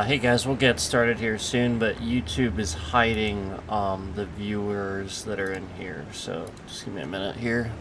Hey guys, we'll get started here soon, but YouTube is hiding the viewers that are in here, so just give me a minute here.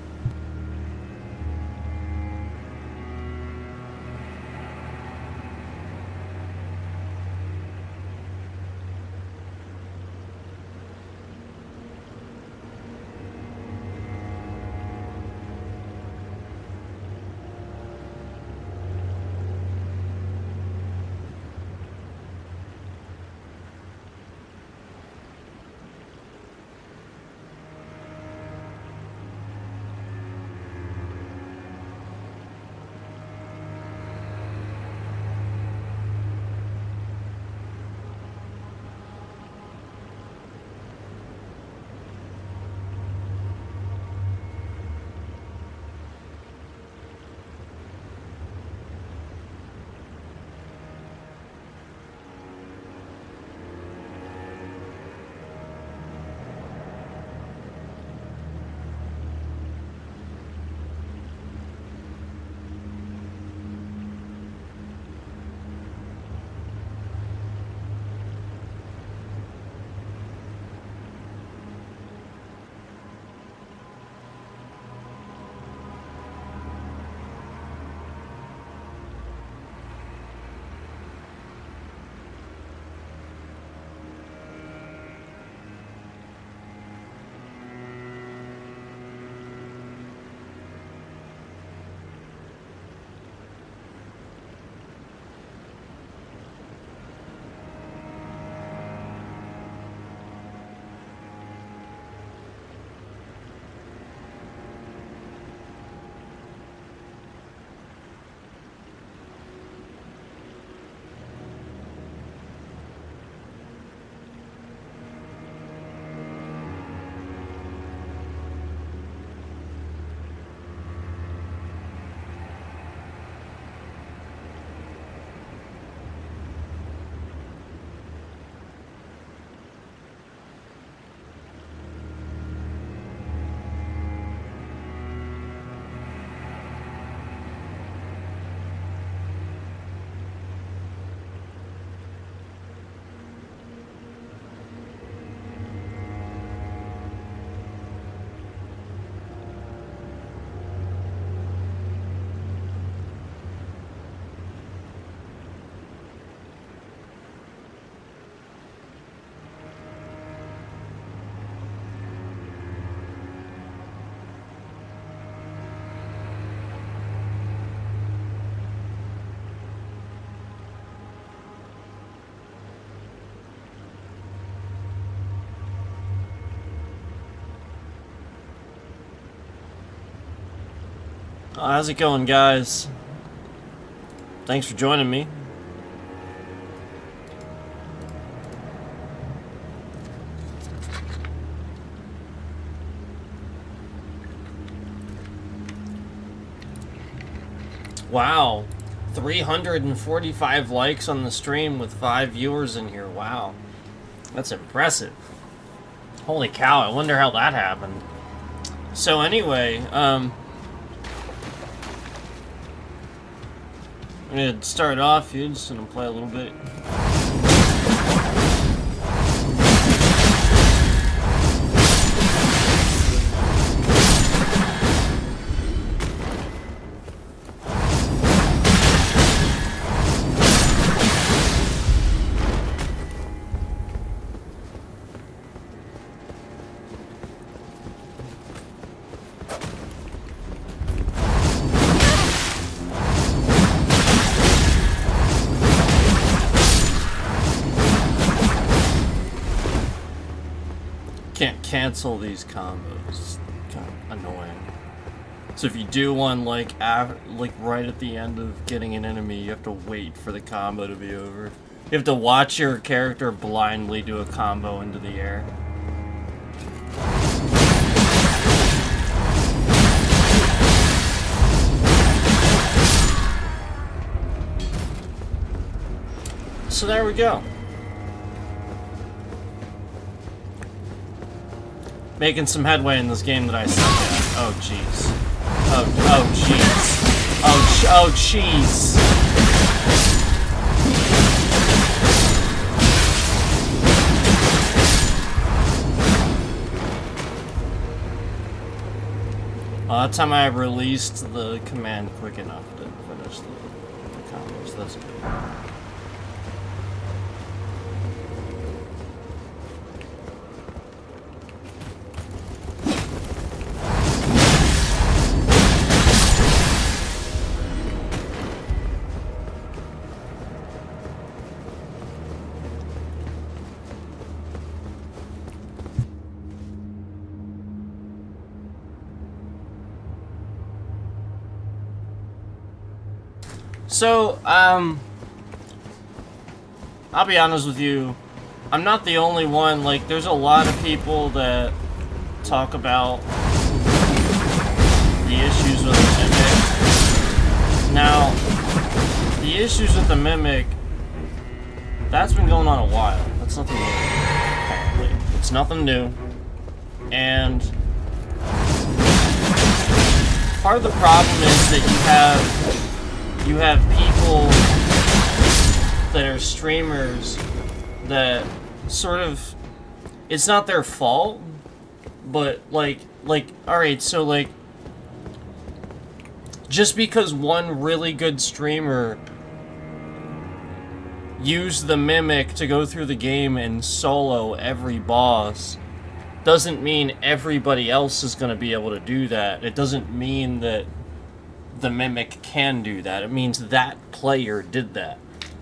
How's it going, guys? Thanks for joining me. Wow, 345 likes on the stream with 5 viewers in here. Wow, that's impressive. Holy cow, I wonder how that happened. So anyway, I'm gonna start off here, just gonna play a little bit. Can't cancel these combos. It's kind of annoying. So if you do one like right at the end of getting an enemy, you have to wait for the combo to be over. You have to watch your character blindly do a combo into the air. So there we go. Making some headway in this game that I suck at. Oh jeez. Oh jeez. Oh jeez. That time I released the command quick enough to finish the combos. That's good. So, I'll be honest with you, I'm not the only one. Like, there's a lot of people that talk about the issues with the Mimic. Now, the issues with the Mimic, that's been going on a while. That's nothing new, apparently. It's nothing new. And part of the problem is that you have people that are streamers that sort of, it's not their fault, but like, alright, so like, just because one really good streamer used the Mimic to go through the game and solo every boss, doesn't mean everybody else is going to be able to do that. It doesn't mean that the Mimic can do that. It means that player did that.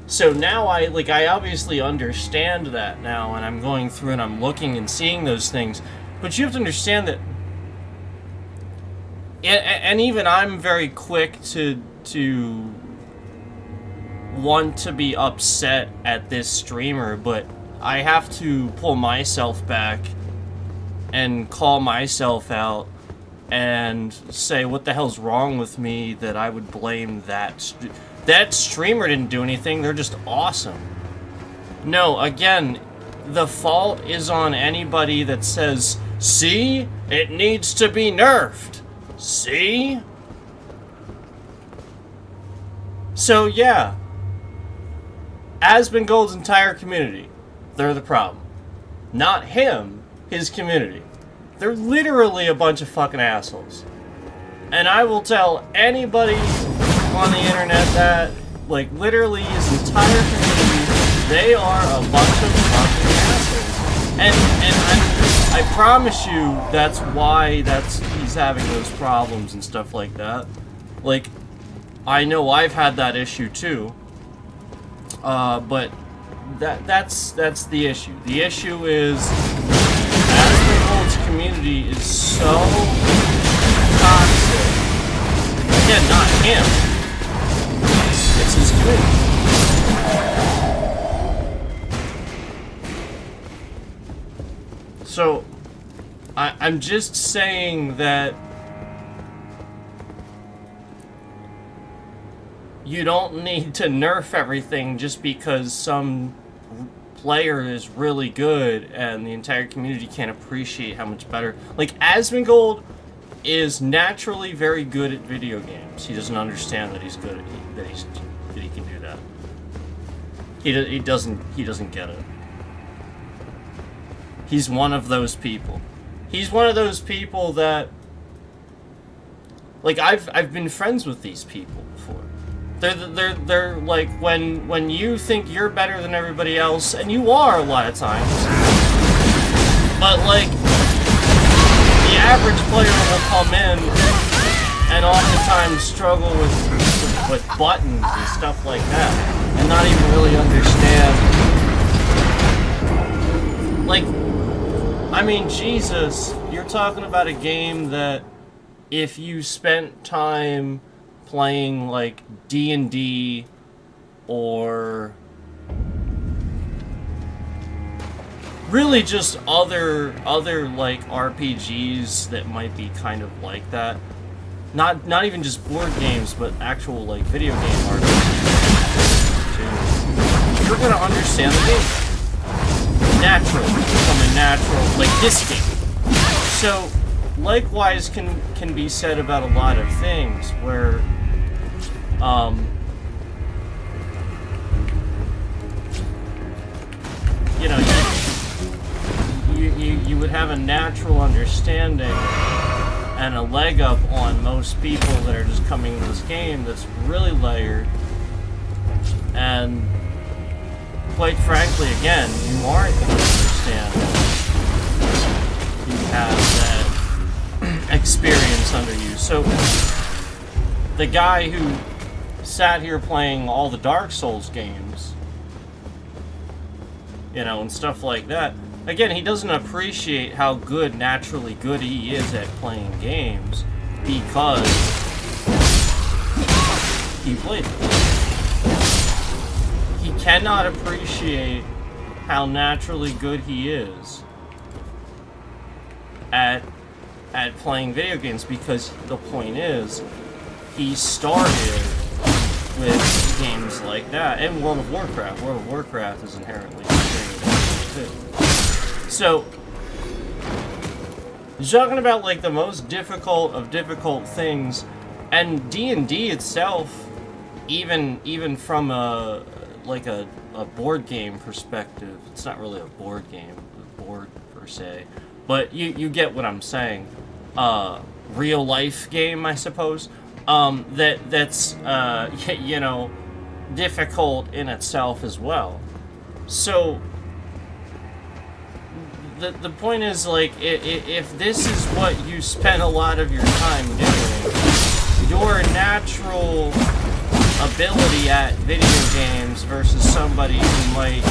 So now I obviously understand that now, and I'm going through and I'm looking and seeing those things. But you have to understand that, and even I'm very quick to want to be upset at this streamer, but I have to pull myself back and call myself out and say, what the hell's wrong with me that I would blame that streamer didn't do anything, they're just awesome. No, again, the fault is on anybody that says, see, it needs to be nerfed. See? So yeah, Asmongold's entire community, they're the problem. Not him, his community. They're literally a bunch of fucking assholes. And I will tell anybody on the internet that, like, literally his entire community, they are a bunch of fucking assholes. And I promise you that's why he's having those problems and stuff like that. Like, I know I've had that issue too. But that's the issue. The issue is Asmongold's community is so toxic. Again, not him. It's his community. So, I'm just saying that you don't need to nerf everything just because some player is really good and the entire community can't appreciate how much better. Like, Asmongold is naturally very good at video games. He doesn't understand that he's good at that he can do that. He doesn't get it. He's one of those people. He's one of those people that, like, I've been friends with these people before. They're like, when you think you're better than everybody else, and you are a lot of times, but like, the average player will come in and oftentimes struggle with buttons and stuff like that, and not even really understand. Like, I mean, Jesus, you're talking about a game that if you spent time playing like D&D or really just other like RPGs that might be kind of like that. Not even just board games, but actual like video game RPGs too. You're gonna understand the game naturally, become a natural, like this game. So likewise can be said about a lot of things where you know, you would have a natural understanding and a leg up on most people that are just coming to this game that's really layered. And quite frankly, again, you aren't going to understand it. You have that experience under you. So the guy who sat here playing all the Dark Souls games, you know, and stuff like that, again, he doesn't appreciate how good, naturally good he is at playing games because he played it. He cannot appreciate how naturally good he is at playing video games because the point is, he started with games like that, and World of Warcraft. World of Warcraft is inherently too. So, you're talking about like the most difficult of difficult things, and D&D itself, even from a board game perspective, it's not really a board game, per se, but you get what I'm saying. Real life game, I suppose. That's you know, difficult in itself as well. So the point is, like, if this is what you spend a lot of your time doing, your natural ability at video games versus somebody who might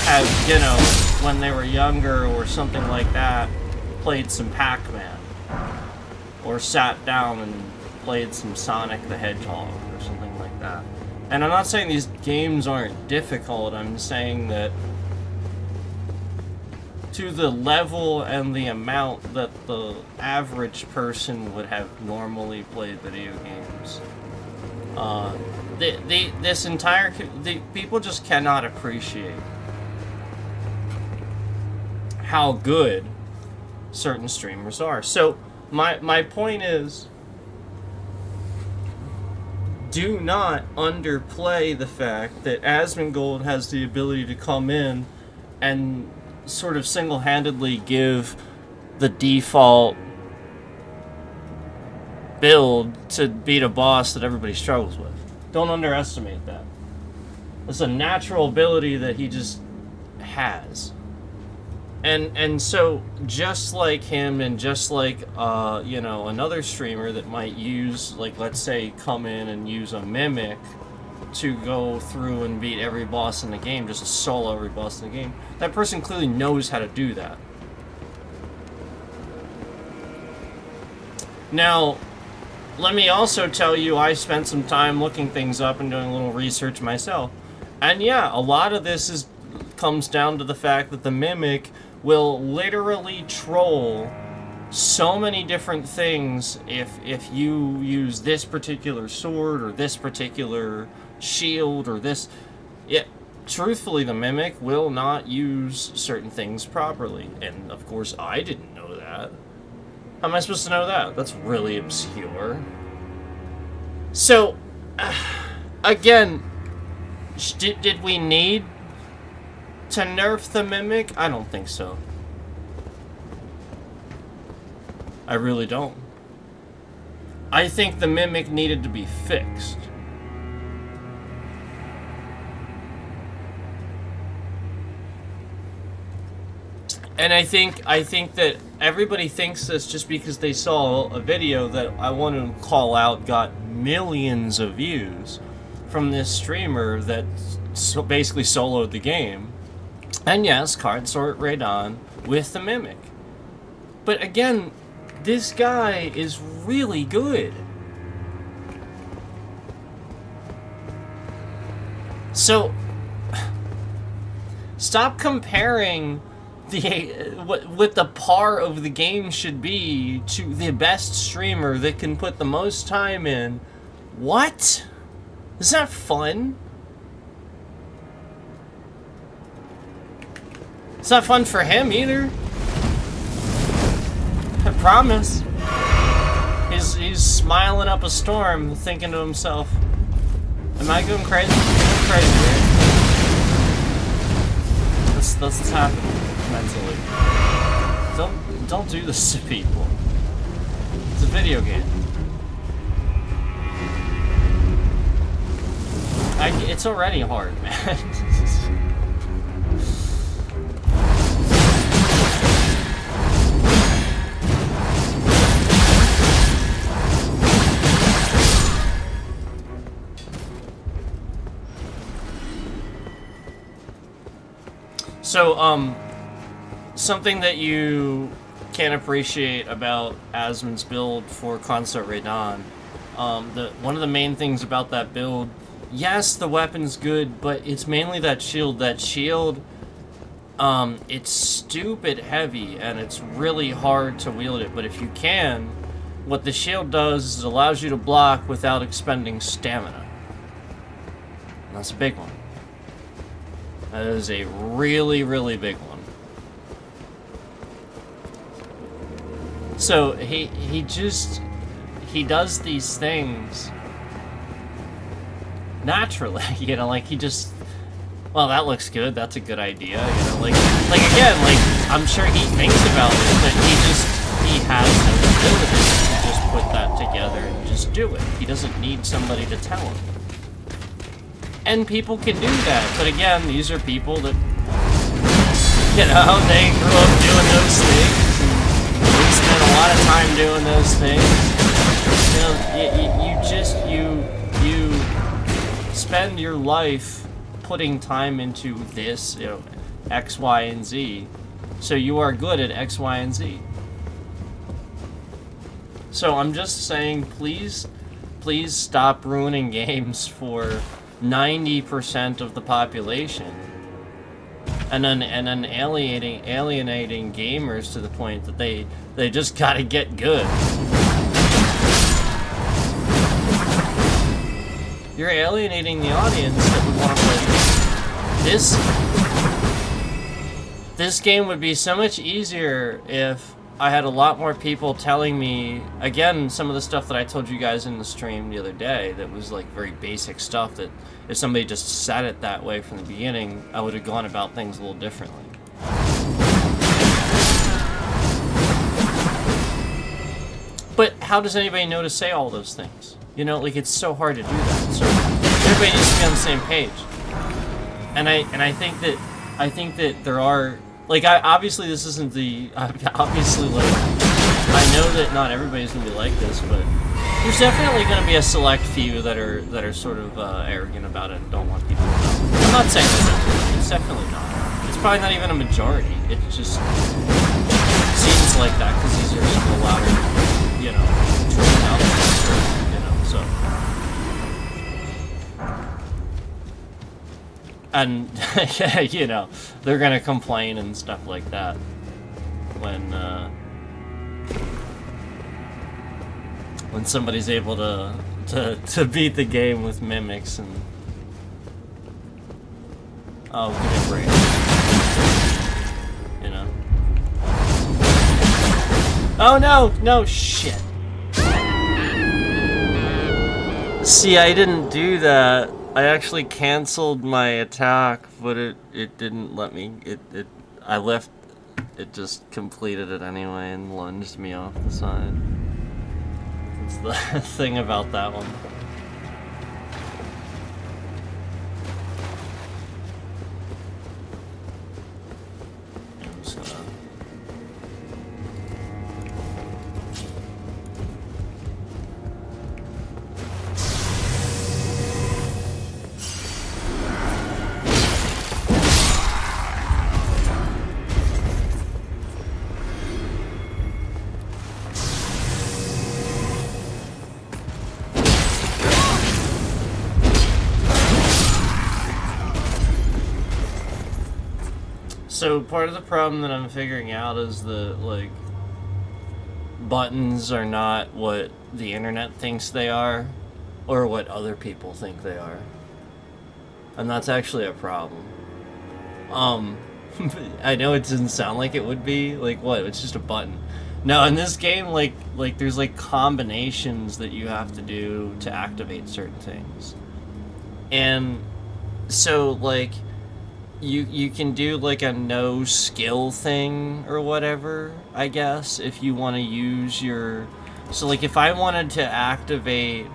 have, you know, when they were younger or something like that, played some Pac-Man or sat down and played some Sonic the Hedgehog or something like that. And I'm not saying these games aren't difficult, I'm saying that to the level and the amount that the average person would have normally played video games, people just cannot appreciate how good certain streamers are. So my point is, do not underplay the fact that Asmongold has the ability to come in and sort of single-handedly give the default build to beat a boss that everybody struggles with. Don't underestimate that. It's a natural ability that he just has. And so, just like him, and just like, you know, another streamer that might use, like, let's say, come in and use a mimic to go through and beat every boss in the game, just solo every boss in the game, that person clearly knows how to do that. Now, let me also tell you, I spent some time looking things up and doing a little research myself. And yeah, a lot of this comes down to the fact that the mimic will literally troll so many different things if you use this particular sword or this particular shield or this. Yeah, truthfully, the mimic will not use certain things properly. And of course, I didn't know that. How am I supposed to know that? That's really obscure. So, again, did we need to nerf the mimic? I don't think so. I really don't. I think the mimic needed to be fixed. And I think that everybody thinks this just because they saw a video that I want to call out got millions of views from this streamer that basically soloed the game. And yes, card sort Radon with the mimic. But again, this guy is really good. So stop comparing what the par of the game should be to the best streamer that can put the most time in. What? Is that fun? It's not fun for him either. I promise. He's smiling up a storm, thinking to himself, "Am I going crazy? I'm crazy, right? That's what's happening mentally. Don't do this to people. It's a video game. It's already hard, man. So, something that you can appreciate about Asmon's build for Consort Radon, one of the main things about that build, yes, the weapon's good, but it's mainly that shield. That shield, it's stupid heavy, and it's really hard to wield it, but if you can, what the shield does is it allows you to block without expending stamina. And that's a big one. That is a really, really big one. So, he does these things naturally, you know, like, he just, well, that looks good, that's a good idea, you know, like again, like, I'm sure he thinks about it, but he has no ability to just put that together and just do it. He doesn't need somebody to tell him. And people can do that, but again, these are people that, you know, they grew up doing those things, and they spent a lot of time doing those things. You know, you spend your life putting time into this, you know, X, Y, and Z, so you are good at X, Y, and Z. So I'm just saying, please stop ruining games for 90% of the population, and then alienating gamers to the point that they just gotta get good. You're alienating the audience that would want to play this. This game would be so much easier if I had a lot more people telling me, again, some of the stuff that I told you guys in the stream the other day that was like very basic stuff that if somebody just said it that way from the beginning, I would have gone about things a little differently. But how does anybody know to say all those things? You know, like, it's so hard to do that. So everybody needs to be on the same page. And I think that there are, like, obviously this isn't the, obviously, like, I know that not everybody's gonna be like this, but there's definitely gonna be a select few that are sort of arrogant about it and don't want people to know. I'm not saying that it's definitely not. It's probably not even a majority. It just seems like that because these are some louder, you know, trolling out there, you know, so. And, you know, they're gonna complain and stuff like that when somebody's able to beat the game with mimics and... Oh, give me a break. You know? Oh no! No, shit! See, I didn't do that. I actually canceled my attack, but it didn't let me. I left. It just completed it anyway and lunged me off the side. That's the thing about that one. I'm just gonna... So part of the problem that I'm figuring out is that, like, buttons are not what the internet thinks they are, or what other people think they are. And that's actually a problem. I know it doesn't sound like it would be, like, what, it's just a button. No, in this game, like there's, like, combinations that you have to do to activate certain things. And so, like, you can do, like, a no skill thing or whatever, I guess, if you want to use your So like if I wanted to activate,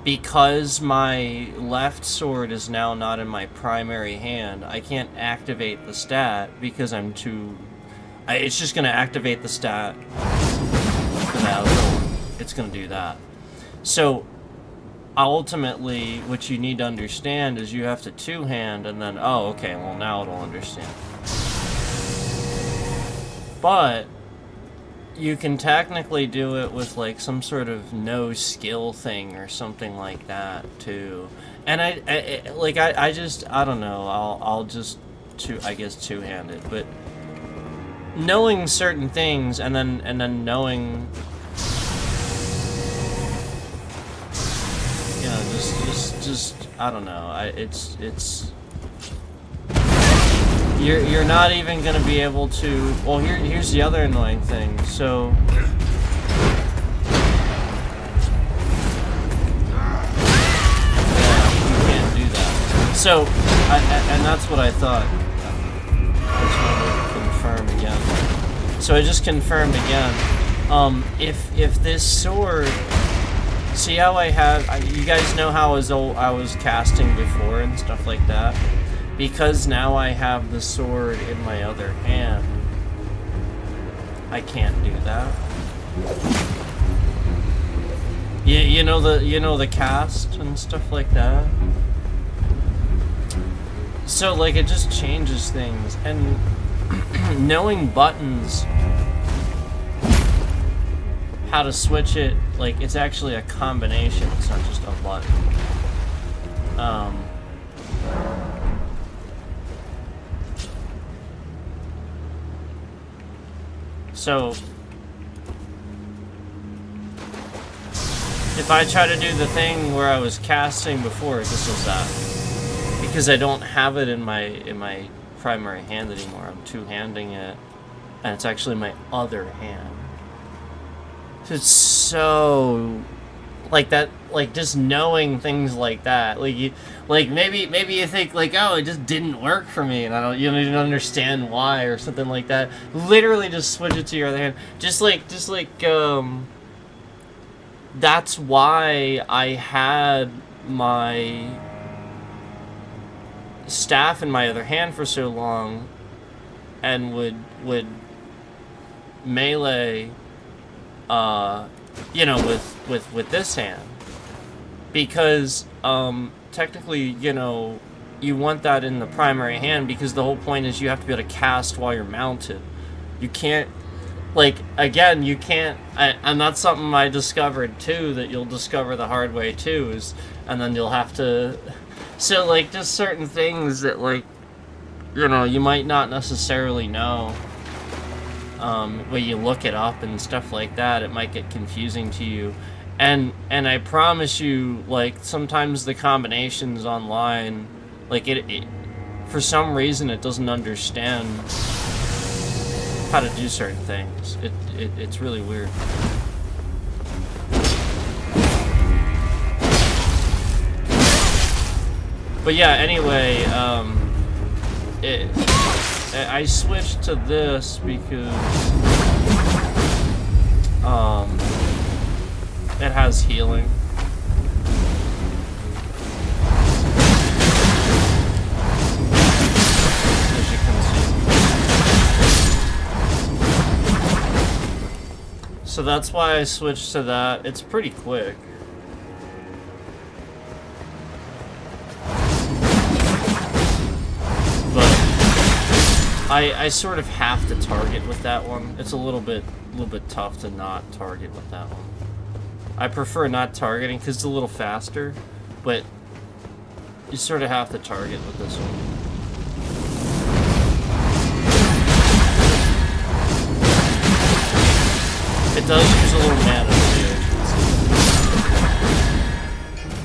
because my left sword is now not in my primary hand, I can't activate the stat because I'm too... it's just going to activate the stat for that other one. It's going to do that. So ultimately, what you need to understand is you have to two-hand and then, oh, okay, well now it'll understand. But you can technically do it with like some sort of no skill thing or something like that too. And I don't know. I'll just I guess two-hand it, but knowing certain things and then knowing, you know, just I don't know. It's You're not even gonna be able to. Well, here's the other annoying thing. So, yeah, you can't do that. So, and that's what I thought. I just wanted to confirm again. So I just confirmed again. If this sword, see how I have? You guys know how I was casting before and stuff like that. Because now I have the sword in my other hand, I can't do that. You know the cast and stuff like that. So like it just changes things, and knowing buttons, how to switch it, like it's actually a combination. It's not just a button. So, if I try to do the thing where I was casting before, it just does that. Because I don't have it in my primary hand anymore. I'm two-handing it, and it's actually my other hand. So it's so... like that, like just knowing things like that, maybe you think like, oh, it just didn't work for me, and you don't understand why or something like that. Literally, just switch it to your other hand. Just like that's why I had my staff in my other hand for so long, and would melee, you know, with this hand, because technically, you know, you want that in the primary hand, because the whole point is you have to be able to cast while you're mounted. You can't, like, again, you can't, and that's something I discovered too, that you'll discover the hard way too, is, and then you'll have to, so like just certain things that, like, you know, you might not necessarily know. When you look it up and stuff like that, it might get confusing to you. And I promise you, like, sometimes the combinations online, like, it for some reason it doesn't understand how to do certain things. It's really weird. But yeah, anyway, I switched to this because it has healing. As you can see. So that's why I switched to that. It's pretty quick. I sort of have to target with that one. It's a little bit tough to not target with that one. I prefer not targeting because it's a little faster, but you sort of have to target with this one. It does use a little mana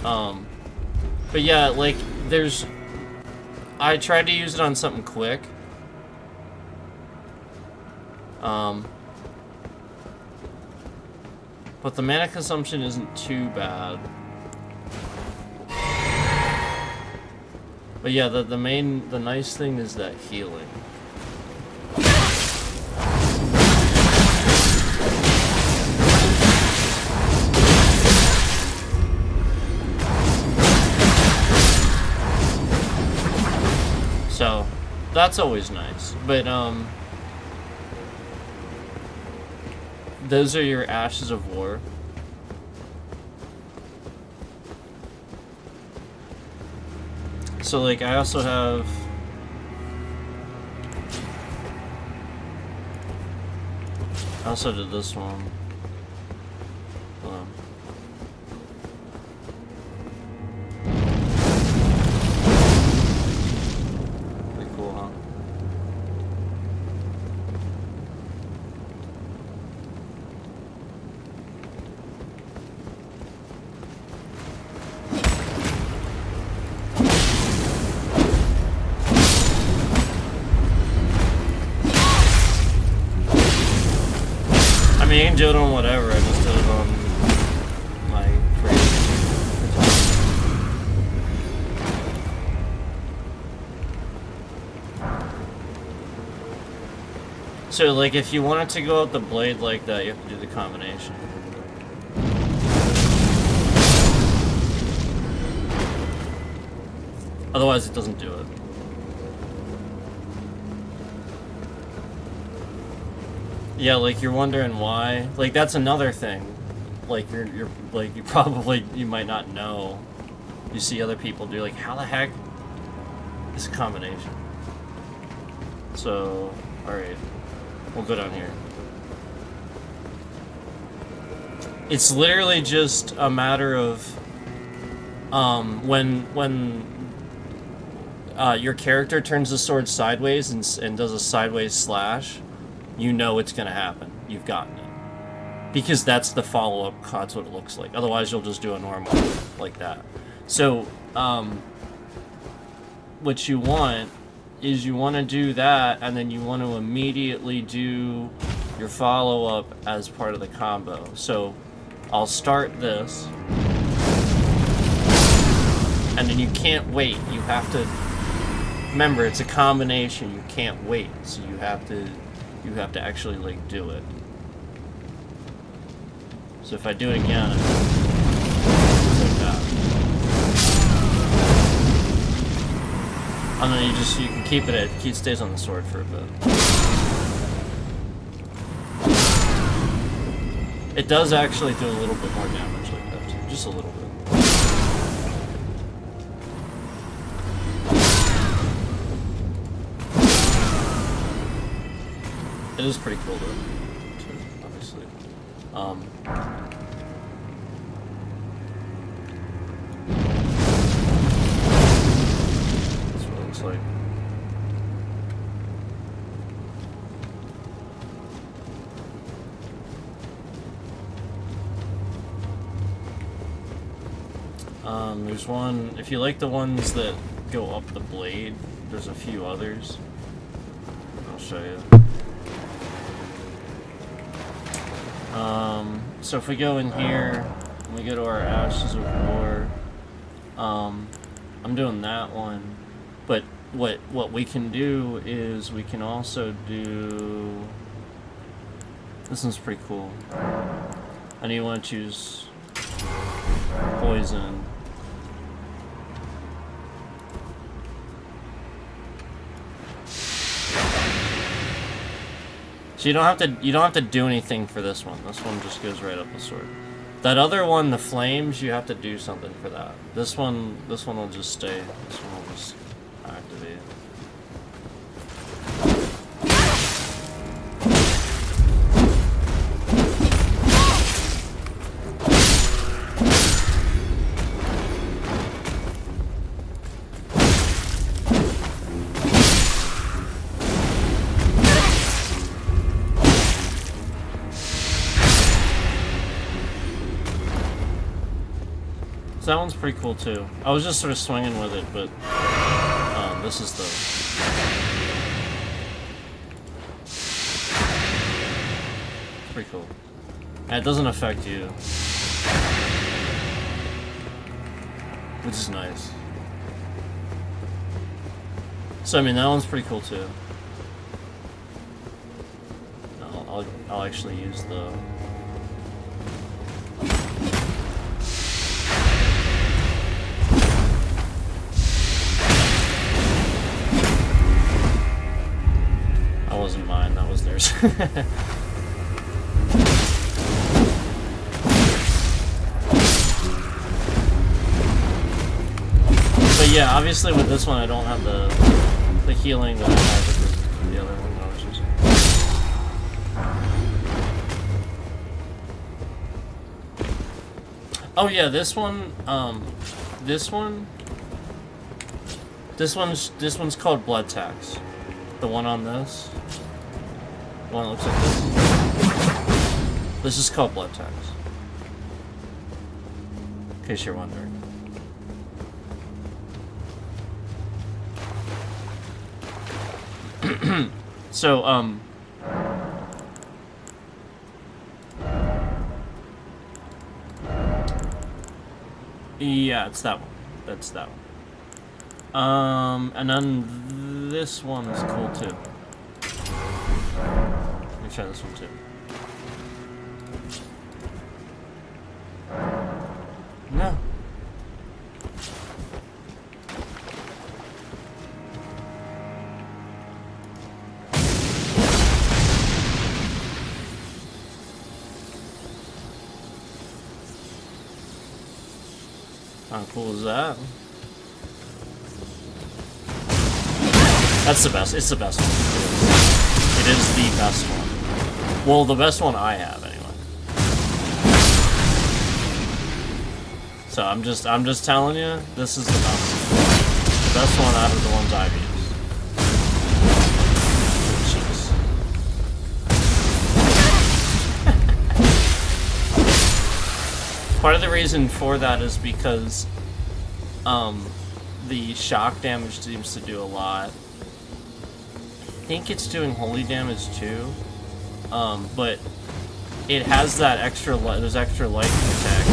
too. But yeah, like I tried to use it on something quick. But the mana consumption isn't too bad. But yeah, the nice thing is that healing. that's always nice. But those are your Ashes of War. So like I also have I also did this one. Hold on. Pretty cool, huh? I mean, you can do it on whatever, I just did it on my crazy. So, like, if you wanted to go out the blade like that, you have to do the combination. Otherwise, it doesn't do it. Yeah, like you're wondering why. Like that's another thing. Like you're like you might not know. You see other people do like how the heck is a combination. So, all right, we'll go down here. It's literally just a matter of when your character turns the sword sideways and does a sideways slash. You know it's going to happen. You've gotten it. Because that's the follow-up, that's what it looks like. Otherwise, you'll just do a normal like that. So, what you want is you want to do that, and then you want to immediately do your follow-up as part of the combo. So, I'll start this, and then you can't wait. You have to... Remember, it's a combination. You can't wait. So you have to actually, like, do it. So if I do it again, it's like that. And then you can keep it it stays on the sword for a bit. It does actually do a little bit more damage like that too, just a little bit. It is pretty cool though, too, obviously. That's what it looks like. There's one, if you like the ones that go up the blade, there's a few others. I'll show you. So if we go in here, and we go to our Ashes of War, I'm doing that one, but what we can do is we can also do, this one's pretty cool, and you want to choose poison. So you don't have to do anything for this one. This one just goes right up the sword. That other one, the flames, you have to do something for that. This one will just stay. This one will just activate. So that one's pretty cool too. I was just sort of swinging with it, but this is the... Pretty cool. And it doesn't affect you. Which is nice. So I mean, that one's pretty cool too. I'll actually use the... But yeah, obviously with this one I don't have the healing that I had with the other one that I was using. Oh yeah, this one's called Blood Tax. The one on this. The one that looks like this. This is called Blood Tax. In case you're wondering. So, yeah, it's that one. That's that one. And then this one is cool too. Let me try this one too. No. How cool is that? That's the best. It's the best one. It is the best one. Well, the best one I have anyway. So I'm just telling you, this is the best. The best one out of the ones I've used. Part of the reason for that is because the shock damage seems to do a lot. I think it's doing holy damage too, but it has that extra there's extra lightning attack.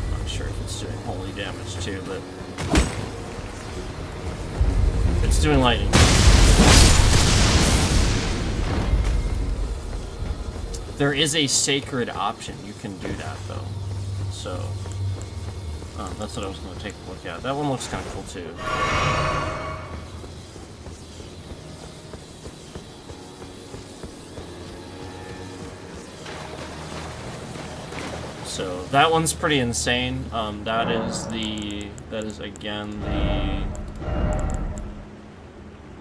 I'm not sure if it's doing holy damage too, but it's doing lightning. There is a sacred option. You can do that though. So that's what I was going to take a look at. That one looks kind of cool too. So that one's pretty insane. That is again the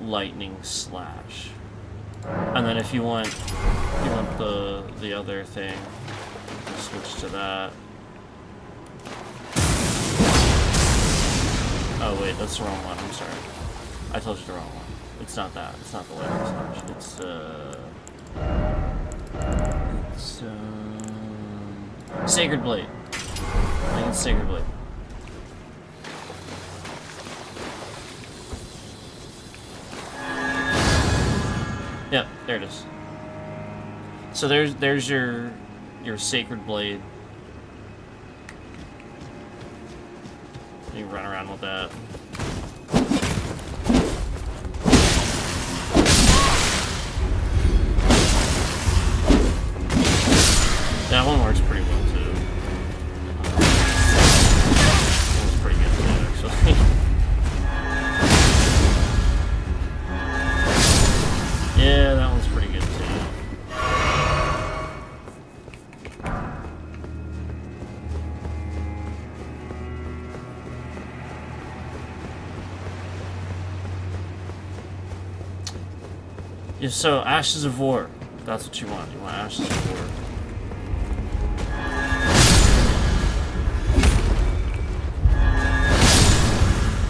lightning slash. And then if you want the other thing, switch to that. Oh wait, that's the wrong one. I'm sorry. I told you the wrong one. It's not that. It's not the lightning slash. It's Sacred Blade. I think it's Sacred Blade. Yep, there it is. So there's your Sacred Blade. You run around with that. That one works pretty well too. That one's pretty good too, actually. Yeah, that one's pretty good too. Yeah, so Ashes of War. That's what you want. You want Ashes of War.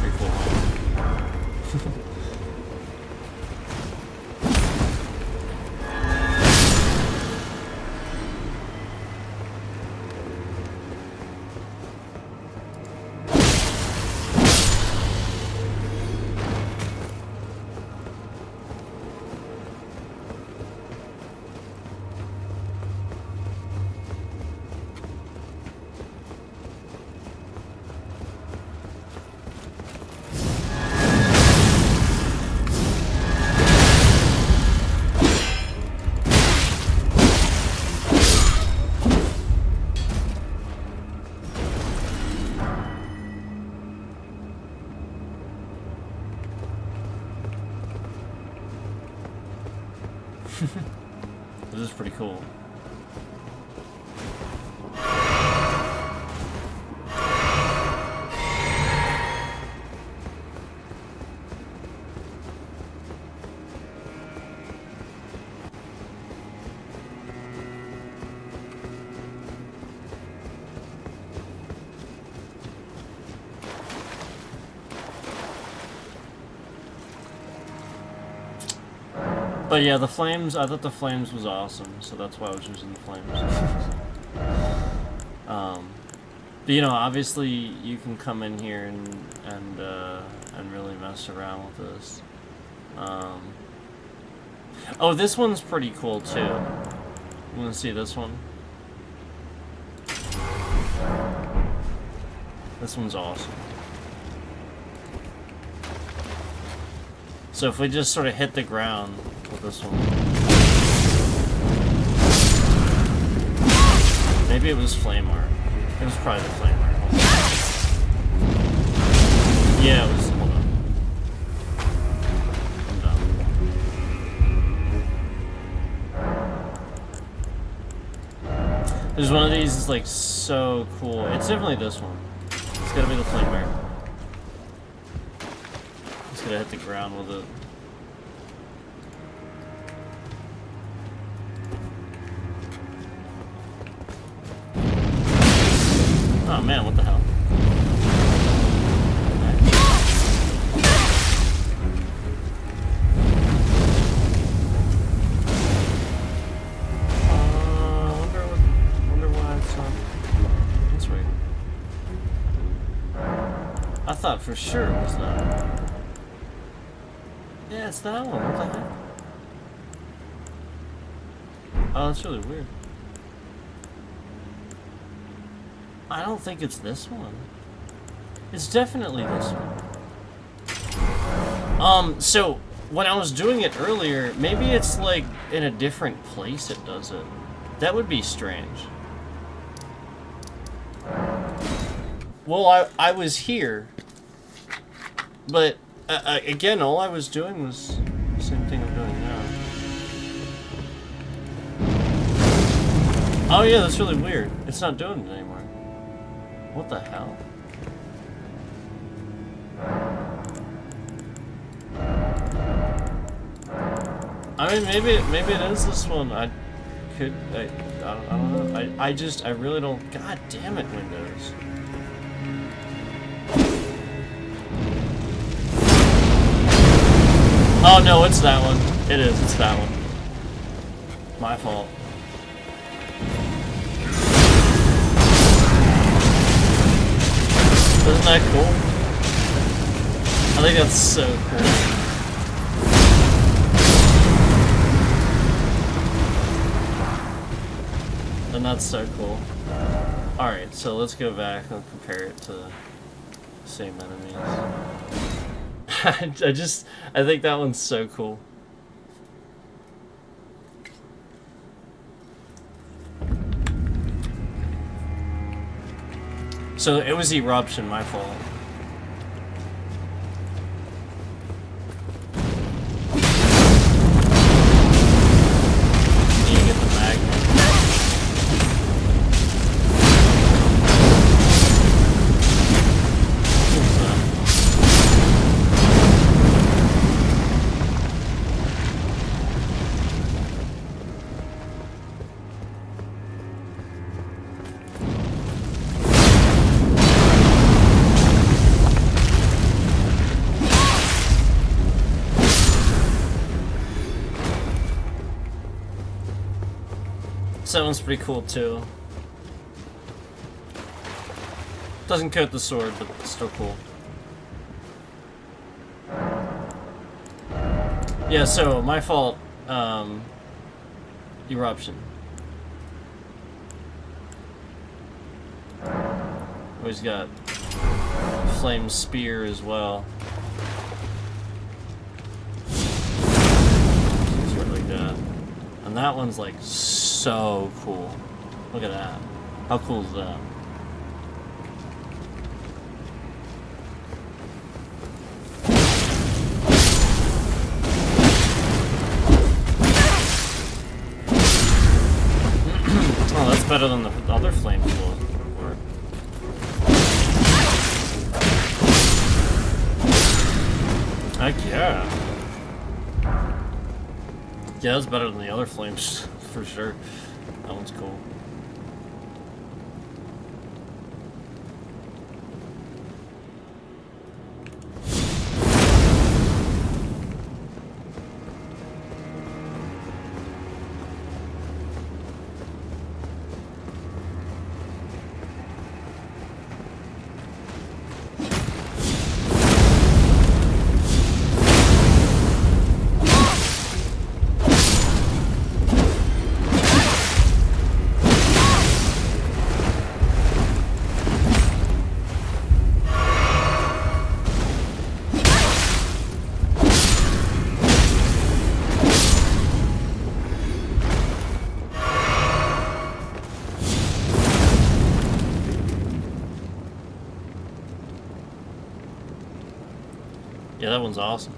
Pretty cool. This is pretty cool. But yeah, the flames, I thought the flames was awesome, so that's why I was using the flames. But you know, obviously you can come in here and really mess around with this. Oh, this one's pretty cool too. You wanna see this one? This one's awesome. So if we just sort of hit the ground with this one. Maybe it was flame art. It was probably the flame art. Yeah, it was. Hold on. I'm done. There's one of these that's like so cool. It's definitely this one. It's gotta be the flame art. Just gotta hit the ground with it. Oh man, what the hell? Wonder why it's not. That's weird. I thought for sure it was that. Yeah, it's that one. What the heck? Oh, that's really weird. I don't think it's this one. It's definitely this one. So when I was doing it earlier, maybe it's like in a different place it does it. That would be strange. Well, I was here, but again, all I was doing was the same thing I'm doing now. Oh yeah, that's really weird. It's not doing it anymore. What the hell? I mean, maybe it is this one. I don't know. I really don't. God damn it, Windows. Oh no, it's that one. It is. It's that one. My fault. Isn't that cool? I think that's so cool. And that's so cool. Alright, so let's go back and compare it to the same enemies. I think that one's so cool. So it was Eruption, my fault. You get the magnet. That one's pretty cool too. Doesn't coat the sword, but it's still cool. Yeah, so my fault. Eruption. He's got flame spear as well. Sort like that. And that one's like so cool. Look at that. How cool is that? better than the other flames were. Heck yeah. Yeah, that's better than the other flames, for sure. That one's cool. Yeah, that one's awesome.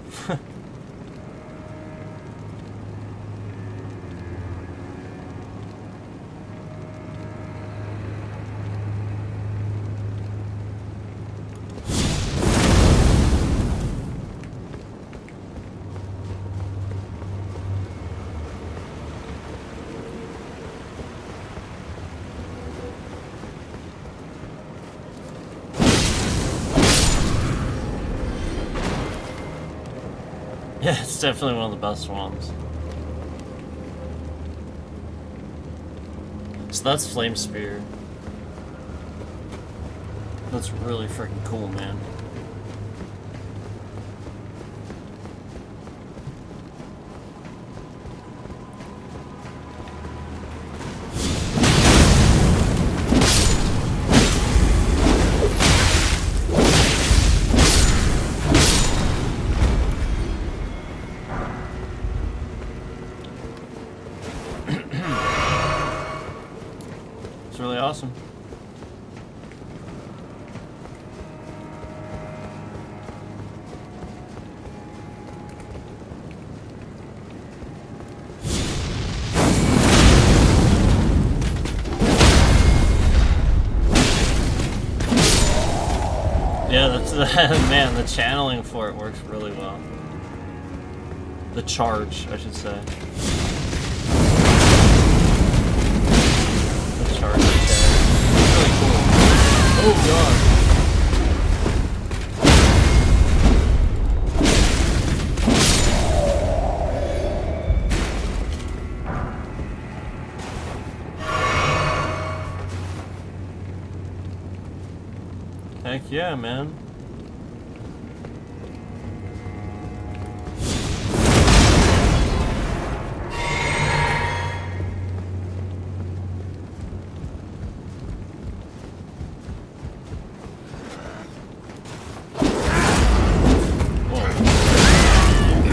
Yeah, it's definitely one of the best ones. So that's Flame Spear. That's really freaking cool, man. It's really awesome. Yeah, that's man, the channeling for it works really well. The charge, I should say. The charge attack. It's really cool. Oh god. Heck yeah, man.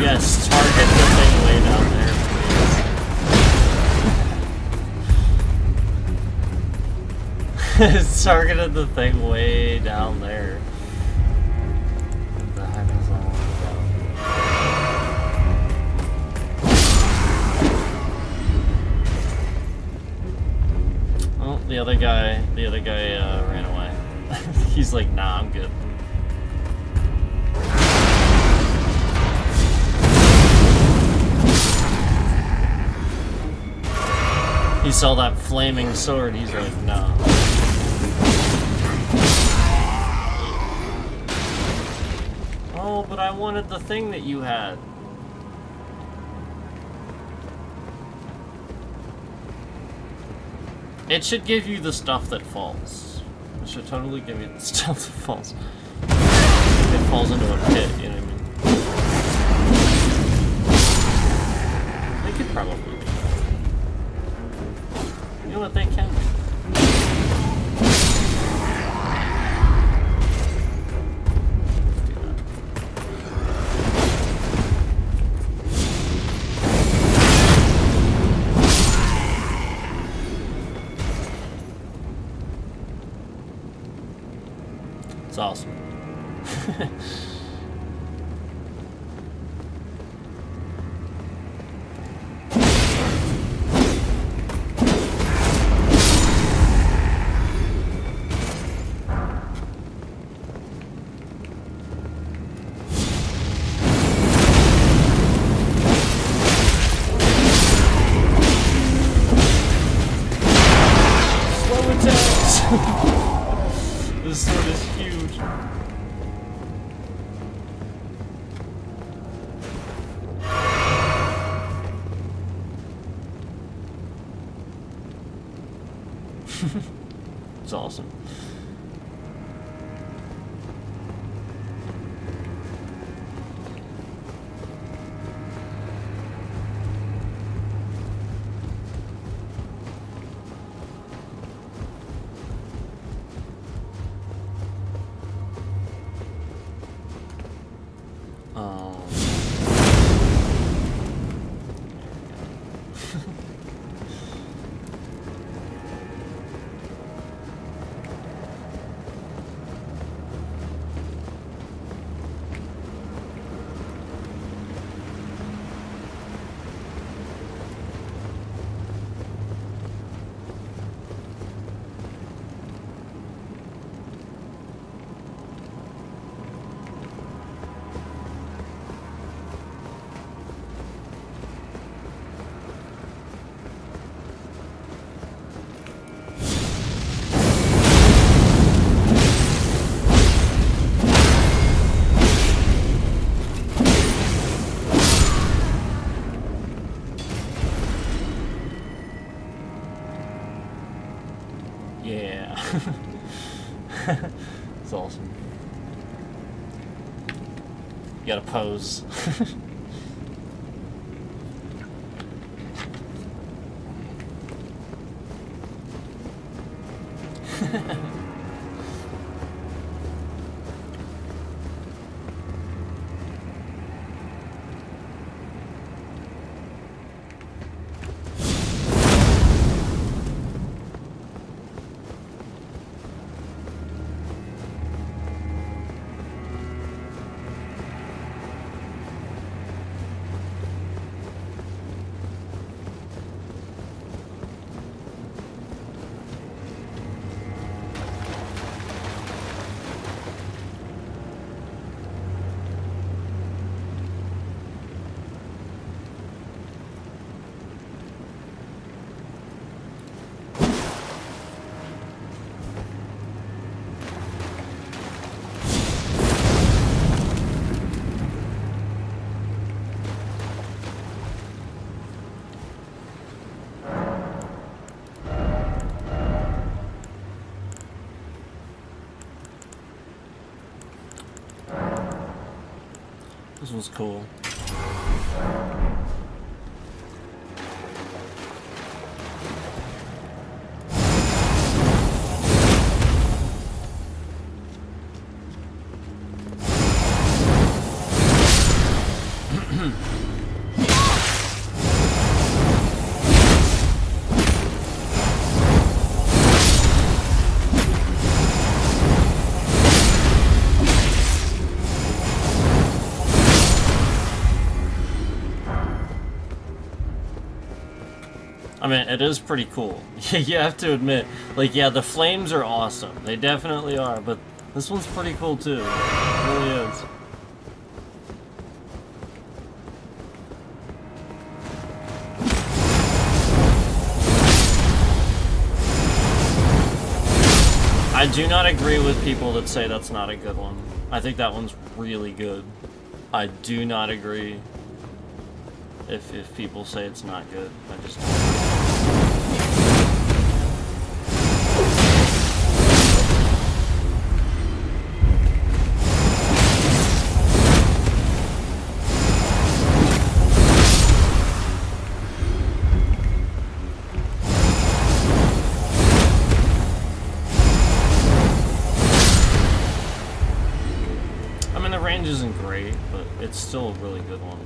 Yes, target the thing way down there, please. It's targeted the thing way down there. What the heck is that all about? Oh, the other guy ran away. He's like, nah, I'm good. He saw that flaming sword, he's like, no. Oh, but I wanted the thing that you had. It should give you the stuff that falls. It should totally give you the stuff that falls. It falls into a pit, you know what I mean? They could probably do that. You know what they can do? It's awesome. It's awesome. Yeah. It's awesome. You gotta pose. This one's cool. I mean, it is pretty cool. You have to admit, like, yeah, the flames are awesome. They definitely are, but this one's pretty cool too. It really is. I do not agree with people that say that's not a good one. I think that one's really good. I do not agree if people say it's not good. I just don't. I mean, the range isn't great, but it's still a really good one.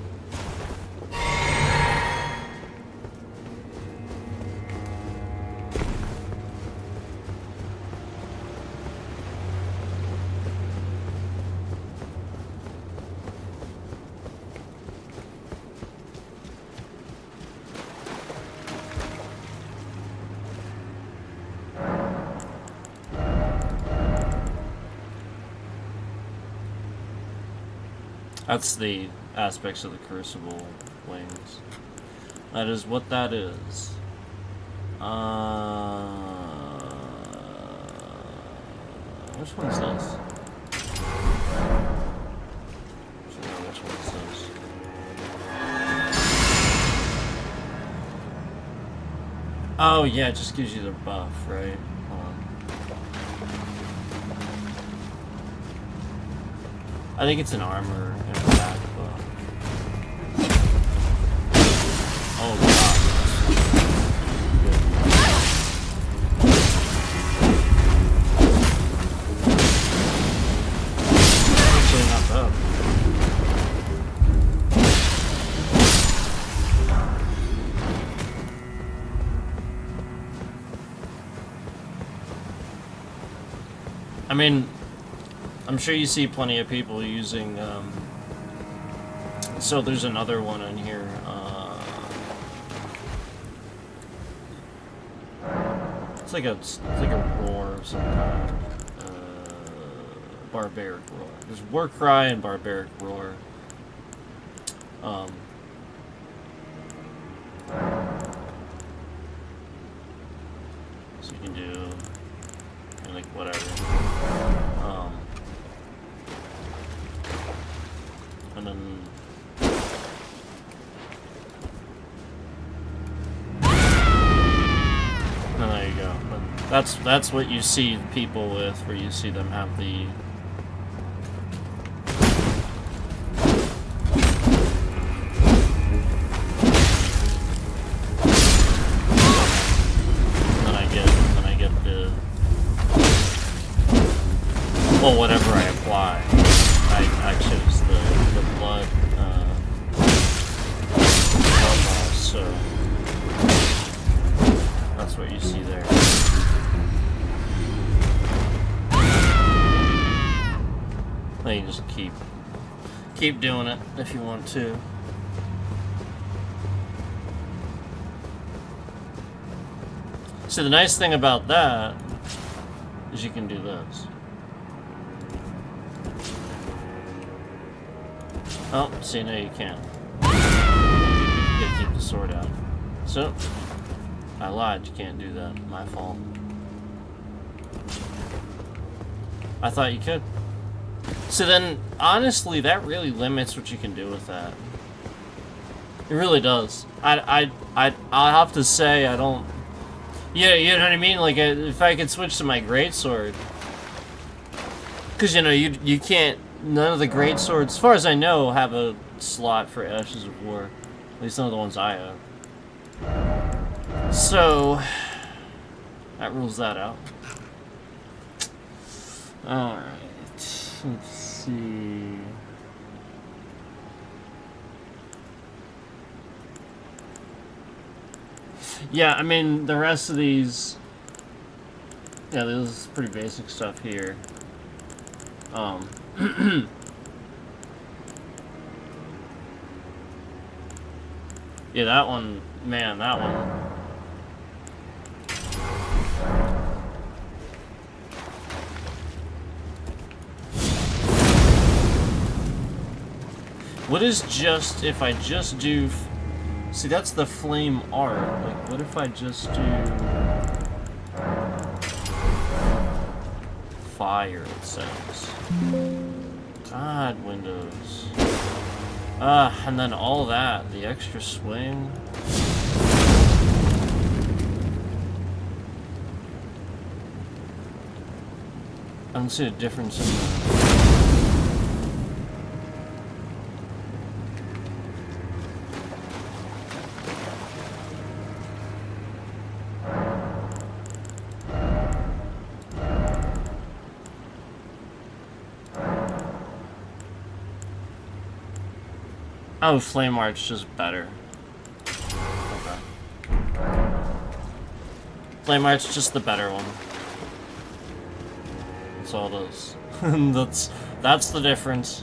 That's the aspects of the Crucible wings. That is what that is. Which one's this? Which one's this? Oh yeah, it just gives you the buff, right? Hold on. I think it's an armor and attack buff. Oh god. Actually not bad. I mean, I'm sure you see plenty of people using, so there's another one in here, it's like a roar of some kind, barbaric roar. There's war cry and barbaric roar. So you can do, like, whatever. And then there you go. But that's what you see people with, where you see them have the then I get the well, whatever I apply. I chose the blood so that's what you see there. Then you just keep doing it if you want to. So the nice thing about that is you can do this. Oh, see, no, you can't. You gotta keep the sword out. So, I lied, you can't do that. My fault. I thought you could. So then, honestly, that really limits what you can do with that. It really does. I'll have to say, I don't... Yeah, you know what I mean? Like, if I could switch to my greatsword... Because, you know, you can't... None of the great swords, as far as I know, have a slot for Ashes of War. At least none of the ones I have. So, that rules that out. Alright, let's see. Yeah, I mean, the rest of these... Yeah, this is pretty basic stuff here. Yeah, that one, man, that one. What is just, if I just do, see, that's the flame art. Like, what if I just do fire, it says. God, Windows. And then all that, the extra swing. I don't see a difference in the... Oh, Flame Art's just better. Okay. Flame Art's just the better one. That's all it is. That's the difference.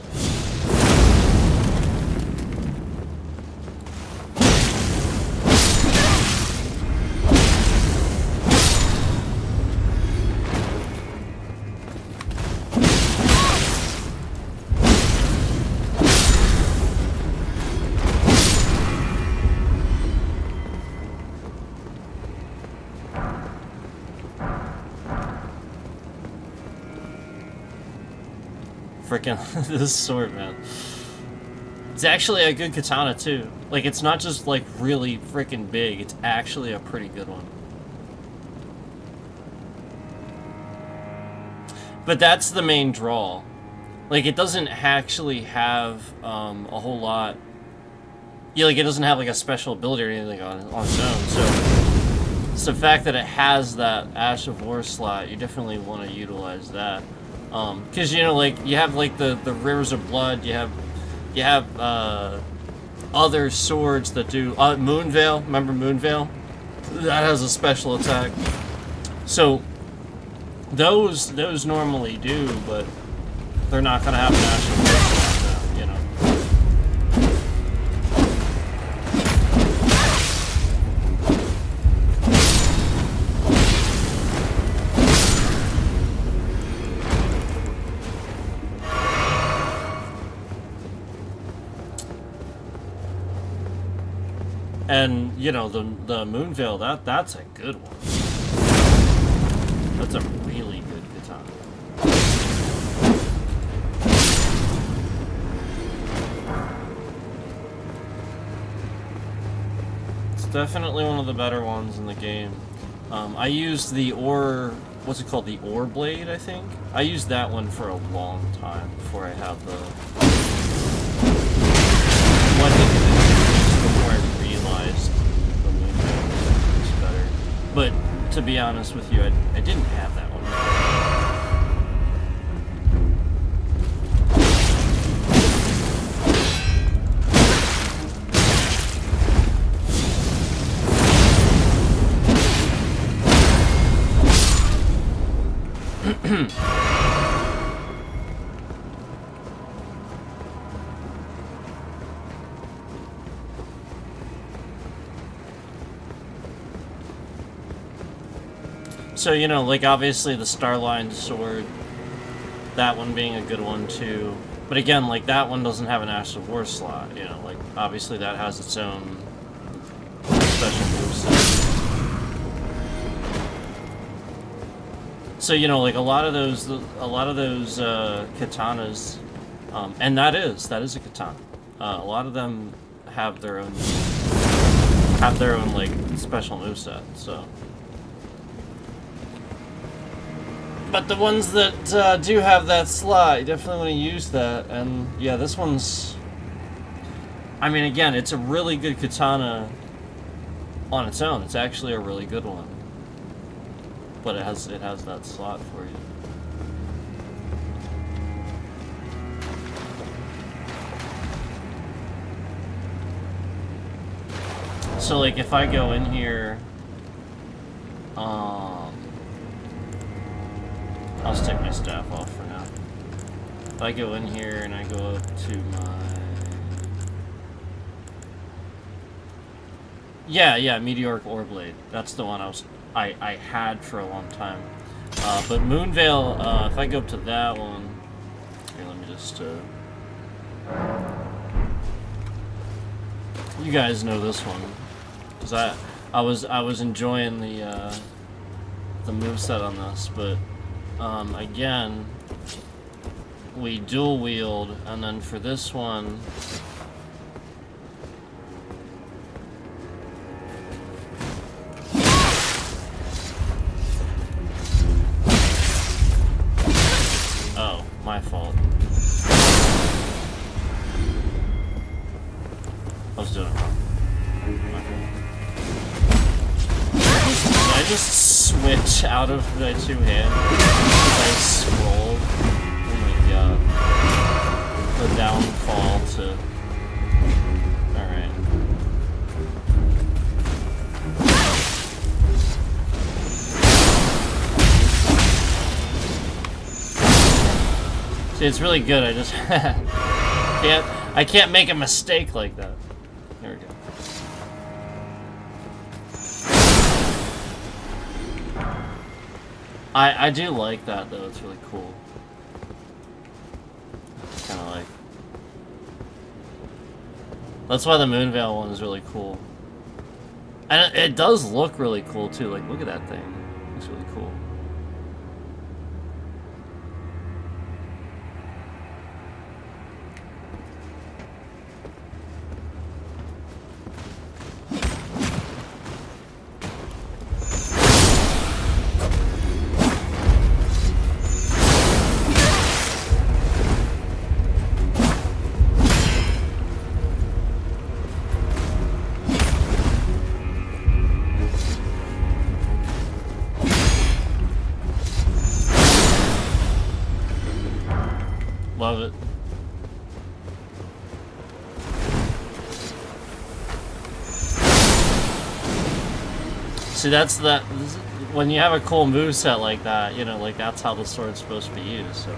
Frickin' this sword, man. It's actually a good katana, too. Like, it's not just, like, really frickin' big. It's actually a pretty good one. But that's the main draw. Like, it doesn't actually have a whole lot. Yeah, like, it doesn't have like a special ability or anything on its own. So it's the fact that it has that Ash of War slot. You definitely want to utilize that. Because, you know, like, you have like the Rivers of Blood. You have other swords that do Moonveil. Remember Moonveil? That has a special attack. So those normally do, but they're not gonna have an Ash of War slot, you know. And, you know, the Moonveil, that's a good one. That's a really good katana. It's definitely one of the better ones in the game. I used the what's it called? The Ore Blade, I think? I used that one for a long time before I had the... before I realized the Moonveil was better. But to be honest with you, I didn't have that one. So, you know, like, obviously the Starline sword, that one being a good one, too. But again, like, that one doesn't have an Ash of War slot, you know, like, obviously that has its own special moveset. So, you know, like, a lot of those katanas, and that is a katana. A lot of them have their own, like, special moveset, so... But the ones that do have that slot, you definitely want to use that. And yeah, this one's... I mean, again, it's a really good katana on its own. It's actually a really good one. But it has that slot for you. So, like, if I go in here... I'll just take my staff off for now. If I go in here and I go up to my... Yeah, Meteoric Ore Blade. That's the one I had for a long time. But Moonveil, if I go up to that one... Here, let me just... You guys know this one. Because I was enjoying the moveset on this, but... again, we dual wield, and then for this one, oh, my fault. I was doing it wrong. Did I just switch out of the two hands? I scrolled. Oh my god. The downfall to... Alright. See, it's really good. I just I can't make a mistake like that. There we go. I do like that though, it's really cool. It's kinda like... That's why the Moonveil one is really cool. And it does look really cool too, like look at that thing. It's really cool. See, that's that. When you have a cool moveset like that, you know, like that's how the sword's supposed to be used. So,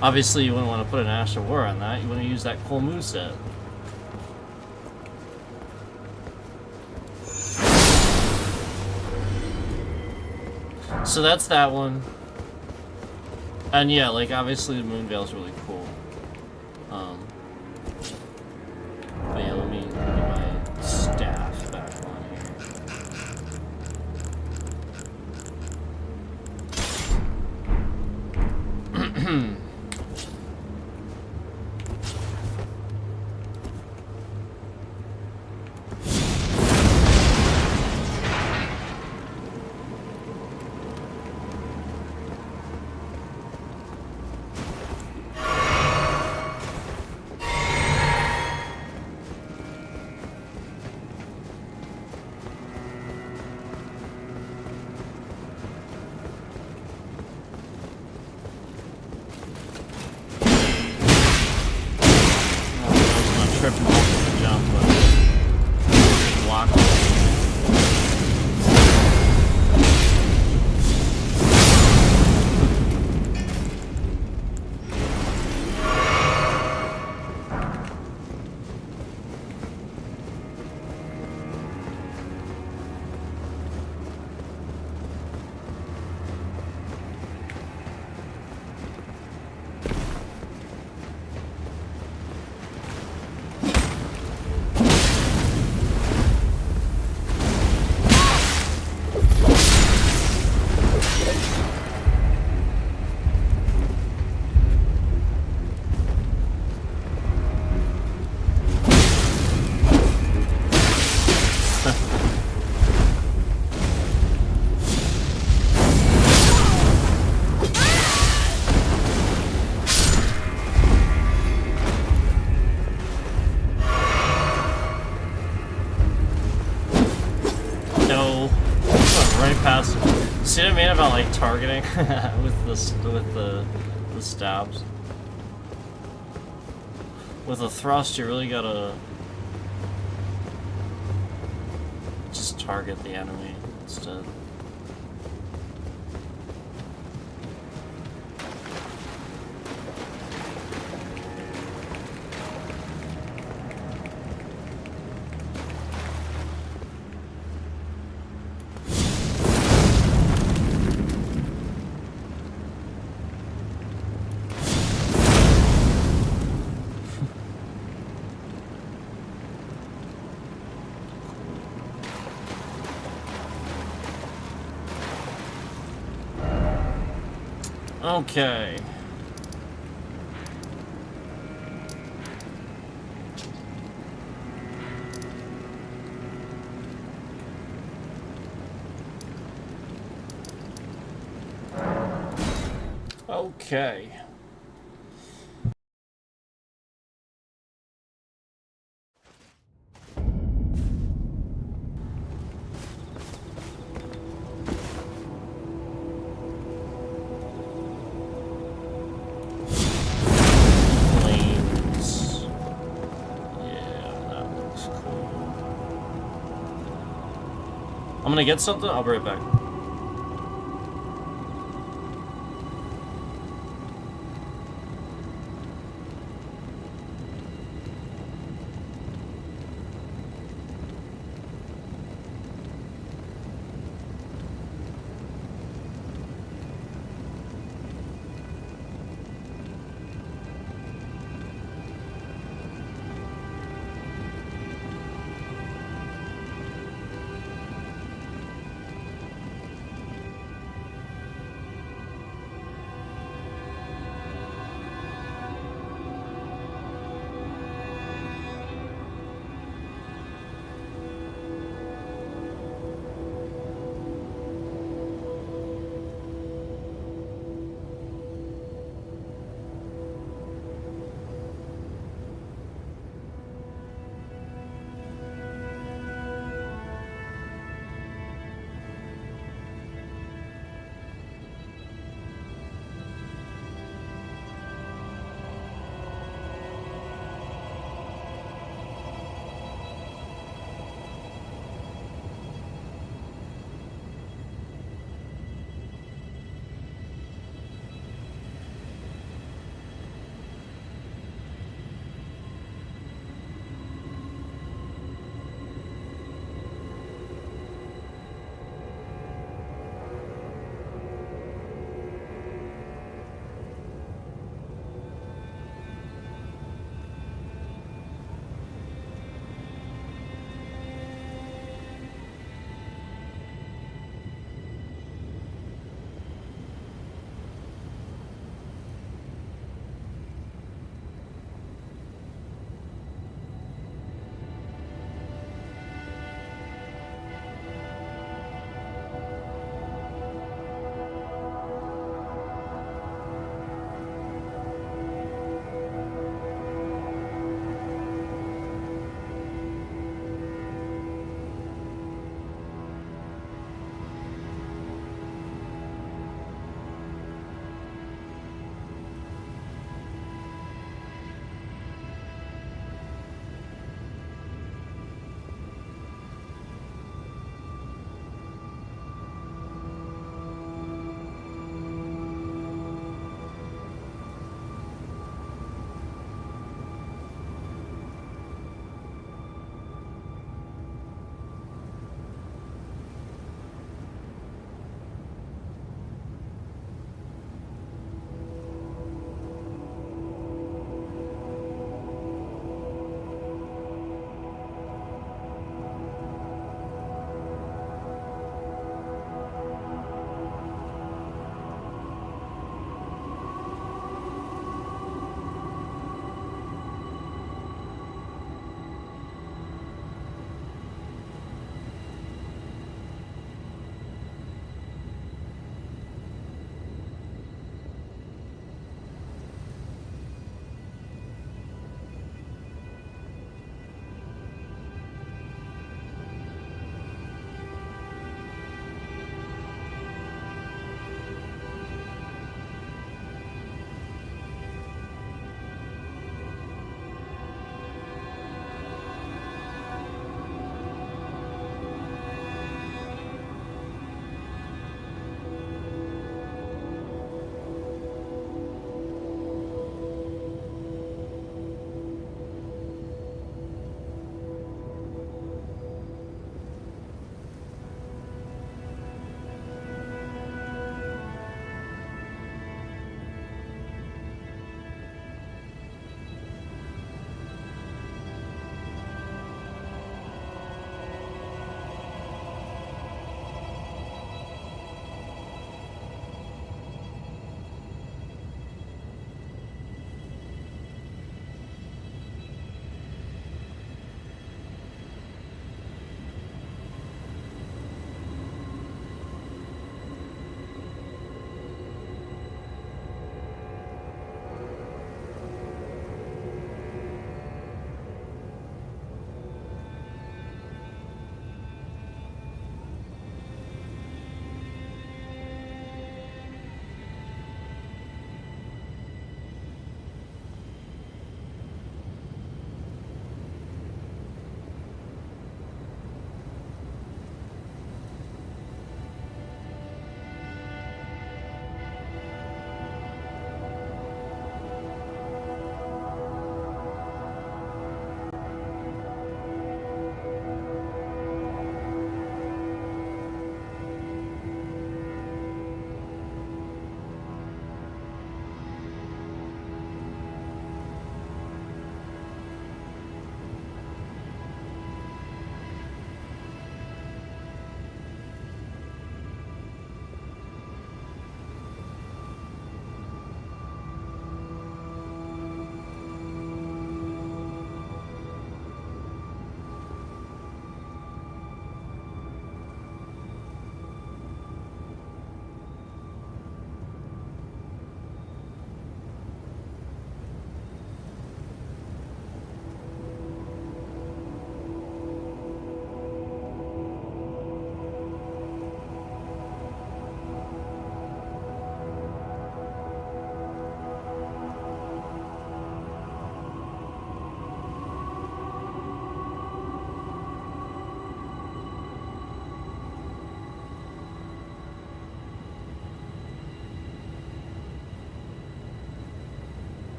obviously, you wouldn't want to put an Ash of War on that. You want to use that cool moveset. So that's that one. And yeah, like obviously the Moonveil's really cool. But yeah, let me get my staff back on here. See what I mean about like targeting with the stabs? With a thrust, you really gotta just target the enemy instead. Okay. Okay. I'm gonna get something, I'll be right back.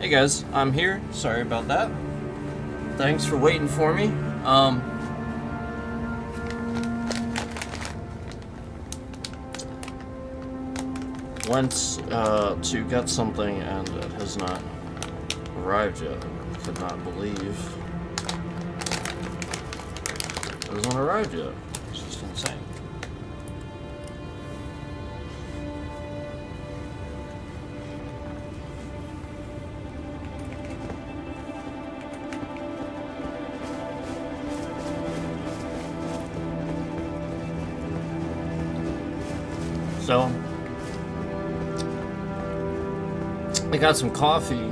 Hey guys, I'm here. Sorry about that. Thanks for waiting for me. Went to get something and it has not arrived yet. I could not believe it hasn't arrived yet. It's just insane. So, I got some coffee,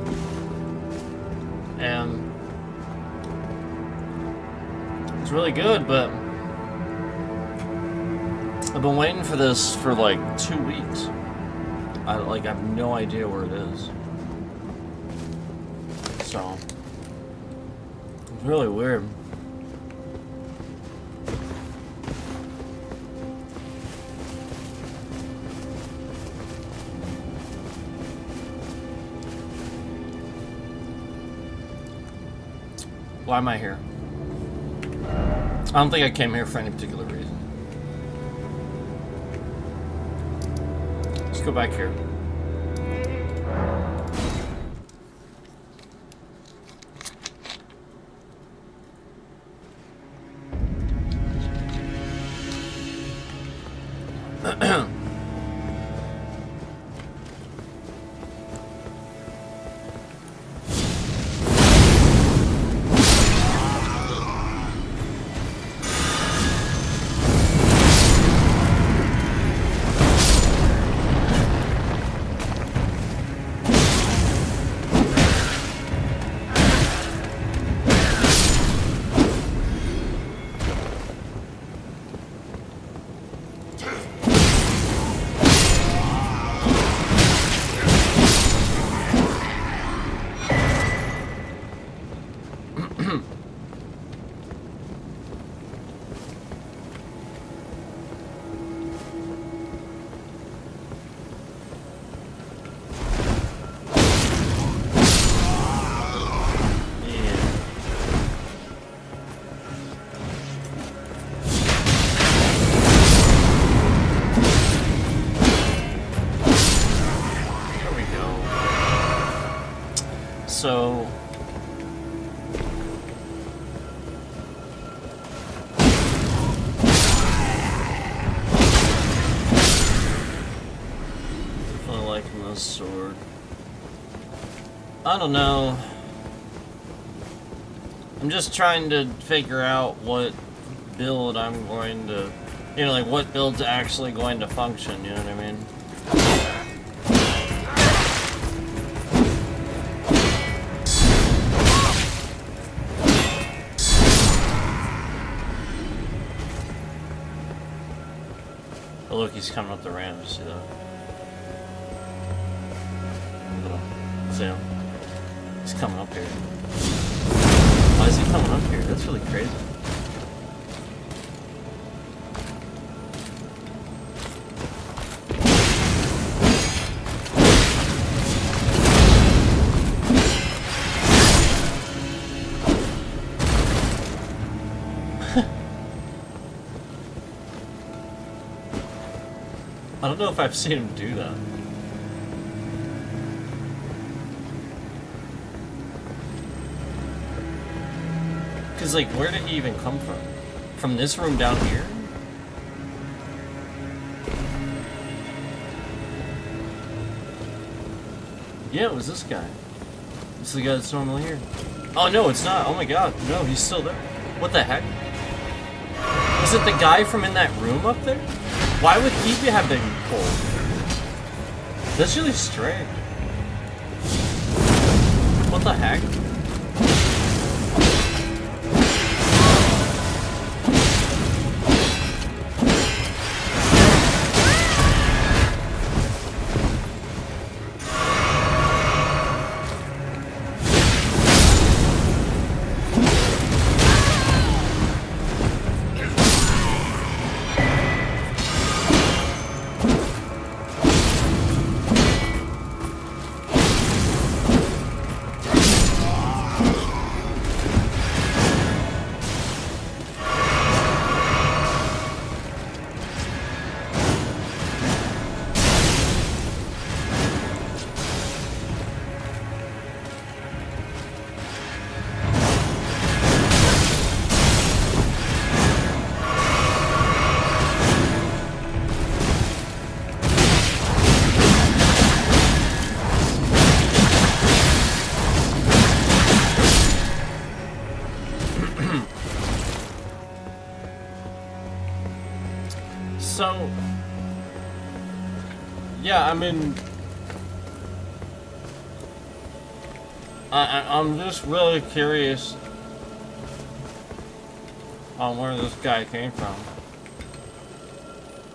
and it's really good, but I've been waiting for this for like 2 weeks. I have no idea where it is. So, it's really weird. Why am I here? I don't think I came here for any particular reason. Let's go back here. So definitely liking this sword. I don't know. I'm just trying to figure out what build I'm going to, you know, like what build's actually going to function, you know what I mean? Oh, look, he's coming up the ramp. You see that? See him? He's coming up here. Why is he coming up here? That's really crazy. I don't know if I've seen him do that. Cause like, where did he even come from? From this room down here? Yeah, it was this guy. It's the guy that's normally here. Oh no, it's not. Oh my god, no, he's still there. What the heck? Was it the guy from in that room up there? Why would he have been pulled? That's really strange. What the heck? So, yeah, I mean, I'm just really curious on where this guy came from.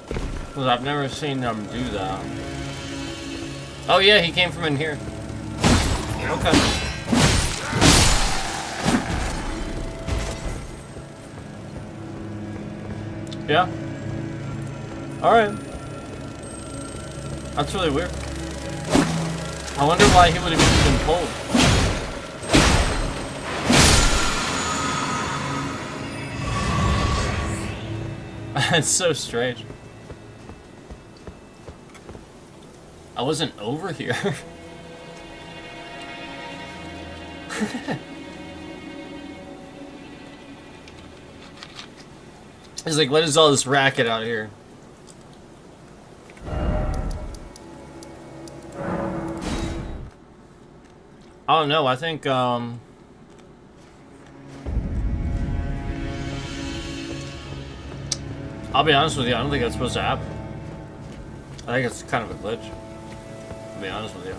Because I've never seen them do that. Oh yeah, he came from in here. Okay. Yeah. Alright. That's really weird. I wonder why he would have even been pulled. It's so strange. I wasn't over here. He's like, what is all this racket out here? Oh no, I think I'll be honest with you, I don't think that's supposed to happen. I think it's kind of a glitch, to be honest with you.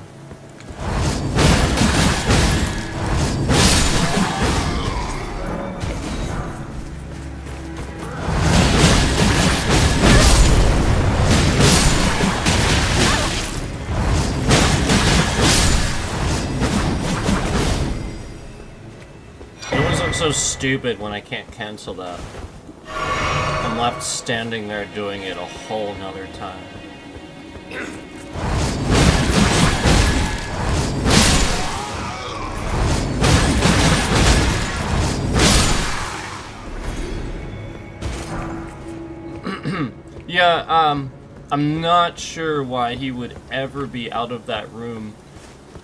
It always looks so stupid when I can't cancel that. I'm left standing there doing it a whole nother time. Yeah, I'm not sure why he would ever be out of that room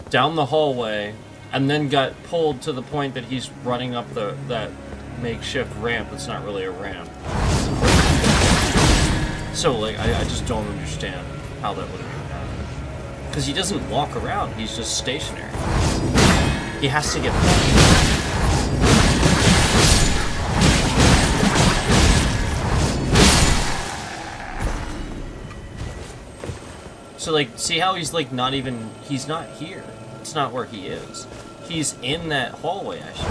down the hallway and then got pulled to the point that he's running up that makeshift ramp that's not really a ramp. So, like, I just don't understand how that would have even happened. Because he doesn't walk around, he's just stationary. He has to get pulled. So, like, see how he's, like, not even... He's not here. It's not where he is. He's in that hallway, actually.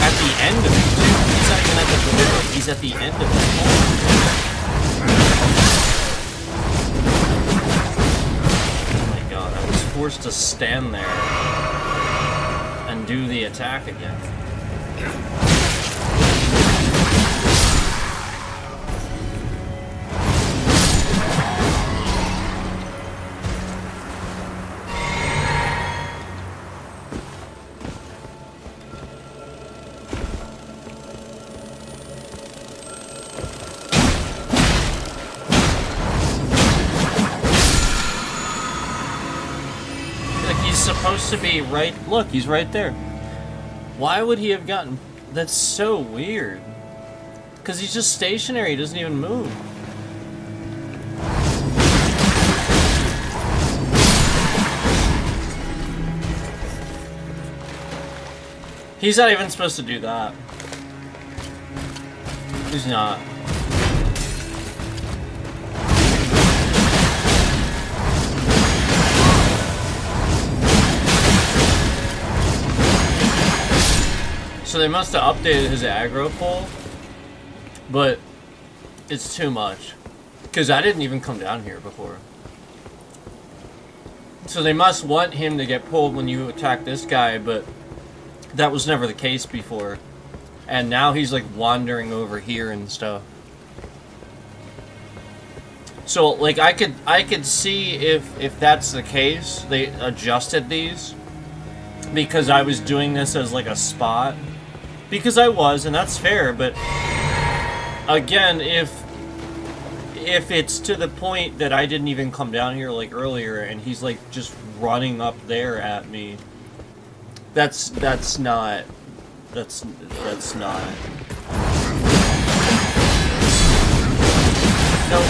At the end of it, too. He's not even at the door. He's at the end of the hallway. Oh my god, I was forced to stand there and do the attack again. Supposed to be right. Look, he's right there. Why would he have gotten? That's so weird. Because he's just stationary. He doesn't even move. He's not even supposed to do that. He's not. So they must have updated his aggro pull, but it's too much. Because I didn't even come down here before. So they must want him to get pulled when you attack this guy, but that was never the case before. And now he's like wandering over here and stuff. So like I could see if that's the case, they adjusted these. Because I was doing this as like a spot. Because I was, and that's fair, but again, if it's to the point that I didn't even come down here like earlier and he's like just running up there at me, that's not no.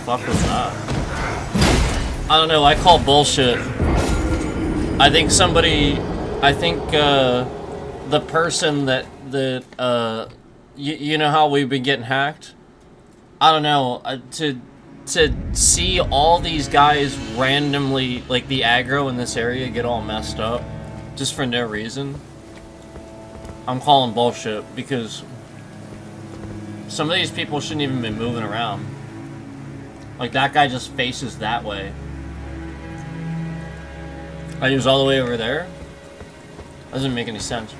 fuck was that? I don't know, I call bullshit. I think the person that you know how we've been getting hacked? I don't know, to see all these guys randomly, like the aggro in this area, get all messed up, just for no reason, I'm calling bullshit, because some of these people shouldn't even be moving around. Like, that guy just faces that way. He was all the way over there? Doesn't make any sense.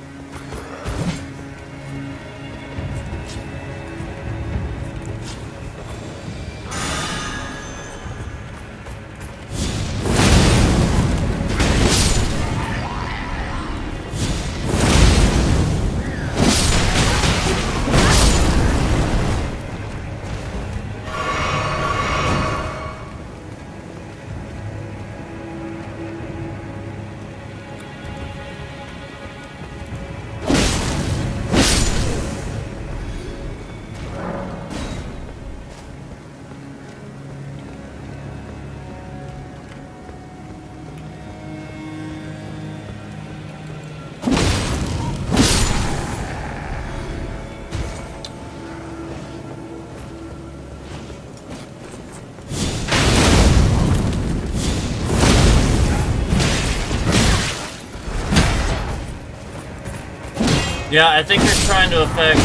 Yeah, I think they're trying to affect...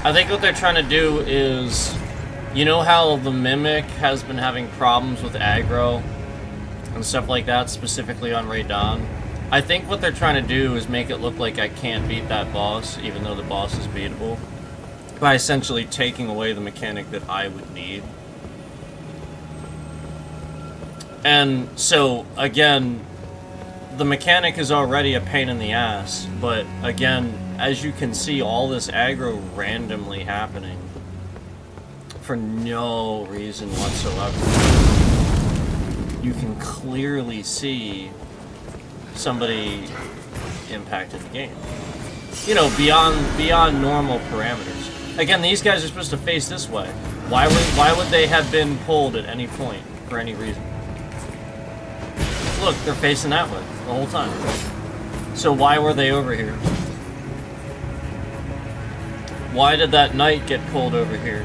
I think what they're trying to do is... You know how the Mimic has been having problems with aggro and stuff like that, specifically on Radon? I think what they're trying to do is make it look like I can't beat that boss, even though the boss is beatable, by essentially taking away the mechanic that I would need. And so, again... The mechanic is already a pain in the ass, but again, as you can see, all this aggro randomly happening for no reason whatsoever. You can clearly see somebody impacted the game. You know, beyond normal parameters. Again, these guys are supposed to face this way. Why would they have been pulled at any point for any reason? Look, they're facing that way the whole time. So why were they over here? Why did that knight get pulled over here?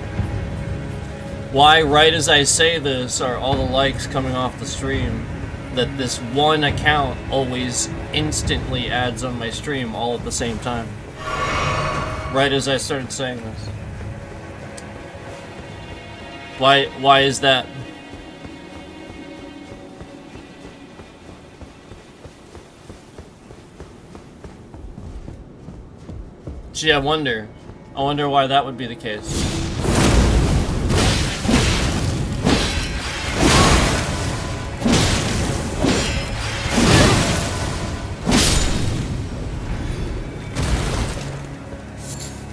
Why, right as I say this, are all the likes coming off the stream that this one account always instantly adds on my stream all at the same time? Right as I started saying this. Why is that? Gee, I wonder why that would be the case.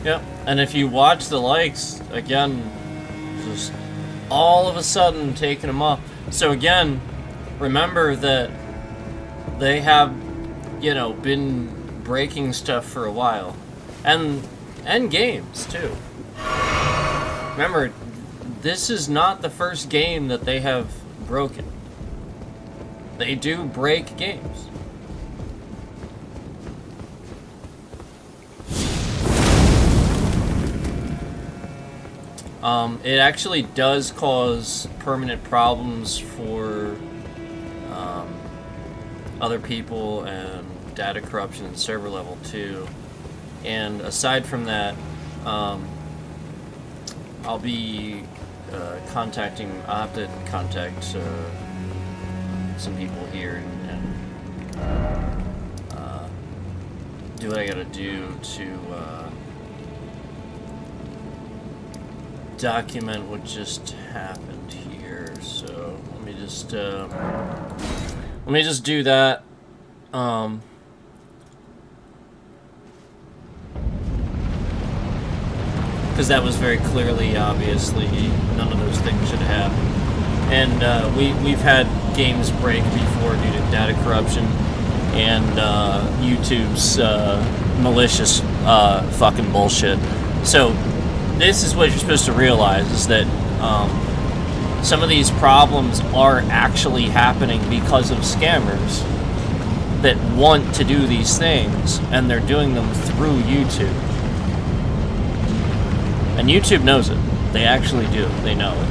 Yep, and if you watch the likes, again, just all of a sudden taking them off. So again, remember that they have, you know, been breaking stuff for a while. And games, too. Remember, this is not the first game that they have broken. They do break games. It actually does cause permanent problems for other people and data corruption and server level, too. And aside from that, I'll be I'll have to contact some people here and do what I gotta do to document what just happened here. So let me just do that. Because that was very clearly, obviously, none of those things should happen. And we've had games break before due to data corruption and YouTube's malicious fucking bullshit. So this is what you're supposed to realize, is that some of these problems are actually happening because of scammers that want to do these things, and they're doing them through YouTube. And YouTube knows it. They actually do. They know it.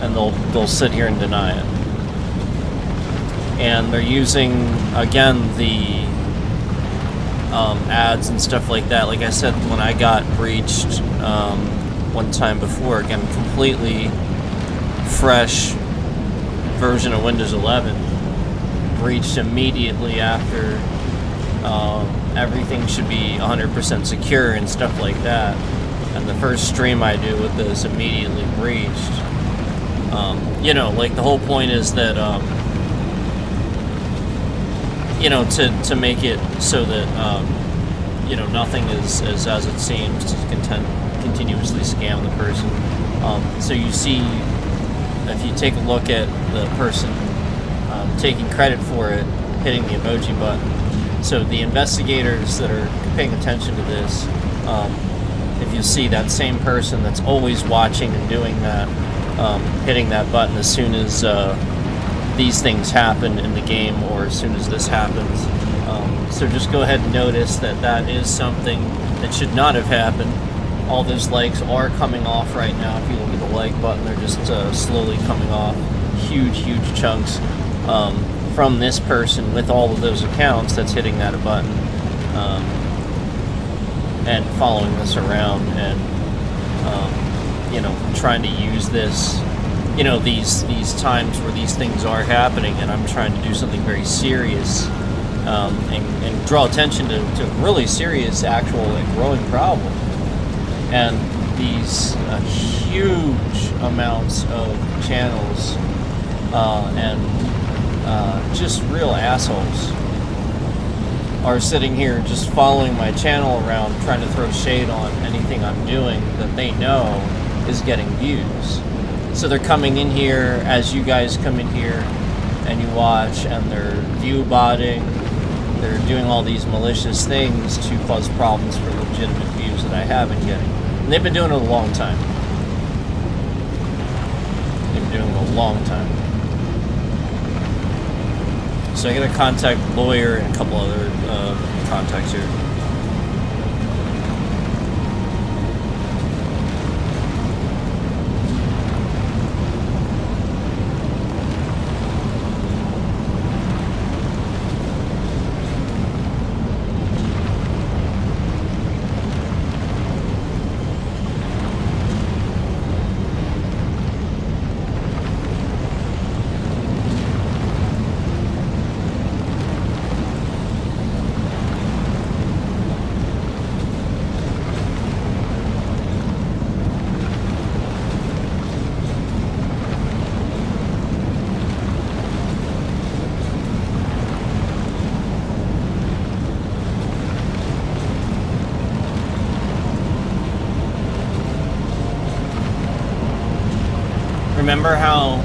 And they'll sit here and deny it. And they're using, again, the ads and stuff like that. Like I said, when I got breached one time before, again, completely fresh version of Windows 11, breached immediately after everything should be 100% secure and stuff like that. And the first stream I do with this immediately breached. You know, like the whole point is that, you know, to make it so that, you know, nothing is as it seems, to continuously scam the person. So you see, if you take a look at the person taking credit for it, hitting the emoji button. So the investigators that are paying attention to this, if you see that same person that's always watching and doing that, hitting that button as soon as these things happen in the game, or as soon as this happens. So just go ahead and notice that that is something that should not have happened. All those likes are coming off right now. If you look at the like button, they're just slowly coming off. Huge chunks from this person with all of those accounts that's hitting that button and following this around and you know, trying to use this, you know, these times where these things are happening, and I'm trying to do something very serious and draw attention to really serious, actual, and growing problem. And these huge amounts of channels and just real assholes are sitting here just following my channel around, trying to throw shade on anything I'm doing that they know is getting views. So they're coming in here as you guys come in here and you watch, and they're view botting, they're doing all these malicious things to cause problems for legitimate views that I have been getting. And they've been doing it a long time. They've been doing it a long time. So I gotta contact a lawyer and a couple other contacts here. Remember how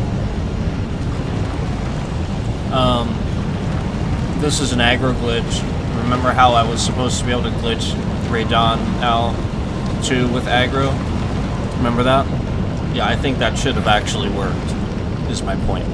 this is an aggro glitch? Remember how I was supposed to be able to glitch Raydon Al 2 with aggro? Remember that? Yeah, I think that should have actually worked, is my point.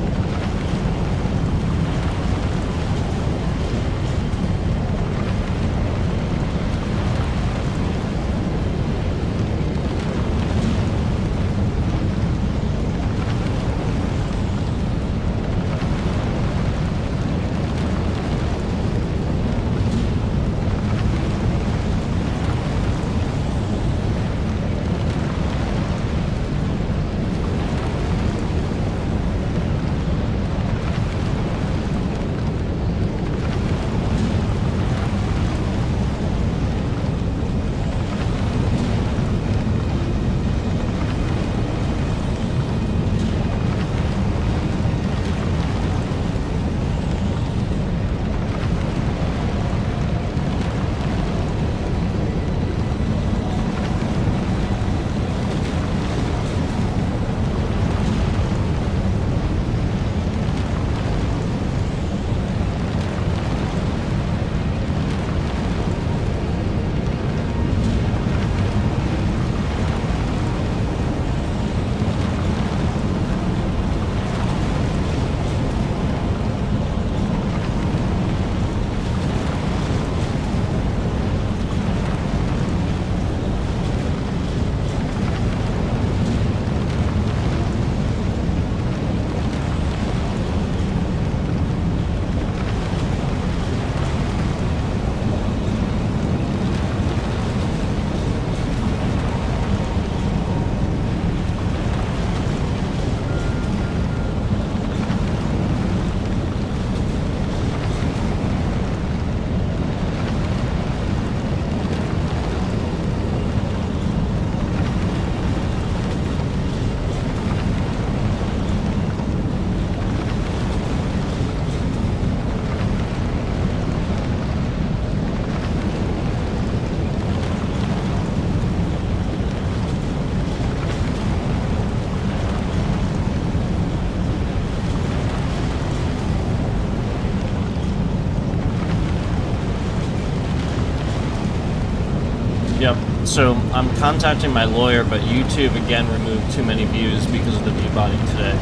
Yep. So I'm contacting my lawyer, but YouTube again removed too many views because of the view botting today.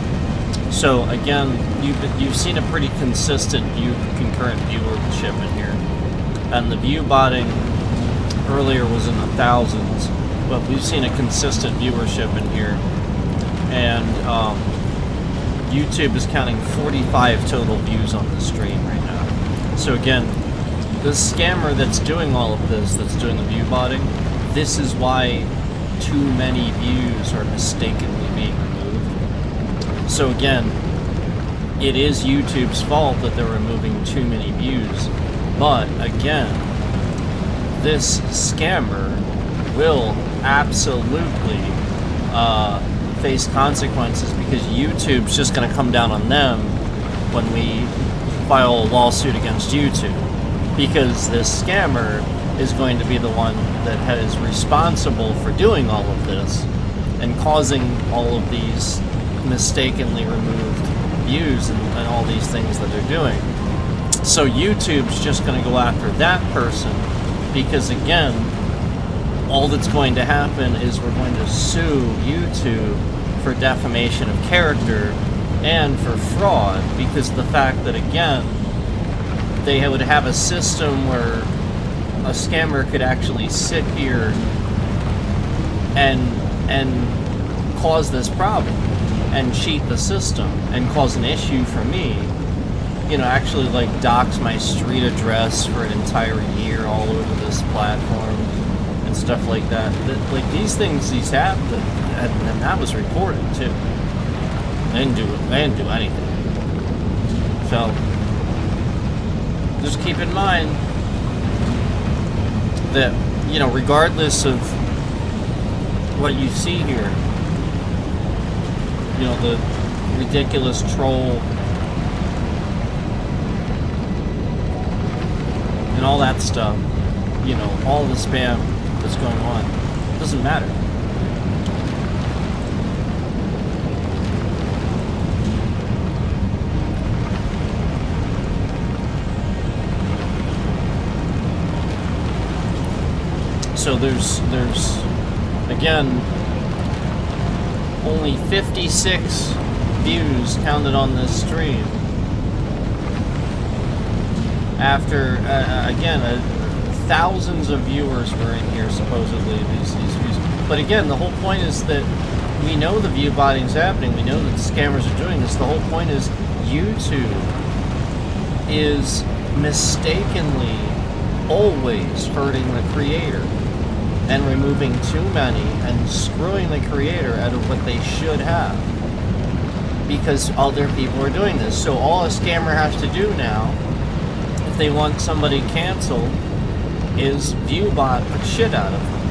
So again, you've seen a pretty consistent concurrent viewership in here, and the view botting earlier was in the thousands, but we've seen a consistent viewership in here, and YouTube is counting 45 total views on the stream right now. So again, this scammer that's doing all of this, that's doing the view botting, this is why too many views are mistakenly being removed. So again, it is YouTube's fault that they're removing too many views, but again, this scammer will absolutely face consequences, because YouTube's just going to come down on them when we file a lawsuit against YouTube, because this scammer is going to be the one that is responsible for doing all of this and causing all of these mistakenly removed views and all these things that they're doing. So YouTube's just going to go after that person, because again, all that's going to happen is we're going to sue YouTube for defamation of character and for fraud, because of the fact that again, they would have a system where a scammer could actually sit here and cause this problem and cheat the system and cause an issue for me, you know, actually like dox my street address for an entire year all over this platform and stuff like that. Like these things, these happen, and that was reported too. They didn't do anything. So just keep in mind that, you know, regardless of what you see here, you know, the ridiculous troll and all that stuff, you know, all the spam that's going on, it doesn't matter. So there's again only 56 views counted on this stream after again thousands of viewers were in here supposedly, these views. But again, the whole point is that we know the view botting is happening, we know that the scammers are doing this. The whole point is YouTube is mistakenly always hurting the creator and removing too many and screwing the creator out of what they should have, because other people are doing this. So all a scammer has to do now, if they want somebody canceled, is view bot the shit out of them.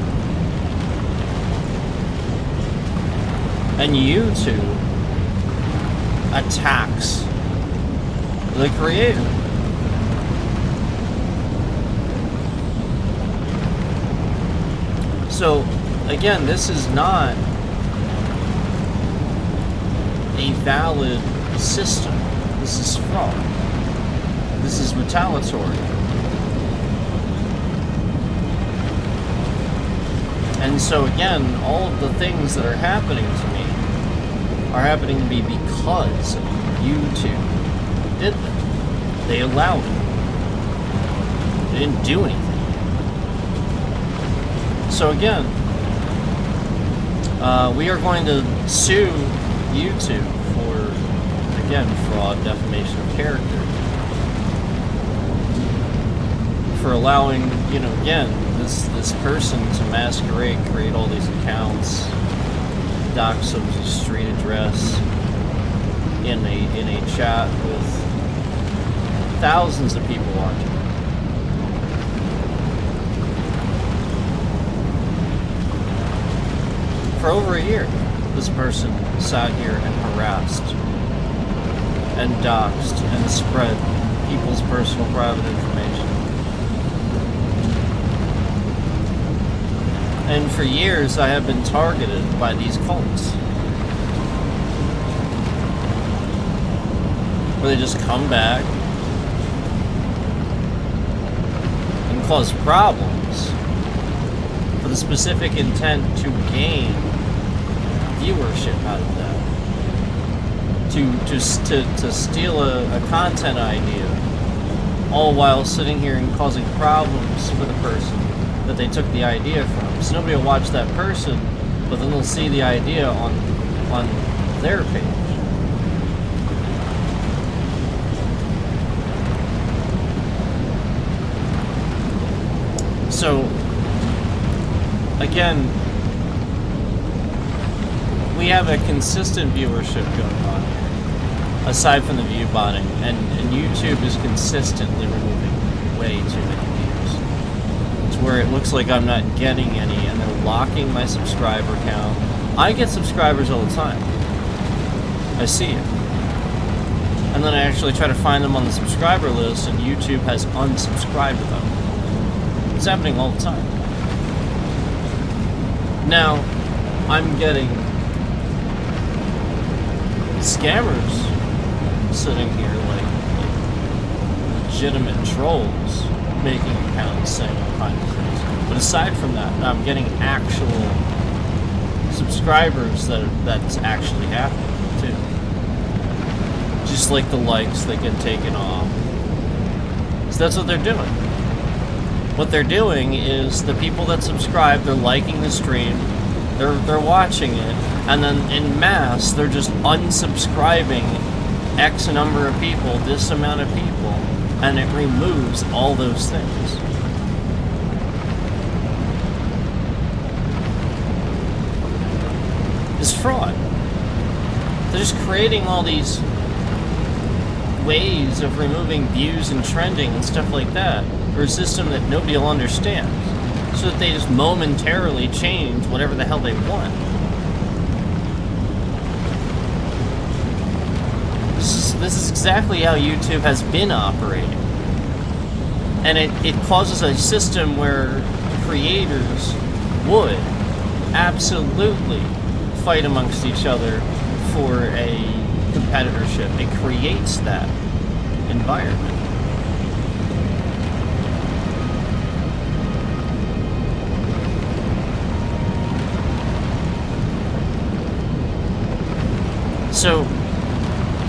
And YouTube attacks the creator. So, again, this is not a valid system. This is fraud. This is retaliatory. And so, again, all of the things that are happening to me are happening to me because YouTube did them. They allowed it. They didn't do anything. So again, we are going to sue YouTube for, again, fraud, defamation of character, for allowing, you know, again, this person to masquerade, create all these accounts, dox someone's street address in a chat with thousands of people watching. For over a year, this person sat here and harassed and doxed and spread people's personal private information. And for years, I have been targeted by these cults, where they just come back and cause problems with a specific intent to gain viewership out of that. To steal a content idea, all while sitting here and causing problems for the person that they took the idea from. So nobody will watch that person, but then they'll see the idea on their page. So, again, we have a consistent viewership going on here, aside from the view botting, and YouTube is consistently removing way too many views. It's where it looks like I'm not getting any, and they're locking my subscriber count. I get subscribers all the time. I see it. And then I actually try to find them on the subscriber list, and YouTube has unsubscribed them. It's happening all the time. Now, I'm getting scammers sitting here like legitimate trolls making accounts saying all kinds of things. But aside from that, I'm getting actual subscribers that's actually happening too. Just like the likes that get taken off. So that's what they're doing. What they're doing is the people that subscribe, they're liking the stream, they're watching it, and then in mass they're just unsubscribing X number of people, this amount of people, and it removes all those things. It's fraud. They're just creating all these ways of removing views and trending and stuff like that for a system that nobody will understand, so that they just momentarily change whatever the hell they want. This is exactly how YouTube has been operating. And it causes a system where creators would absolutely fight amongst each other for a competitorship. It creates that environment. So,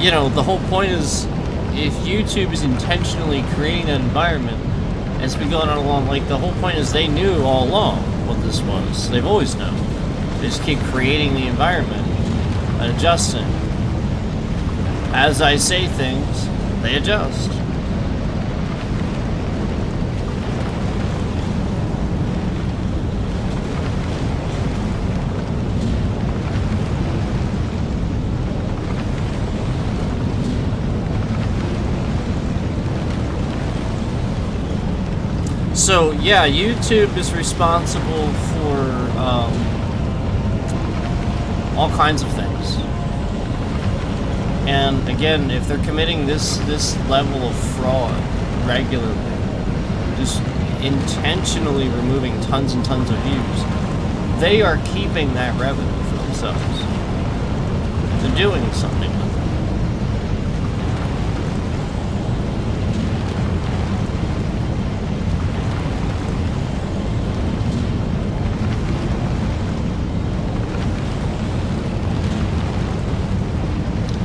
you know, the whole point is, if YouTube is intentionally creating an environment, it's been going on along, like, the whole point is they knew all along what this was. They've always known. They just keep creating the environment and adjusting. As I say things, they adjust. So, yeah, YouTube is responsible for all kinds of things. And again, if they're committing this level of fraud regularly, just intentionally removing tons and tons of views, they are keeping that revenue for themselves. They're doing something with it.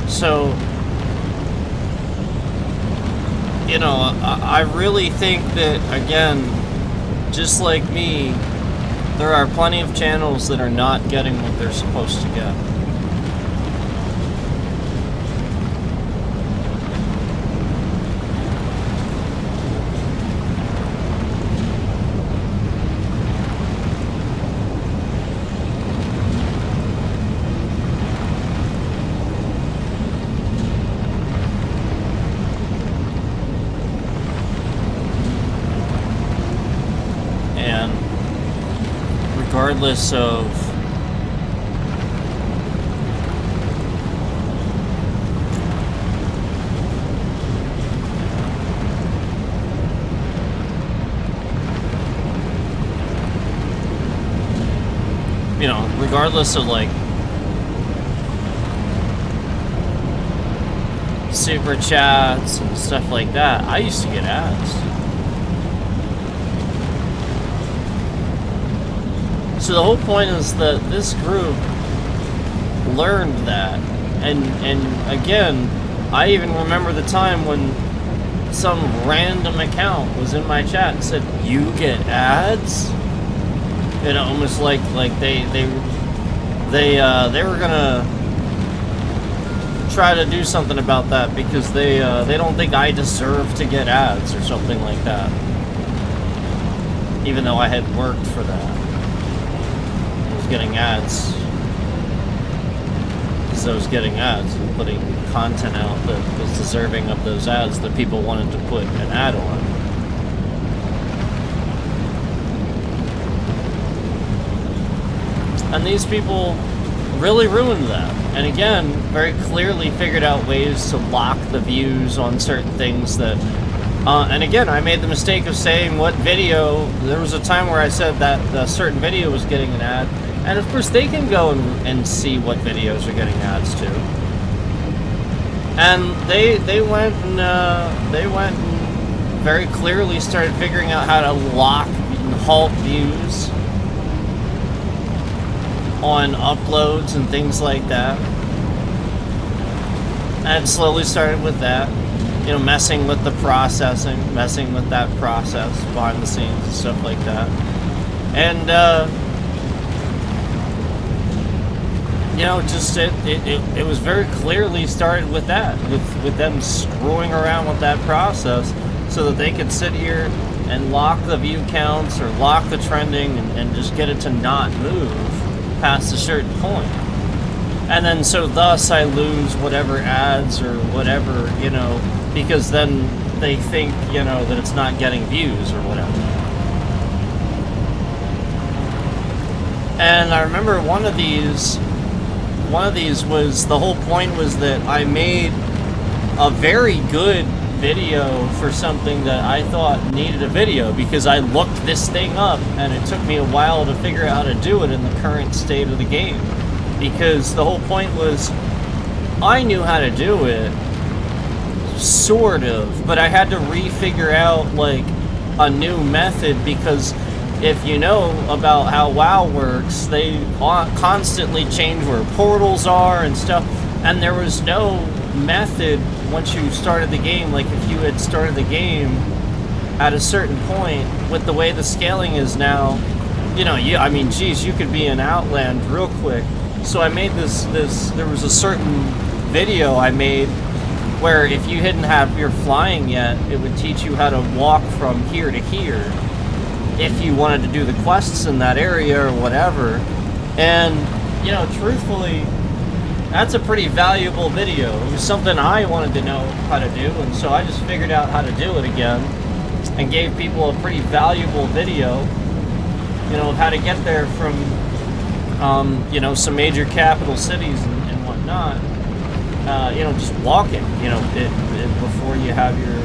So, you know, I really think that, again, just like me, there are plenty of channels that are not getting what they're supposed to get. Regardless of regardless of like super chats and stuff like that, I used to get ads. So the whole point is that this group learned that, and again, I even remember the time when some random account was in my chat and said, "You get ads," and almost like they were gonna try to do something about that because they don't think I deserve to get ads or something like that, even though I had worked for that. I was getting ads because I was getting ads and putting content out that was deserving of those ads that people wanted to put an ad on. And these people really ruined that. And again, very clearly figured out ways to lock the views on certain things that... and again, I made the mistake of saying what video... There was a time where I said that a certain video was getting an ad. And of course, they can go and see what videos are getting ads to. And they went and very clearly started figuring out how to lock and halt views on uploads and things like that. And slowly started with that, you know, messing with the processing, messing with that process behind the scenes and stuff like that. And you know, just it was very clearly started with that, with them screwing around with that process so that they could sit here and lock the view counts or lock the trending and just get it to not move past a certain point. And then so thus I lose whatever ads or whatever, you know, because then they think, you know, that it's not getting views or whatever. And I remember one of these was, the whole point was that I made a very good video for something that I thought needed a video, because I looked this thing up and it took me a while to figure out how to do it in the current state of the game, because the whole point was I knew how to do it, sort of, but I had to refigure out like a new method, because if you know about how WoW works, they constantly change where portals are and stuff, and there was no method once you started the game. Like if you had started the game at a certain point, with the way the scaling is now, you know, I mean, geez, you could be in Outland real quick. So I made this, there was a certain video I made where if you didn't have your flying yet, it would teach you how to walk from here to here if you wanted to do the quests in that area or whatever. And, you know, truthfully, that's a pretty valuable video. It was something I wanted to know how to do, and so I just figured out how to do it again and gave people a pretty valuable video, you know, of how to get there from, you know, some major capital cities and whatnot. You know, just walking, you know, before you have your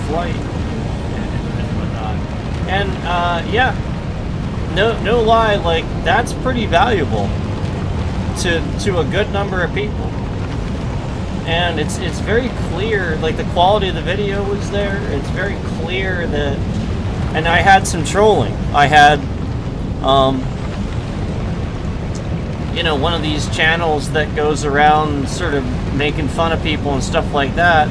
flight and whatnot. And, yeah, no lie, like, that's pretty valuable to a good number of people. And it's very clear, like, the quality of the video was there. It's very clear that, and I had some trolling. I had, you know, one of these channels that goes around sort of making fun of people and stuff like that.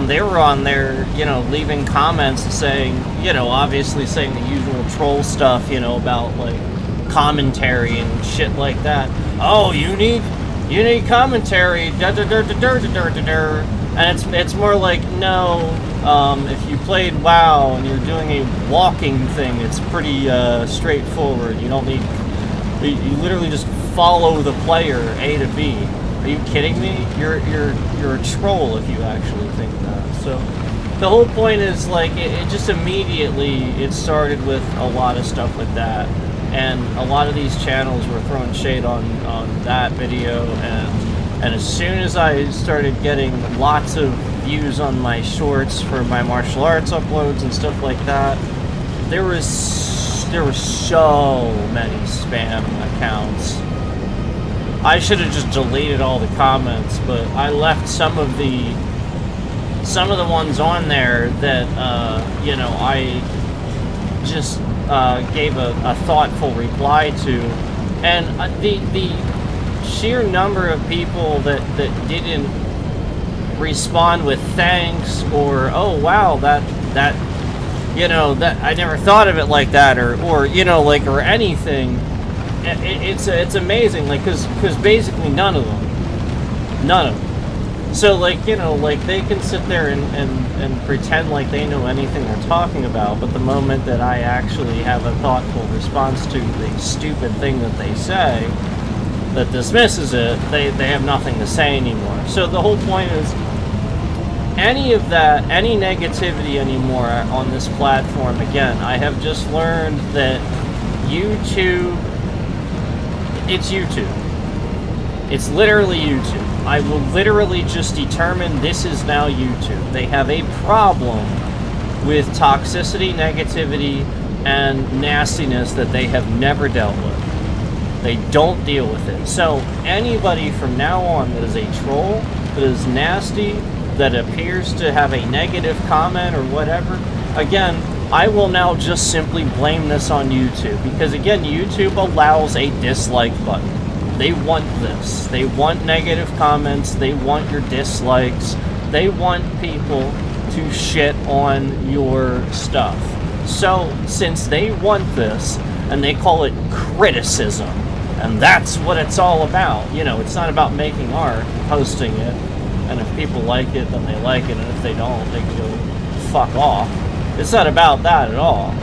They were on there, you know, leaving comments saying, you know, obviously saying the usual troll stuff, you know, about like commentary and shit like that. Oh, you need commentary, and it's more like, no, if you played WoW and you're doing a walking thing, it's pretty straightforward. You don't need, you literally just follow the player A to B. Are you kidding me? You're a troll if you actually think that. So the whole point is, like, it just immediately, it started with a lot of stuff with that. And a lot of these channels were throwing shade on that video, and as soon as I started getting lots of views on my shorts for my martial arts uploads and stuff like that, there were so many spam accounts. I should have just deleted all the comments, but I left some of the ones on there that, you know, just gave a thoughtful reply to, and the sheer number of people that didn't respond with thanks or oh wow that you know that I never thought of it like that or you know like or anything. It's amazing, like because basically none of them. So like you know like they can sit there and pretend like they know anything they're talking about, but the moment that I actually have a thoughtful response to the stupid thing that they say that dismisses it, they have nothing to say anymore. So the whole point is any of that, any negativity anymore on this platform, again, I have just learned that YouTube, it's YouTube. It's literally YouTube. I will literally just determine this is now YouTube. They have a problem with toxicity, negativity, and nastiness that they have never dealt with. They don't deal with it. So anybody from now on that is a troll, that is nasty, that appears to have a negative comment or whatever, again, I will now just simply blame this on YouTube. Because again, YouTube allows a dislike button. They want this. They want negative comments. They want your dislikes. They want people to shit on your stuff. So, since they want this, and they call it criticism, and that's what it's all about. You know, it's not about making art, posting it, and if people like it, then they like it, and if they don't, they can go fuck off. It's not about that at all.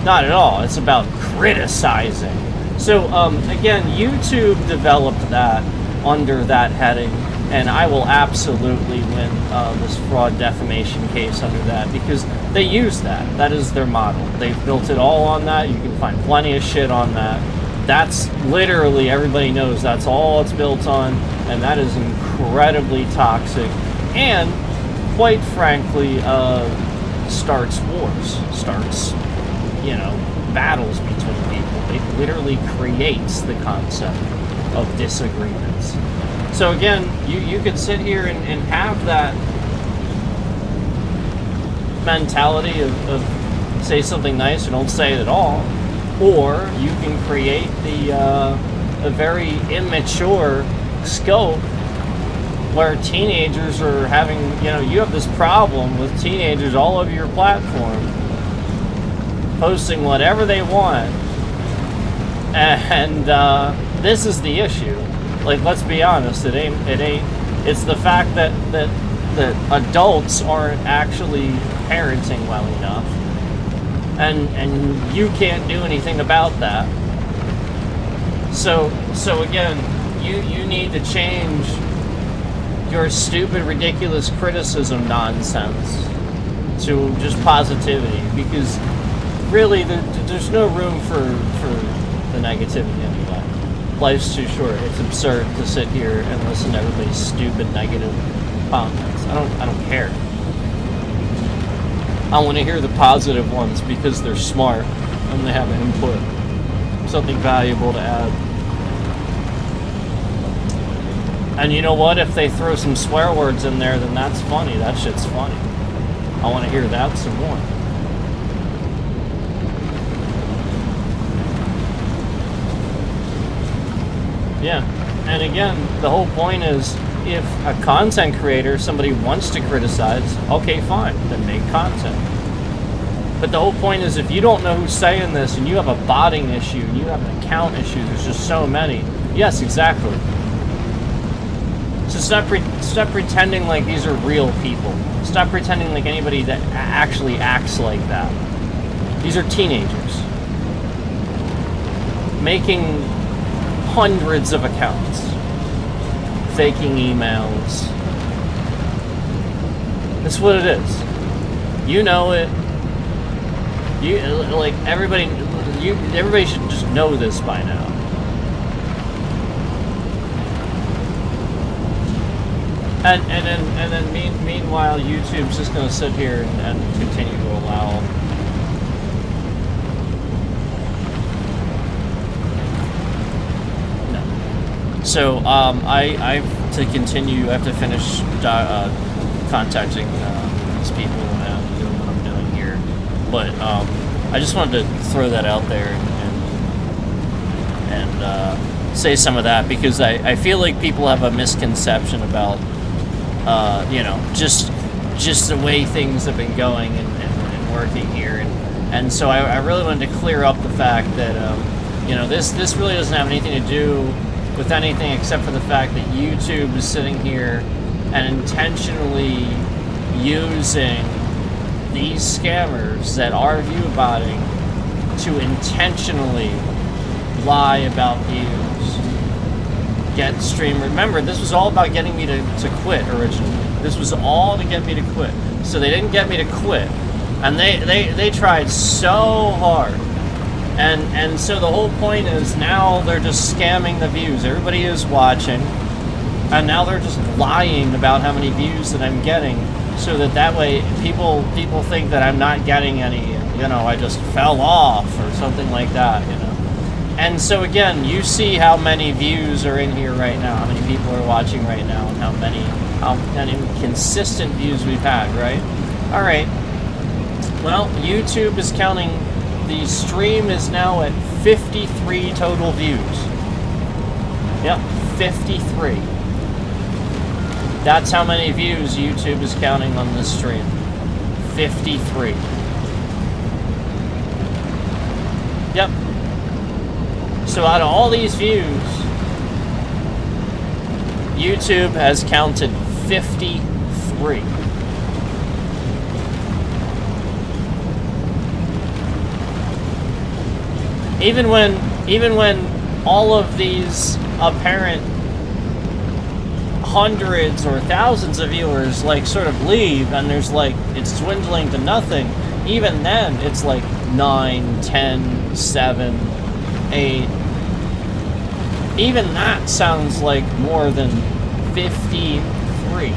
Not at all. It's about criticizing. So, again, YouTube developed that under that heading, and I will absolutely win this fraud defamation case under that, because they use that. That is their model. They've built it all on that. You can find plenty of shit on that. That's literally, everybody knows that's all it's built on, and that is incredibly toxic, and, quite frankly, starts wars, starts, you know, battles between people. It literally creates the concept of disagreements. So again, you could sit here and have that mentality of say something nice or don't say it at all, or you can create a very immature scope where teenagers are having, you know, you have this problem with teenagers all over your platform posting whatever they want, and this is the issue. Like, let's be honest, it ain't. It's the fact that adults aren't actually parenting well enough, and you can't do anything about that. So again, you need to change your stupid, ridiculous criticism nonsense to just positivity, because really there's no room for the negativity anyway. Life's too short. It's absurd to sit here and listen to everybody's stupid negative comments. I don't care. I want to hear the positive ones because they're smart and they have input, something valuable to add. And you know what? If they throw some swear words in there, then that's funny. That shit's funny. I want to hear that some more. Yeah, and again, the whole point is, if a content creator, somebody wants to criticize, okay, fine, then make content. But the whole point is, if you don't know who's saying this, and you have a botting issue, and you have an account issue, there's just so many. Yes, exactly. So stop pretending like these are real people. Stop pretending like anybody that actually acts like that. These are teenagers making hundreds of accounts, faking emails. That's what it is. You know it. You like everybody. Everybody should just know this by now. And then meanwhile, YouTube's just going to sit here and continue to allow. So, I to continue, I have to finish contacting these people and doing what I'm doing here. But, I just wanted to throw that out there and say some of that, because I feel like people have a misconception about you know, just the way things have been going and working here, and so I really wanted to clear up the fact that you know, this really doesn't have anything to do with anything except for the fact that YouTube is sitting here and intentionally using these scammers that are view-botting to intentionally lie about views, get stream. Remember, this was all about getting me to quit originally. This was all to get me to quit. So they didn't get me to quit, and they tried so hard. And so the whole point is now they're just scamming the views. Everybody is watching, and now they're just lying about how many views that I'm getting, so that way people think that I'm not getting any, you know, I just fell off or something like that, you know. And so again, you see how many views are in here right now, how many people are watching right now, and how many consistent views we've had, right? All right. Well, YouTube is counting. The stream is now at 53 total views. Yep, 53. That's how many views YouTube is counting on this stream. 53. Yep. So out of all these views, YouTube has counted 53. Even when all of these apparent hundreds or thousands of viewers like sort of leave, and there's like, it's dwindling to nothing, even then it's like 9, 10, 7, 8. Even that sounds like more than 53.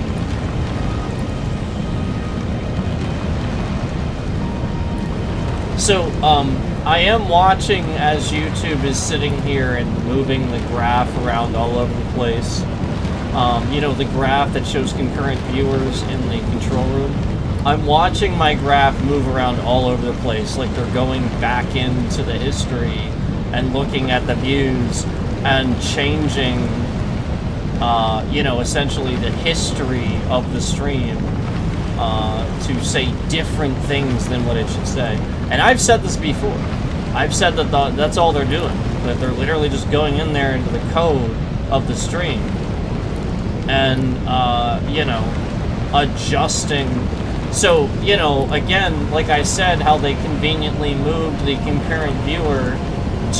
So, I am watching as YouTube is sitting here and moving the graph around all over the place. You know, the graph that shows concurrent viewers in the control room. I'm watching my graph move around all over the place, like they're going back into the history and looking at the views and changing, you know, essentially the history of the stream to say different things than what it should say. And I've said this before. I've said that that's all they're doing. That they're literally just going in there into the code of the stream and, you know, adjusting. So, you know, again, like I said, how they conveniently moved the concurrent viewer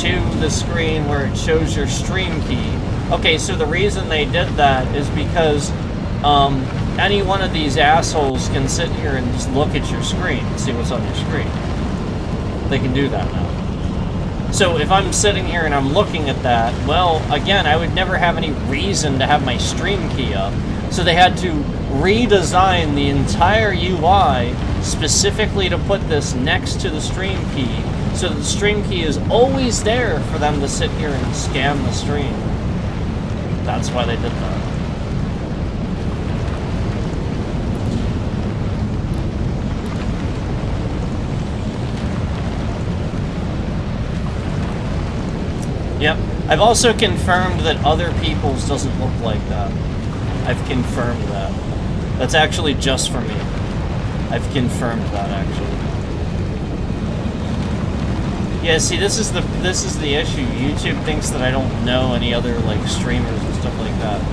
to the screen where it shows your stream key. Okay, so the reason they did that is because any one of these assholes can sit here and just look at your screen and see what's on your screen. They can do that now. So if I'm sitting here and I'm looking at that, well, again, I would never have any reason to have my stream key up. So they had to redesign the entire UI specifically to put this next to the stream key, so that the stream key is always there for them to sit here and scam the stream. That's why they did that. Yep. I've also confirmed that other people's doesn't look like that. I've confirmed that. That's actually just for me. I've confirmed that, actually. Yeah, see, this is the issue. YouTube thinks that I don't know any other, like, streamers and stuff like that.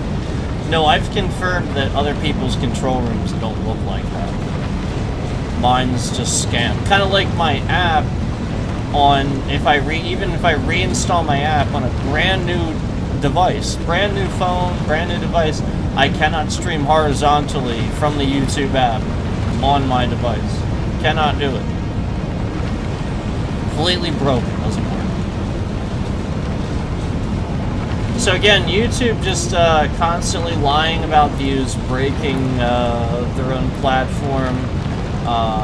No, I've confirmed that other people's control rooms don't look like that. Mine's just scam. Kind of like my app on, even if I reinstall my app on a brand new device, brand new phone, brand new device, I cannot stream horizontally from the YouTube app on my device. Cannot do it. Completely broken, doesn't work. So again, YouTube just constantly lying about views, breaking their own platform,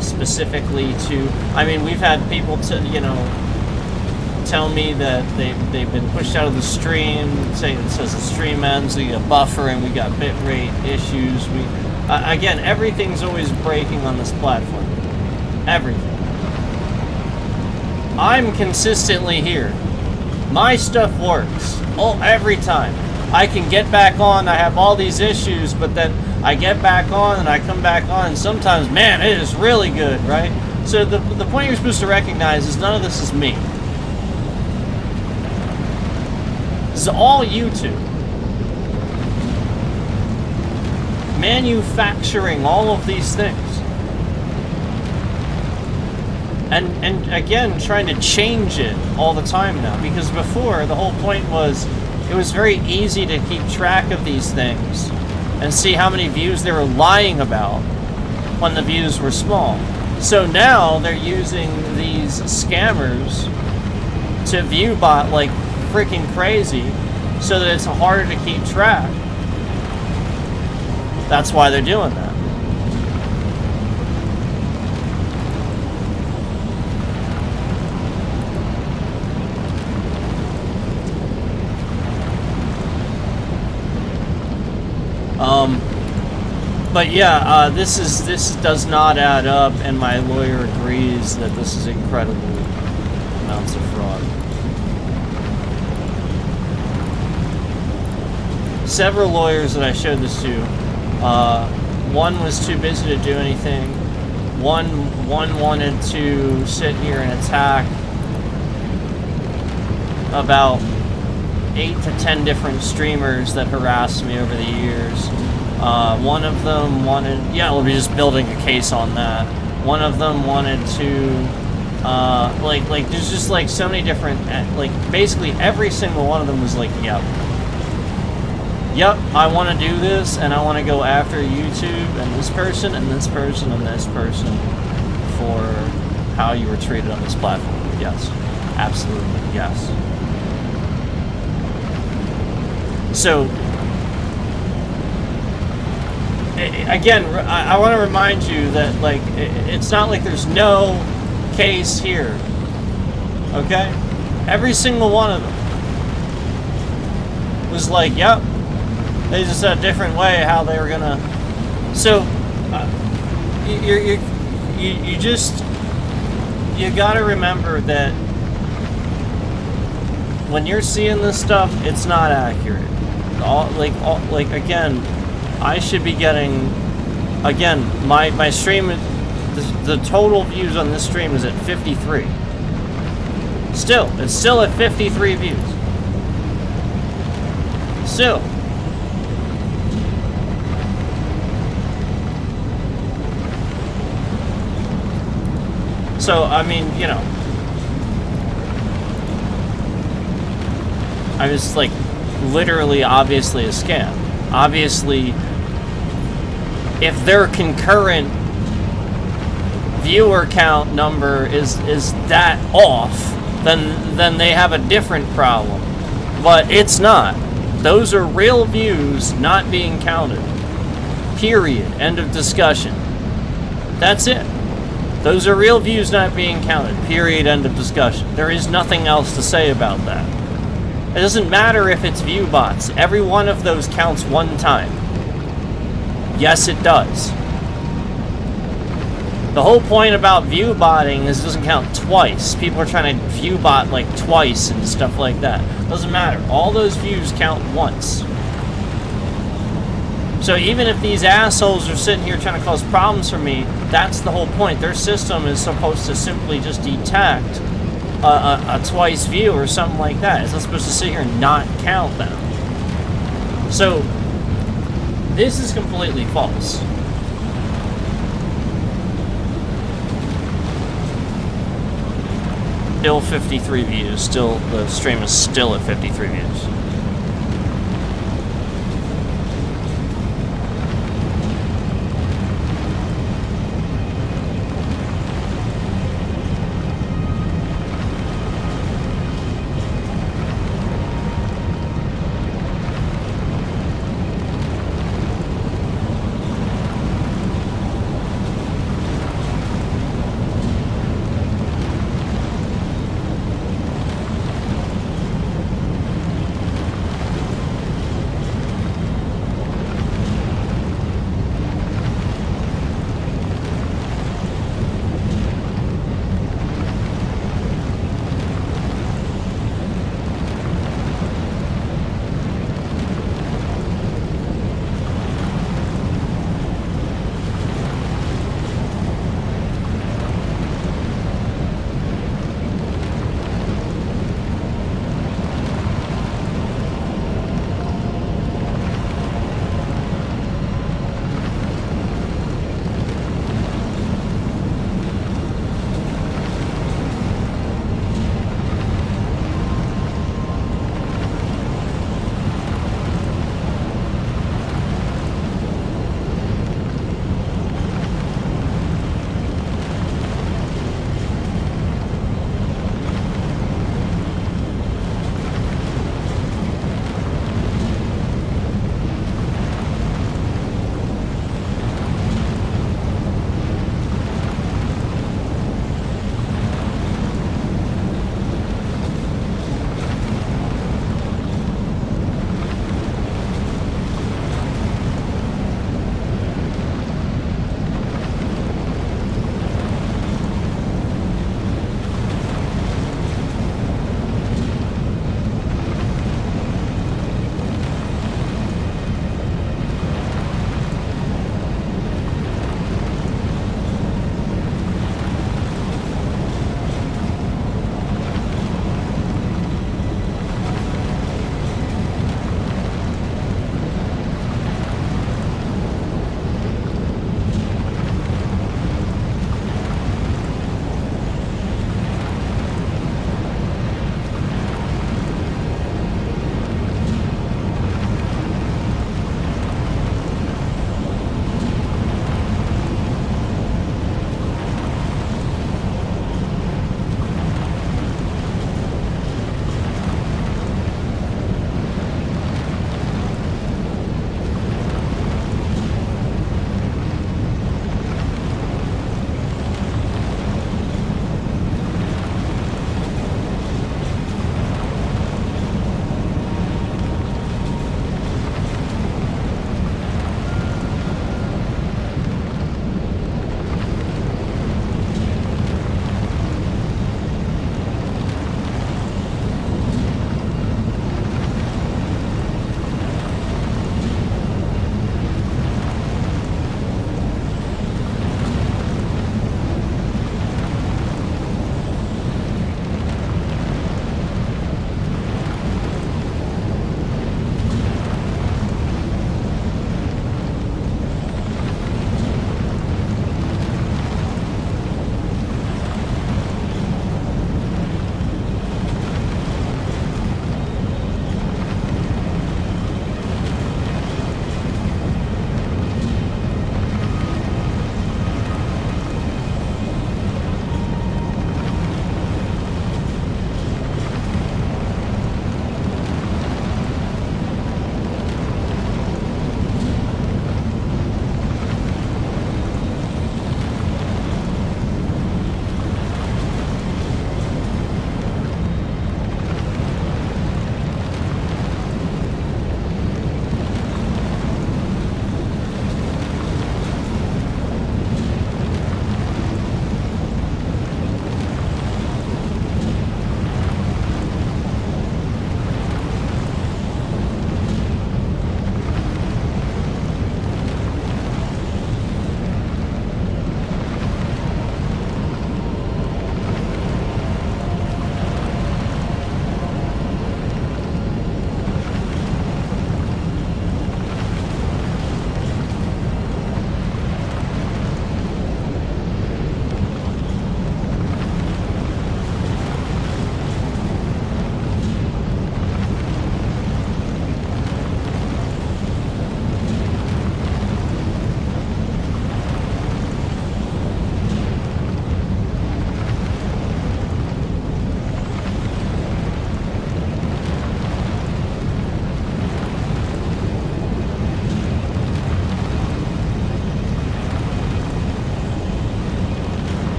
specifically to, I mean, we've had people tell me that they've been pushed out of the stream, saying it says the stream ends, we got buffering, we got bitrate issues, again, everything's always breaking on this platform. Everything. I'm consistently here. My stuff works. Every time. I can get back on, I have all these issues, but then I get back on and I come back on, and sometimes, man, it is really good, right? So the point you're supposed to recognize is none of this is me. This is all YouTube. Manufacturing all of these things. And again, trying to change it all the time now. Because before, the whole point was, it was very easy to keep track of these things and see how many views they were lying about when the views were small. So now they're using these scammers to view bot like freaking crazy so that it's harder to keep track. That's why they're doing that. But yeah, this does not add up, and my lawyer agrees that this is incredible amounts of fraud. Several lawyers that I showed this to, one was too busy to do anything. One wanted to sit here and attack about 8 to 10 different streamers that harassed me over the years. One of them wanted, we'll be just building a case on that. One of them wanted to, like there's just like so many different, like basically every single one of them was like, yep, I want to do this, and I want to go after YouTube and this person and this person and this person for how you were treated on this platform. Yes, absolutely, yes. So, again, I want to remind you that, like, it's not like there's no case here, okay? Every single one of them was like, yep, they just had a different way how they were gonna. So, you gotta remember that when you're seeing this stuff, it's not accurate. Again, I should be getting, again, my stream, the total views on this stream is at 53. It's still at 53 views. Still. So, I mean, you know, I was like, literally, obviously a scam. Obviously, if their concurrent viewer count number is that off, then they have a different problem. But it's not. Those are real views not being counted. Period. End of discussion. That's it. Those are real views not being counted. Period. End of discussion. There is nothing else to say about that. It doesn't matter if it's view bots. Every one of those counts one time. Yes, it does. The whole point about view botting is it doesn't count twice. People are trying to view bot like twice and stuff like that. Doesn't matter. All those views count once. So even if these assholes are sitting here trying to cause problems for me, that's the whole point. Their system is supposed to simply just detect a twice view or something like that. It's not supposed to sit here and not count them. So this is completely false. Still 53 views. Still, the stream is still at 53 views.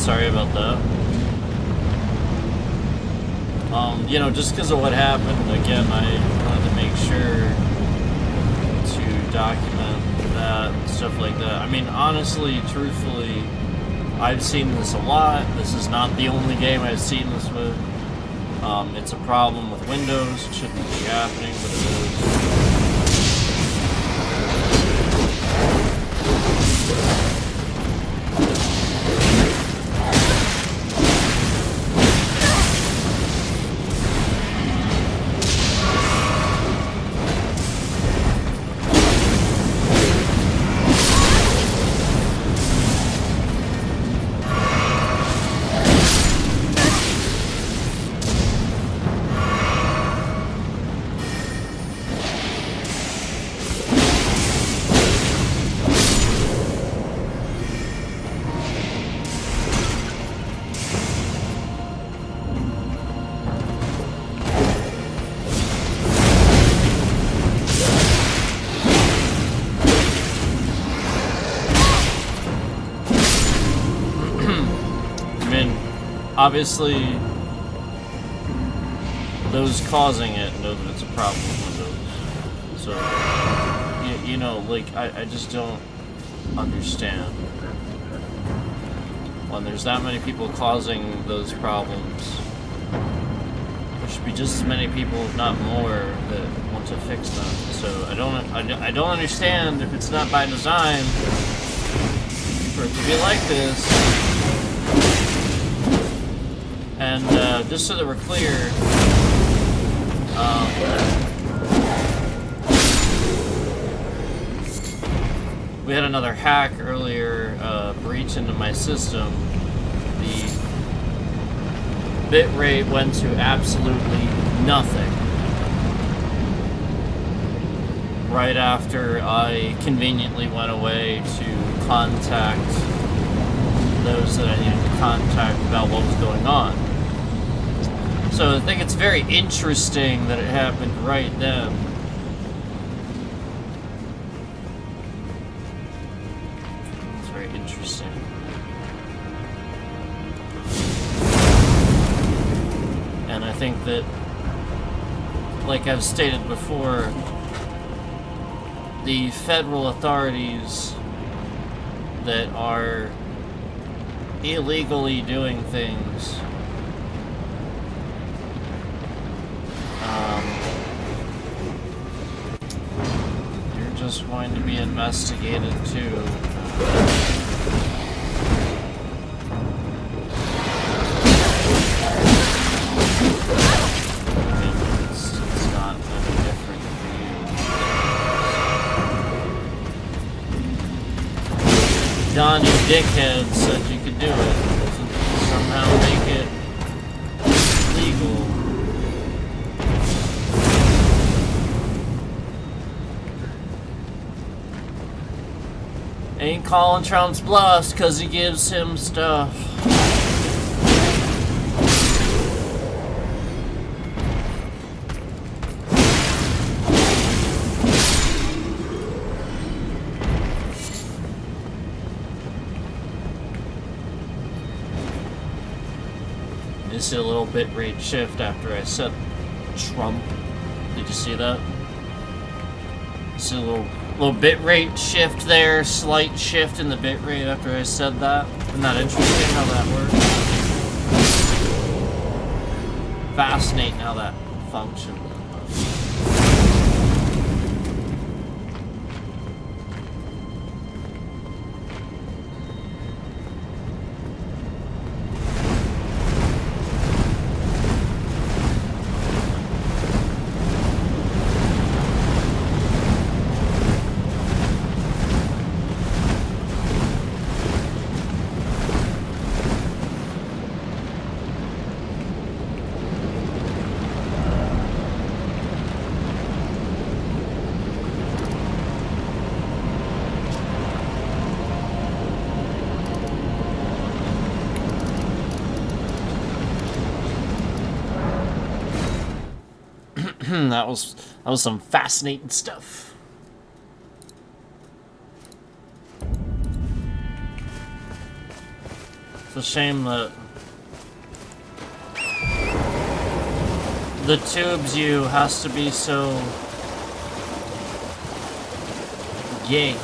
sorry about that. You know, just because of what happened, again, I wanted to make sure to document that and stuff like that. I mean, honestly, truthfully, I've seen this a lot. This is not the only game I've seen this with. It's a problem with Windows. It shouldn't be happening, but it is. Obviously, those causing it know that it's a problem with Windows. So, you know, like, I just don't understand. When there's that many people causing those problems, there should be just as many people, if not more, that want to fix them. So, I don't understand if it's not by design for it to be like this. And just so that we're clear, we had another hack earlier, breach into my system. The bitrate went to absolutely nothing right after I conveniently went away to contact those that I needed to contact about what was going on. So I think it's very interesting that it happened right then. It's very interesting. And I think that, like I've stated before, the federal authorities that are illegally doing things you're just going to be investigated too. It's not any different for you. Don, you dickhead, said you could do it. Somehow make it legal. Ain't calling Trump's bluffs because he gives him stuff. You see a little bitrate shift after I said Trump. Did you see that? See a little bitrate shift there, slight shift in the bitrate after I said that. Isn't that interesting how that works? Fascinating how that functions. That was some fascinating stuff. It's a shame that the tubes you has to be so gay.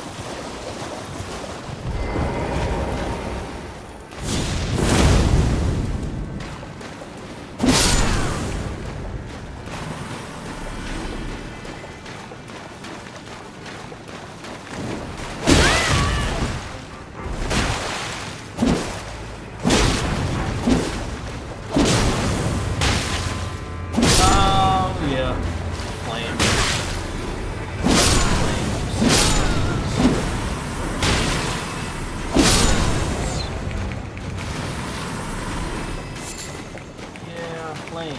Flames.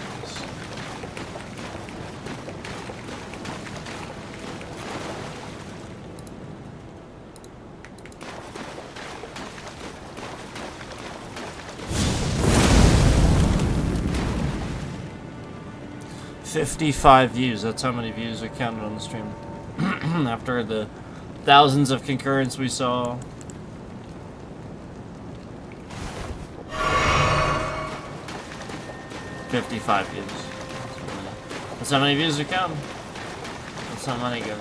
55 views. That's how many views we counted on the stream. After the thousands of concurrents we saw. $55 views. That's how many views we count. That's how money goes.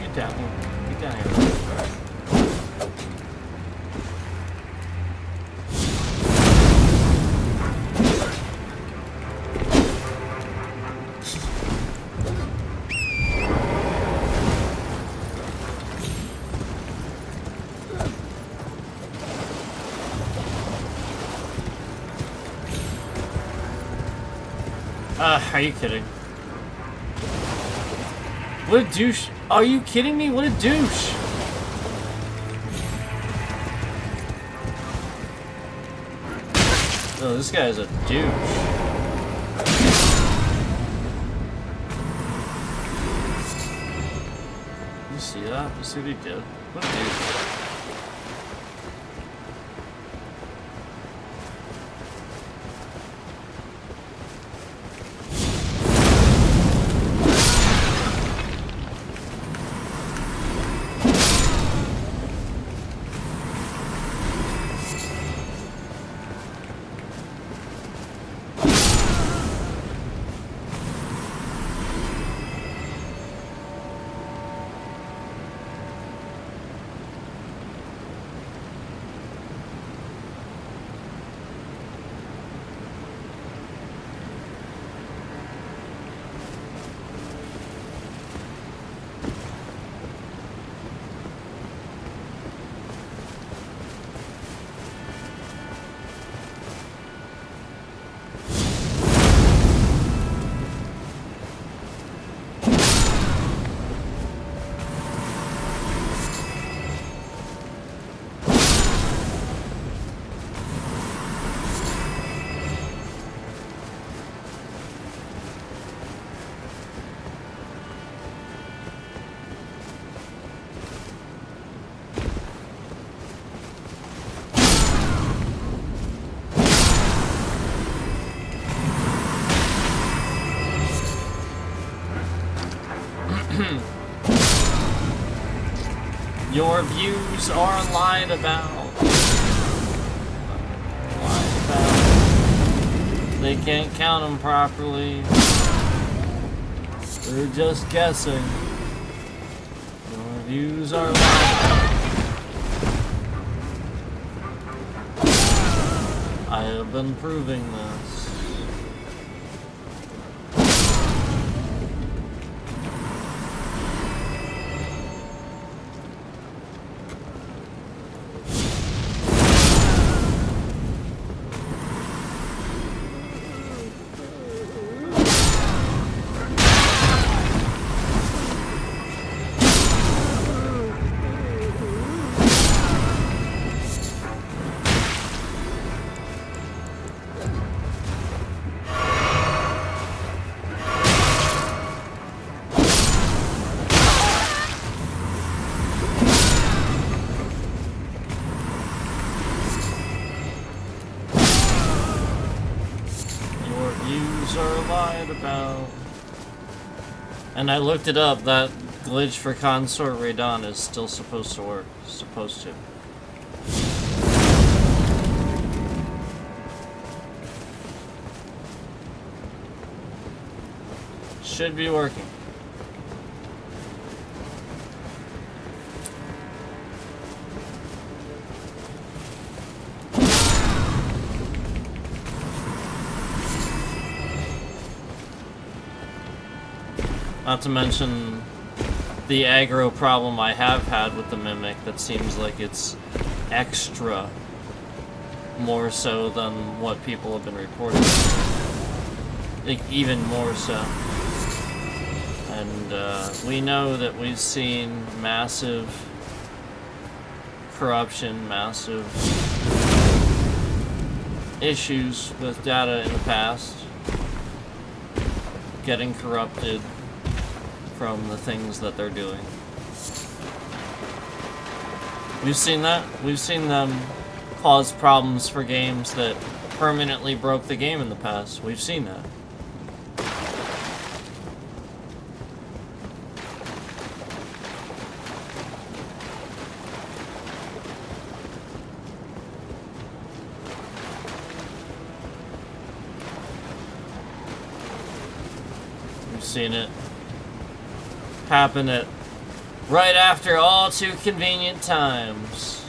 Get down here. Are you kidding? What a douche. Are you kidding me? What a douche. Oh, this guy is a douche. You see that? You see what he did? What a douche. Your views are lied about. Lied about. They can't count them properly. They're just guessing. Your views are lied about. I have been proving this. About. And I looked it up, that glitch for Consort Radon is still supposed to work. Supposed to. Should be working. Not to mention the aggro problem I have had with the Mimic that seems like it's extra more so than what people have been reporting. Like, even more so. And we know that we've seen massive corruption, massive issues with data in the past getting corrupted from the things that they're doing. We've seen that. We've seen them cause problems for games that permanently broke the game in the past. We've seen that. We've seen it happen at right after all too convenient times.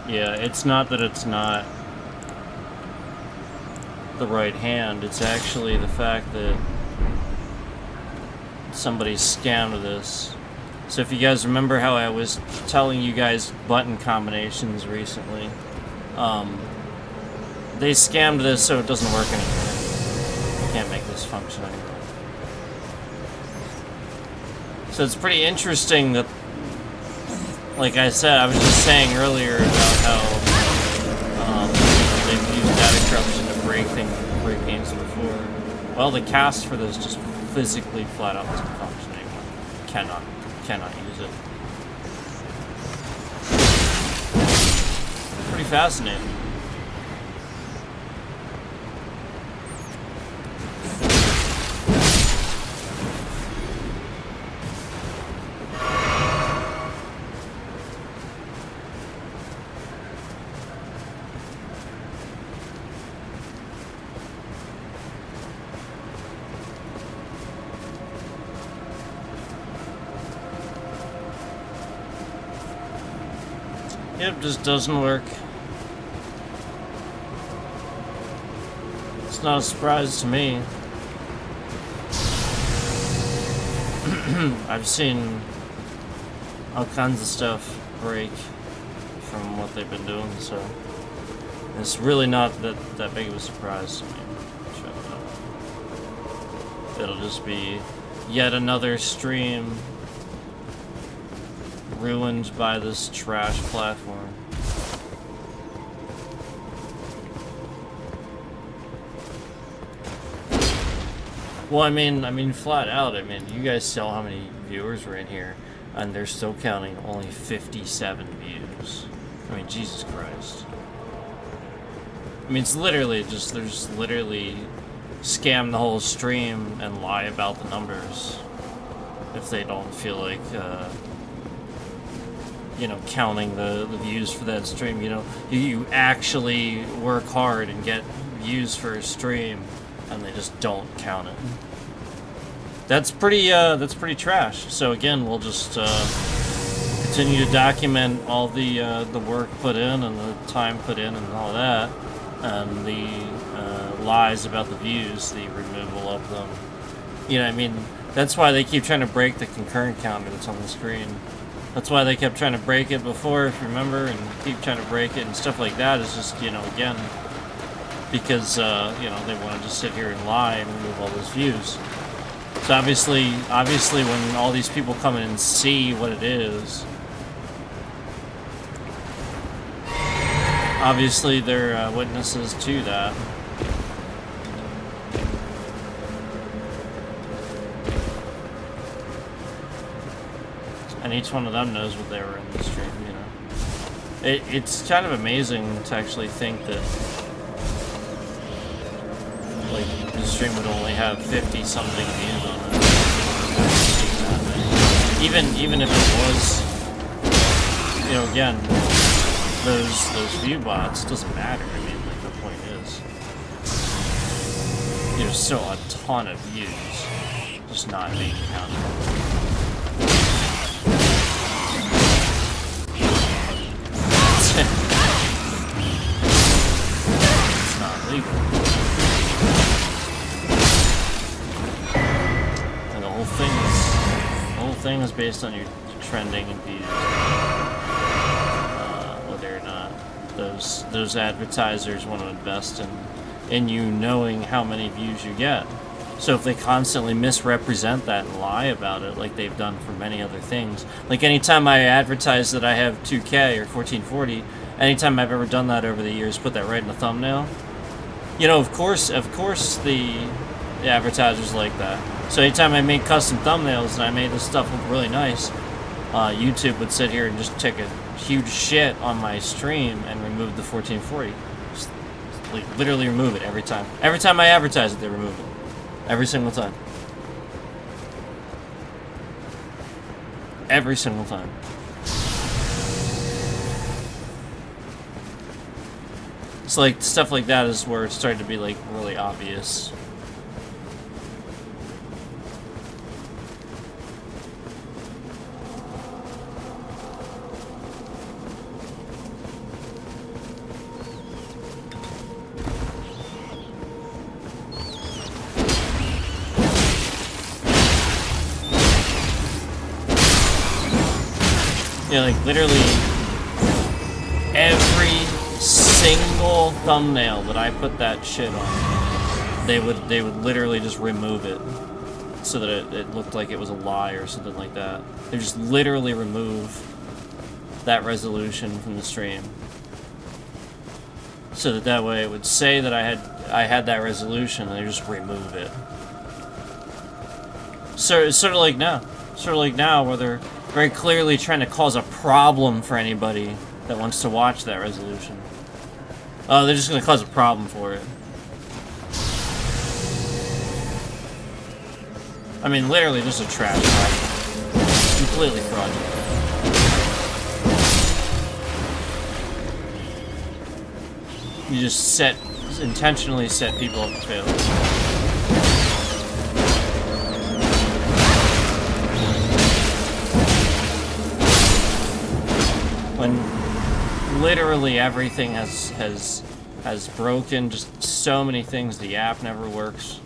Yeah, it's not that it's not the right hand, it's actually the fact that somebody scammed this. So if you guys remember how I was telling you guys button combinations recently, they scammed this so it doesn't work anymore. Can't make this function anymore. So it's pretty interesting that, like I said, I was just saying earlier about how they've used data corruption to break games before. Well, the cast for this just physically flat out doesn't function anymore. Cannot use it. Pretty fascinating. Yep, just doesn't work. It's not a surprise to me. I've seen all kinds of stuff break from what they've been doing, so it's really not that big of a surprise to me. It'll just be yet another stream ruined by this trash platform. Well, I mean, flat out. I mean, you guys saw how many viewers were in here, and they're still counting only 57 views. I mean, Jesus Christ. I mean, it's literally just there's literally scam the whole stream and lie about the numbers if they don't feel like. You know, counting the views for that stream. You know, you actually work hard and get views for a stream, and they just don't count it. That's pretty trash. So again, we'll just continue to document all the work put in and the time put in and all that, and the lies about the views, the removal of them. You know, I mean, that's why they keep trying to break the concurrent counter that's on the screen. That's why they kept trying to break it before, if you remember, and keep trying to break it and stuff like that. Is just, you know, again, because, you know, they want to just sit here and lie and remove all those views. So obviously when all these people come in and see what it is, obviously they're witnesses to that. And each one of them knows what they were in the stream, you know. It's kind of amazing to actually think that, like, the stream would only have 50-something views on it. Even if it was, you know, again, those view bots, doesn't matter. I mean, like, the point is, there's still a ton of views, just not being counted. It's not legal. And the whole thing is based on your trending and views. Whether or not those advertisers want to invest in you knowing how many views you get. So if they constantly misrepresent that and lie about it, like they've done for many other things, like anytime I advertise that I have 2K or 1440, anytime I've ever done that over the years, put that right in the thumbnail. You know, of course, the advertisers like that. So anytime I make custom thumbnails and I made this stuff look really nice, YouTube would sit here and just take a huge shit on my stream and remove the 1440. Just like, literally remove it every time. Every time I advertise it, they remove it. Every single time. Every single time. It's like, stuff like that is where it's starting to be, like, really obvious. You know, like literally every single thumbnail that I put that shit on, they would literally just remove it so that it looked like it was a lie or something like that. They just literally remove that resolution from the stream, so that way it would say that I had that resolution, and they just remove it. So it's sort of like now, where they're very clearly trying to cause a problem for anybody that wants to watch that resolution. Oh, they're just going to cause a problem for it. I mean, literally just a trash project. Completely fraudulent. You just intentionally set people up to fail. When literally everything has broken, just so many things. The app never works.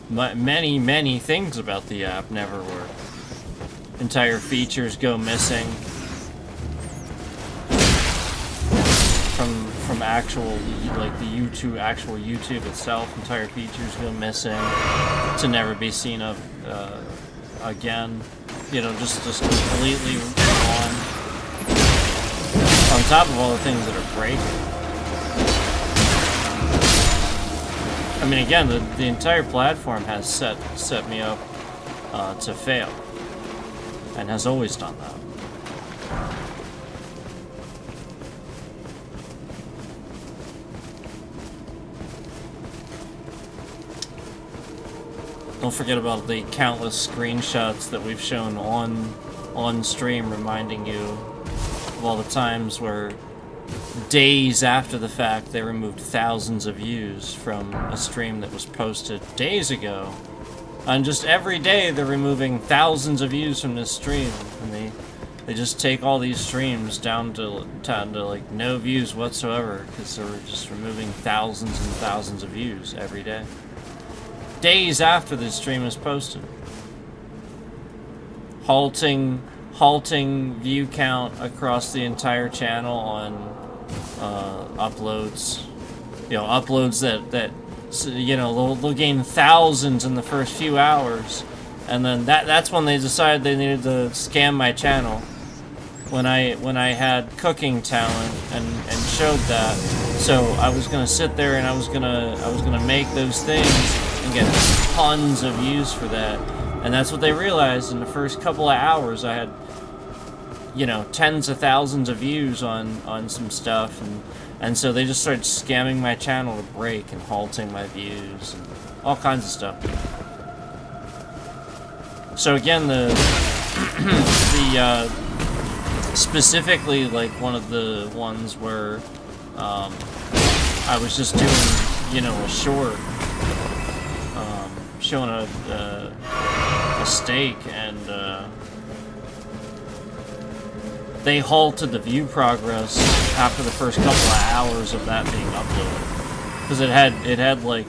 Many things about the app never work. Entire features go missing from actual, like the actual YouTube itself. Entire features go missing to never be seen of again. You know, just completely gone. On top of all the things that are breaking. I mean, again, the entire platform has set me up to fail, and has always done that. Don't forget about the countless screenshots that we've shown on stream, reminding you of all the times where days after the fact they removed thousands of views from a stream that was posted days ago. And just every day they're removing thousands of views from this stream, and they just take all these streams down to like no views whatsoever, because they're just removing thousands and thousands of views every day. Days after this stream is posted. Halting view count across the entire channel on uploads. You know, uploads that you know, they'll gain thousands in the first few hours, and then that's when they decided they needed to scam my channel. When I had cooking talent and showed that, so I was gonna sit there and I was gonna make those things and get tons of views for that. And that's what they realized. In the first couple of hours, I had, you know, tens of thousands of views on some stuff, and so they just started scamming my channel to break and halting my views and all kinds of stuff. So again, specifically, like one of the ones where I was just doing, you know, a short, showing a steak, and they halted the view progress after the first couple of hours of that being uploaded, because it had like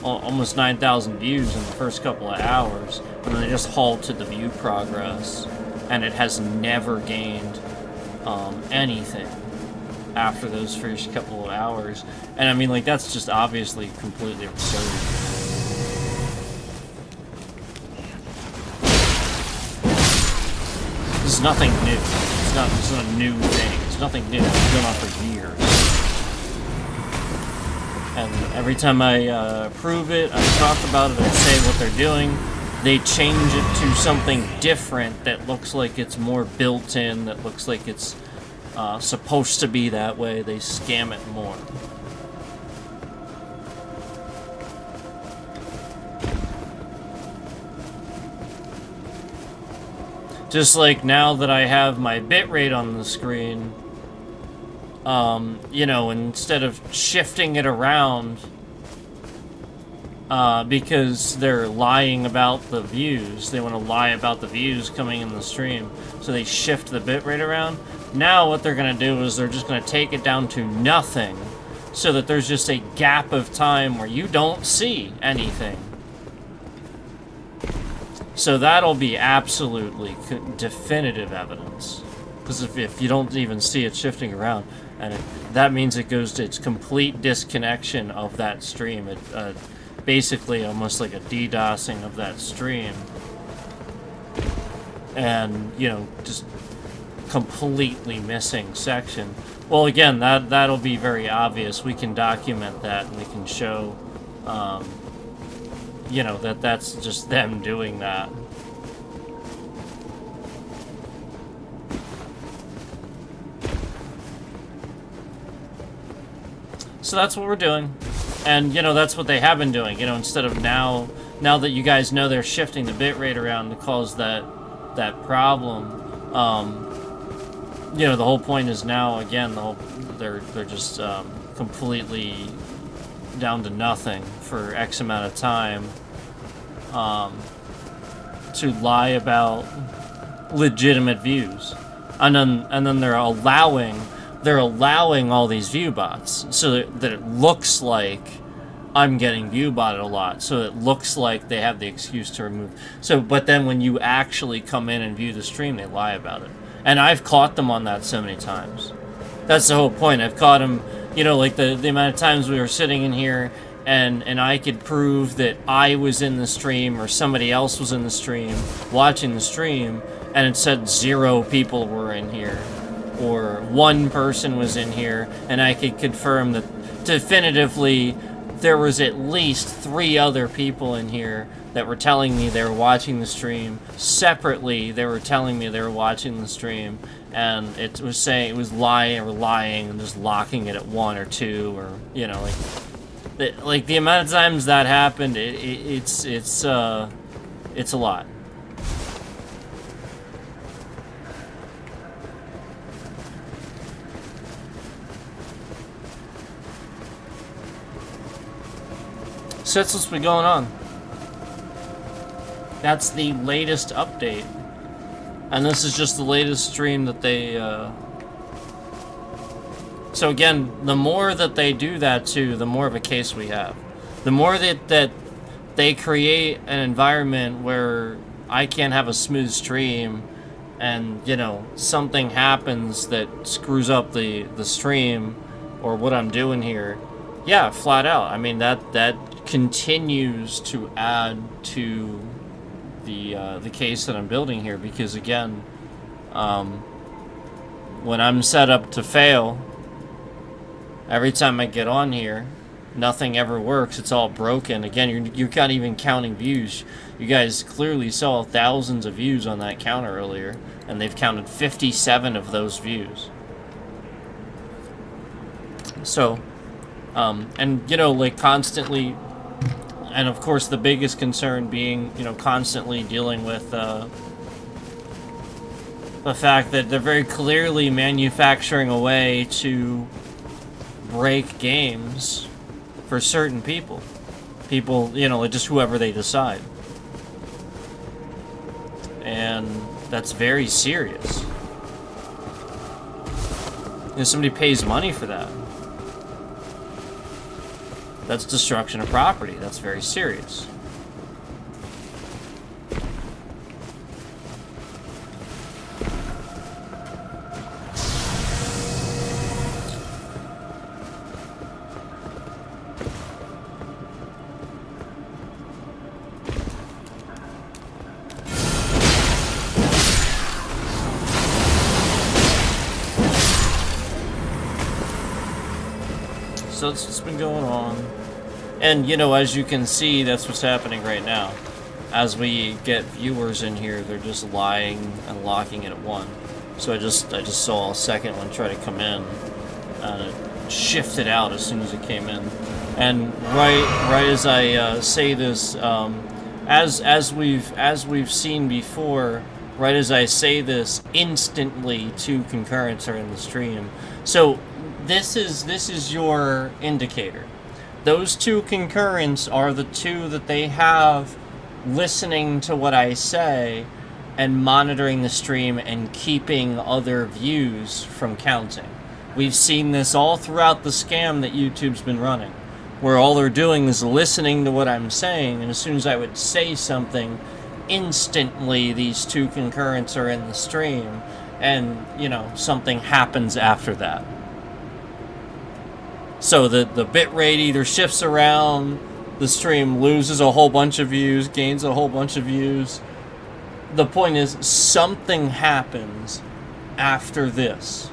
almost 9,000 views in the first couple of hours, and then they just halted the view progress, and it has never gained anything after those first couple of hours. And I mean, like, that's just obviously completely absurd. This is nothing new. It's not a new thing. It's nothing new. It's been going on for years. And every time I prove it, I talk about it, I say what they're doing, they change it to something different that looks like it's more built in, that looks like it's supposed to be that way. They scam it more. Just like now that I have my bitrate on the screen, you know, instead of shifting it around, because they're lying about the views, they want to lie about the views coming in the stream, so they shift the bitrate around. Now what they're going to do is they're just going to take it down to nothing, so that there's just a gap of time where you don't see anything. So that'll be absolutely definitive evidence. Because if you don't even see it shifting around, and that means it goes to its complete disconnection of that stream. It basically almost like a DDoSing of that stream. And, you know, just completely missing section. Well, again, that'll be very obvious. We can document that, and we can show, you know, that's just them doing that. So that's what we're doing. And, you know, that's what they have been doing. You know, instead of now that you guys know they're shifting the bitrate around to cause that problem, you know, the whole point is now, again, they're just completely down to nothing for X amount of time to lie about legitimate views. And then they're allowing all these view bots so that it looks like I'm getting view botted a lot, so it looks like they have the excuse to remove. So, but then when you actually come in and view the stream, they lie about it. And I've caught them on that so many times. That's the whole point. I've caught them, you know, like the amount of times we were sitting in here and I could prove that I was in the stream or somebody else was in the stream, watching the stream, and it said 0 people were in here. Or 1 person was in here, and I could confirm that definitively there was at least 3 other people in here that were telling me they were watching the stream. Separately, they were telling me they were watching the stream, and it was saying it was lying and just locking it at 1 or 2, or, you know, like the amount of times that happened, it's a lot. So that's what's been going on. That's the latest update. And this is just the latest stream that they, So again, the more that they do that too, the more of a case we have. The more that they create an environment where I can't have a smooth stream and, you know, something happens that screws up the stream or what I'm doing here. Yeah, flat out. I mean, that continues to add to the case that I'm building here, because again, when I'm set up to fail, every time I get on here, nothing ever works. It's all broken. Again, you're not even counting views. You guys clearly saw thousands of views on that counter earlier, and they've counted 57 of those views. So, and, you know, like, constantly, and of course the biggest concern being, you know, constantly dealing with the fact that they're very clearly manufacturing a way to break games for certain people. People, you know, just whoever they decide. And that's very serious. And somebody pays money for that. That's destruction of property. That's very serious. So that's what's been going on. And, you know, as you can see, that's what's happening right now. As we get viewers in here, they're just lying and locking it at 1. So I just saw a second one try to come in, and it shifted out as soon as it came in. And right as I say this, as we've seen before, right as I say this, instantly 2 concurrents are in the stream. So this is your indicator. Those 2 concurrents are the 2 that they have listening to what I say and monitoring the stream and keeping other views from counting. We've seen this all throughout the scam that YouTube's been running, where all they're doing is listening to what I'm saying, and as soon as I would say something, instantly these two concurrents are in the stream, and, you know, something happens after that. So the bit rate either shifts around, the stream loses a whole bunch of views, gains a whole bunch of views. The point is, something happens after this.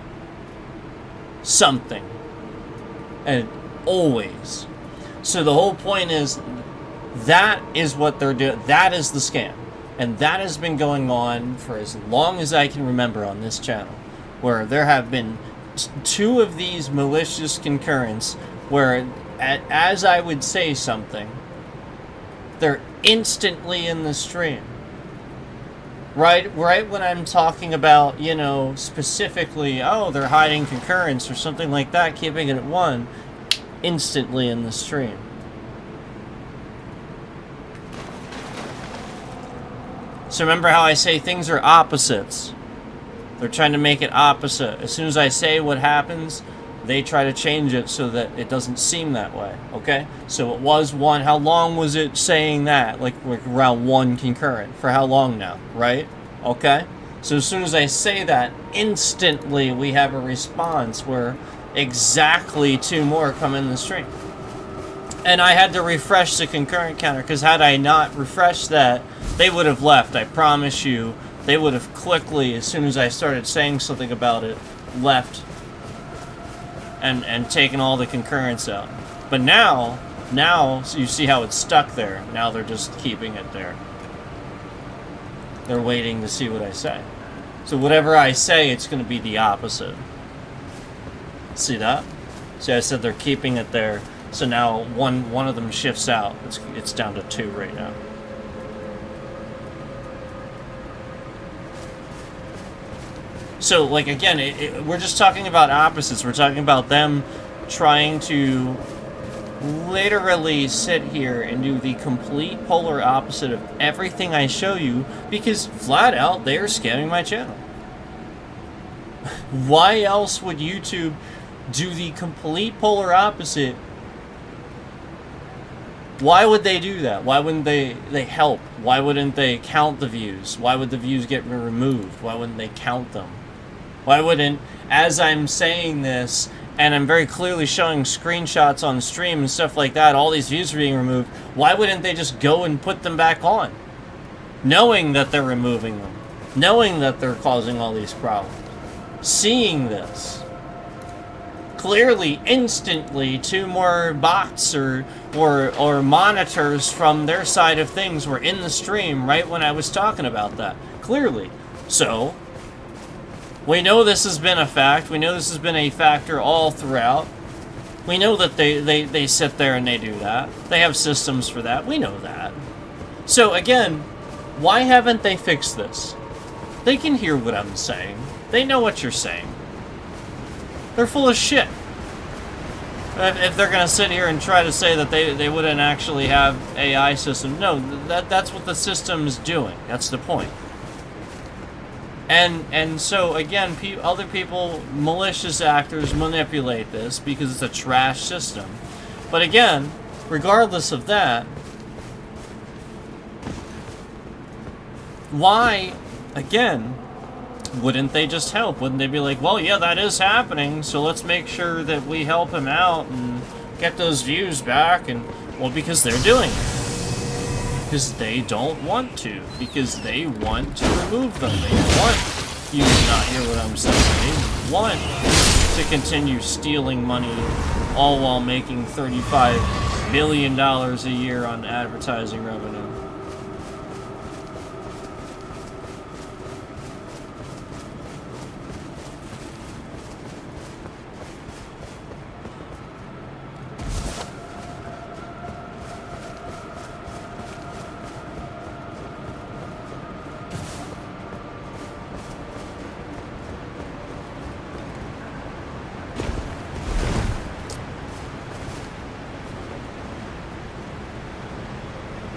Something. And always. So the whole point is, that is what they're doing. That is the scam. And that has been going on for as long as I can remember on this channel, where there have been two of these malicious concurrents where, as I would say something, they're instantly in the stream. Right when I'm talking about, you know, specifically, oh, they're hiding concurrence or something like that, keeping it at 1, instantly in the stream. So remember how I say things are opposites. They're trying to make it opposite. As soon as I say what happens, they try to change it so that it doesn't seem that way, okay? So it was 1. How long was it saying that? Like around 1 concurrent. For how long now, right? Okay? So as soon as I say that, instantly we have a response where exactly 2 more come in the stream. And I had to refresh the concurrent counter, because had I not refreshed that, they would have left. I promise you, they would have quickly, as soon as I started saying something about it, left and taken all the concurrents out. But now you see how it's stuck there. Now they're just keeping it there. They're waiting to see what I say. So whatever I say, it's going to be the opposite. See that? See, I said they're keeping it there. So now one of them shifts out. It's down to 2 right now. So, like, again, we're just talking about opposites. We're talking about them trying to literally sit here and do the complete polar opposite of everything I show you, because flat out they are scamming my channel. Why else would YouTube do the complete polar opposite? Why would they do that? Why wouldn't they help? Why wouldn't they count the views? Why would the views get removed? Why wouldn't they count them? Why wouldn't, as I'm saying this, and I'm very clearly showing screenshots on stream and stuff like that, all these views are being removed, why wouldn't they just go and put them back on? Knowing that they're removing them. Knowing that they're causing all these problems. Seeing this. Clearly, instantly, 2 more bots or monitors from their side of things were in the stream right when I was talking about that. Clearly. So, we know this has been a fact. We know this has been a factor all throughout. We know that they sit there and they do that. They have systems for that. We know that. So, again, why haven't they fixed this? They can hear what I'm saying. They know what you're saying. They're full of shit. If they're going to sit here and try to say that they wouldn't actually have AI systems. No, that's what the system's doing. That's the point. And so, again, other people, malicious actors, manipulate this because it's a trash system. But again, regardless of that, why, again, wouldn't they just help? Wouldn't they be like, well, yeah, that is happening, so let's make sure that we help him out and get those views back? And, well, because they're doing it. Because they don't want to. Because they want to remove them. They want you to not hear what I'm saying. They want to continue stealing money, all while making $35 billion a year on advertising revenue.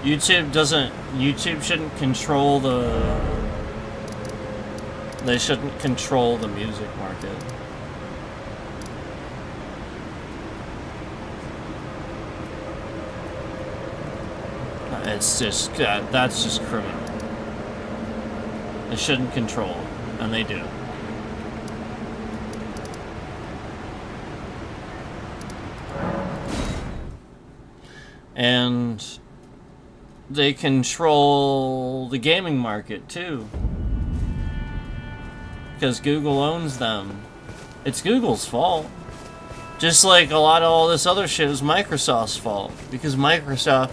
YouTube shouldn't control they shouldn't control the music market. It's just, that's just criminal. They shouldn't control, and they do. And they control the gaming market too, because Google owns them. It's Google's fault. Just like a lot of all this other shit is Microsoft's fault, because Microsoft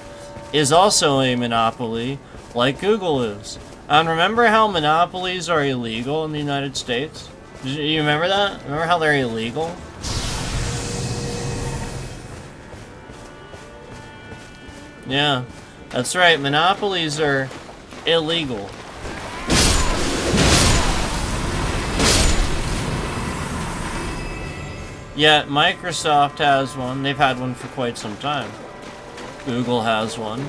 is also a monopoly like Google is. And remember how monopolies are illegal in the United States? You remember that? Remember how they're illegal? Yeah, that's right. Monopolies are illegal. Yet Microsoft has one. They've had one for quite some time. Google has one.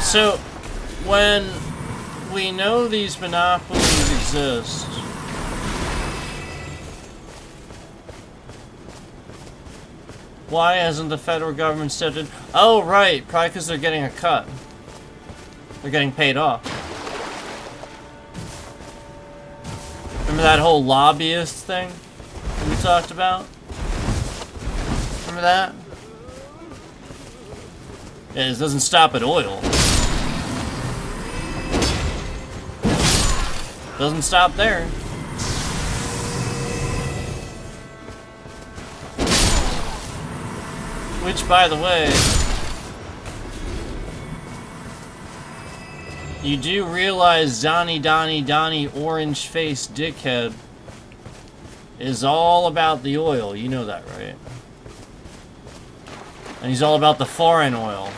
So, when we know these monopolies exist, why hasn't the federal government stepped in? Oh, right, probably because they're getting a cut. They're getting paid off. Remember that whole lobbyist thing that we talked about? Remember that? Yeah, this doesn't stop at oil. Doesn't stop there. Which, by the way, you do realize Donnie orange face dickhead is all about the oil. You know that, right? And he's all about the foreign oil.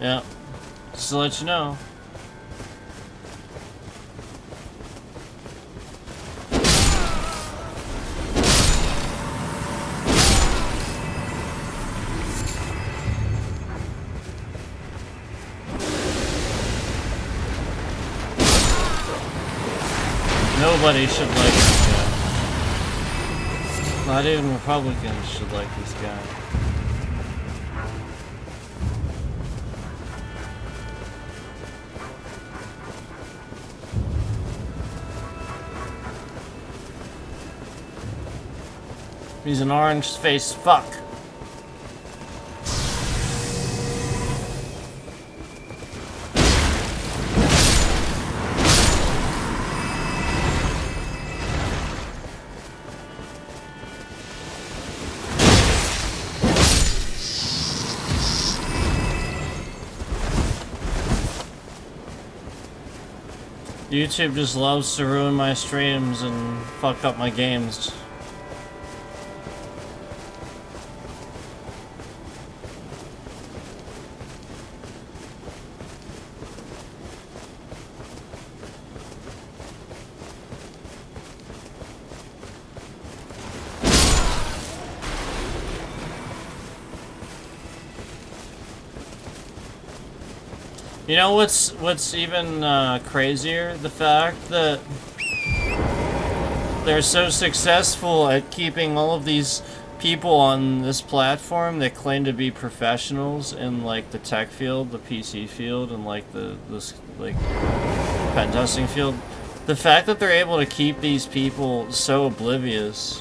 Yeah. Just to let you know. Nobody should like this guy. Not even Republicans should like this guy. He's an orange-faced fuck. YouTube just loves to ruin my streams and fuck up my games. You know what's even crazier? The fact that they're so successful at keeping all of these people on this platform that claim to be professionals in like the tech field, the PC field, and like this pen testing field. The fact that they're able to keep these people so oblivious,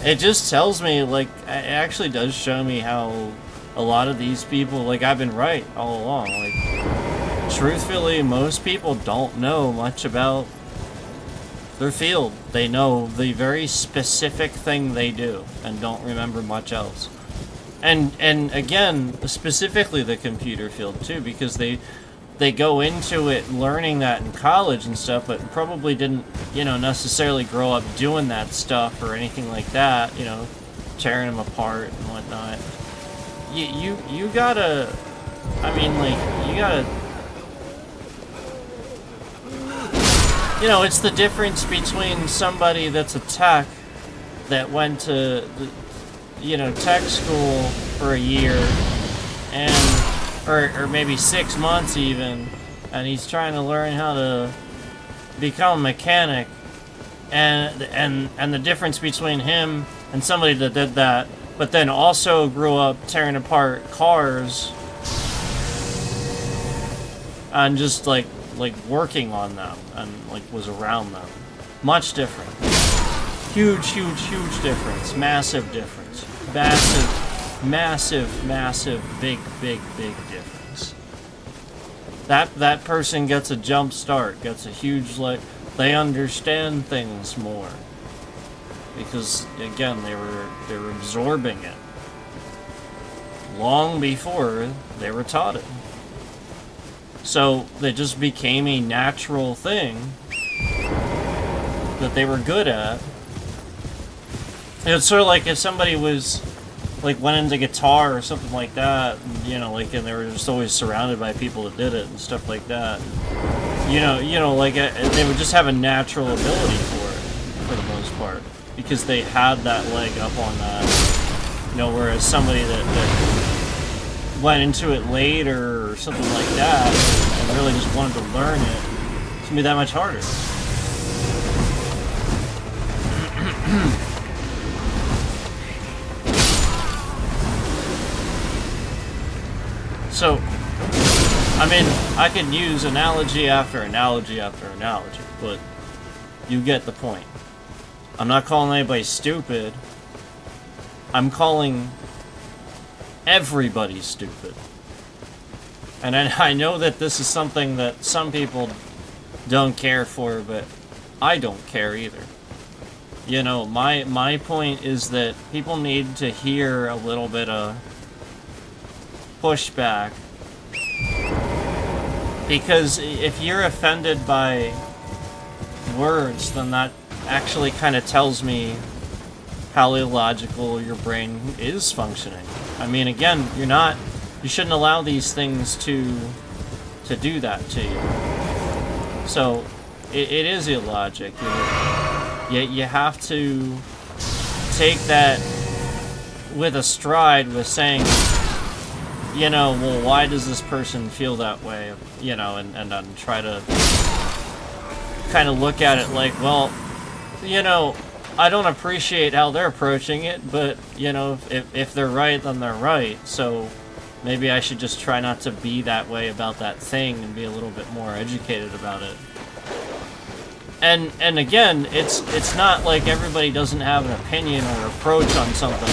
it just tells me, like, it actually does show me how a lot of these people, like, I've been right all along. Like, truthfully, most people don't know much about their field. They know the very specific thing they do and don't remember much else. And again, specifically the computer field too, because they go into it learning that in college and stuff, but probably didn't, you know, necessarily grow up doing that stuff or anything like that, you know, tearing them apart and whatnot. You gotta, I mean, like, you gotta, you know, it's the difference between somebody that's a tech that went to, you know, tech school for a year and, or maybe 6 months even, and he's trying to learn how to become a mechanic, and the difference between him and somebody that did that, but then also grew up tearing apart cars and just like working on them and like was around them. Much different. Huge difference. Massive difference. Massive, big difference. That person gets a jump start, gets a huge, like, they understand things more. Because, again, they were absorbing it long before they were taught it. So they just became a natural thing that they were good at. It's sort of like if somebody was, like, went into guitar or something like that, and, you know, like, and they were just always surrounded by people that did it and stuff like that. You know, like, they would just have a natural ability for it, for the most part, because they had that leg up on that. You know, whereas somebody that went into it later or something like that and really just wanted to learn it, it's gonna be that much harder. So, I mean, I could use analogy after analogy after analogy, but you get the point. I'm not calling anybody stupid. I'm calling everybody stupid. And I know that this is something that some people don't care for, but I don't care either. You know, my point is that people need to hear a little bit of pushback. Because if you're offended by words, then that actually kind of tells me how illogical your brain is functioning. I mean, again, you shouldn't allow these things to do that to you. So, it is illogic. You have to take that with a stride with saying, you know, well, why does this person feel that way? You know, and try to kind of look at it like, well, you know, I don't appreciate how they're approaching it, but, you know, if they're right, then they're right. So maybe I should just try not to be that way about that thing and be a little bit more educated about it. And again, it's not like everybody doesn't have an opinion or approach on something,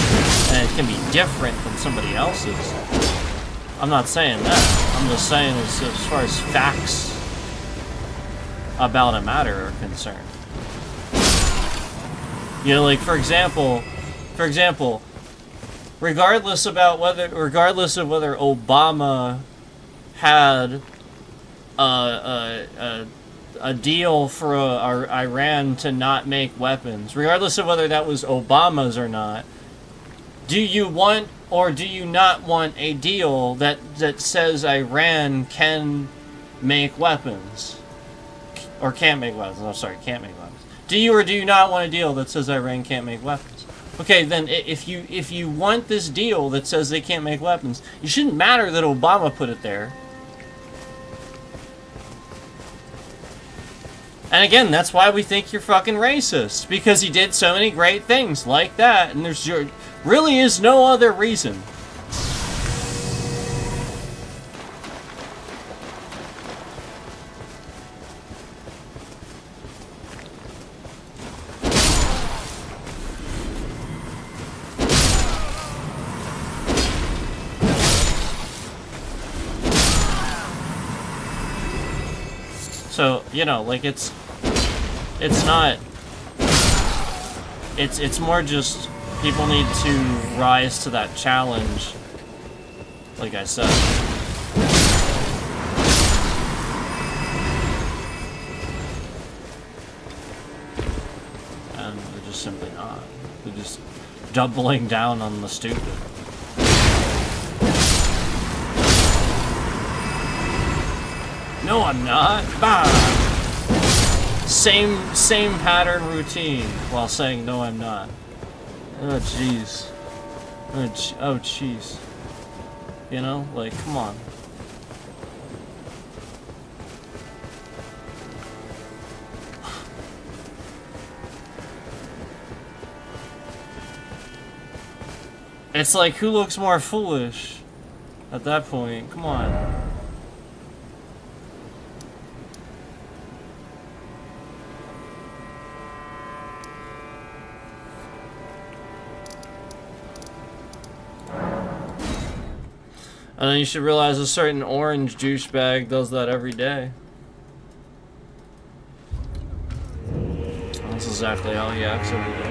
and it can be different than somebody else's. I'm not saying that. I'm just saying as far as facts about a matter are concerned. You know, like, for example, regardless of whether Obama had a deal for Iran to not make weapons, regardless of whether that was Obama's or not, do you want or do you not want a deal that says Iran can make weapons? Or can't make weapons. I'm sorry, can't make weapons. Do you or do you not want a deal that says Iran can't make weapons? Okay, then if you want this deal that says they can't make weapons, it shouldn't matter that Obama put it there. And again, that's why we think you're fucking racist. Because he did so many great things like that, and there's really is no other reason. So, you know, like, it's not, it's more just people need to rise to that challenge, like I said. And they're just simply not. They're just doubling down on the stupid. No, I'm not. Bah! Same pattern routine while saying no, I'm not. Oh, jeez. Oh, jeez. You know, like, come on. It's like, who looks more foolish at that point? Come on. And then you should realize a certain orange douchebag does that every day. That's exactly how he acts every day.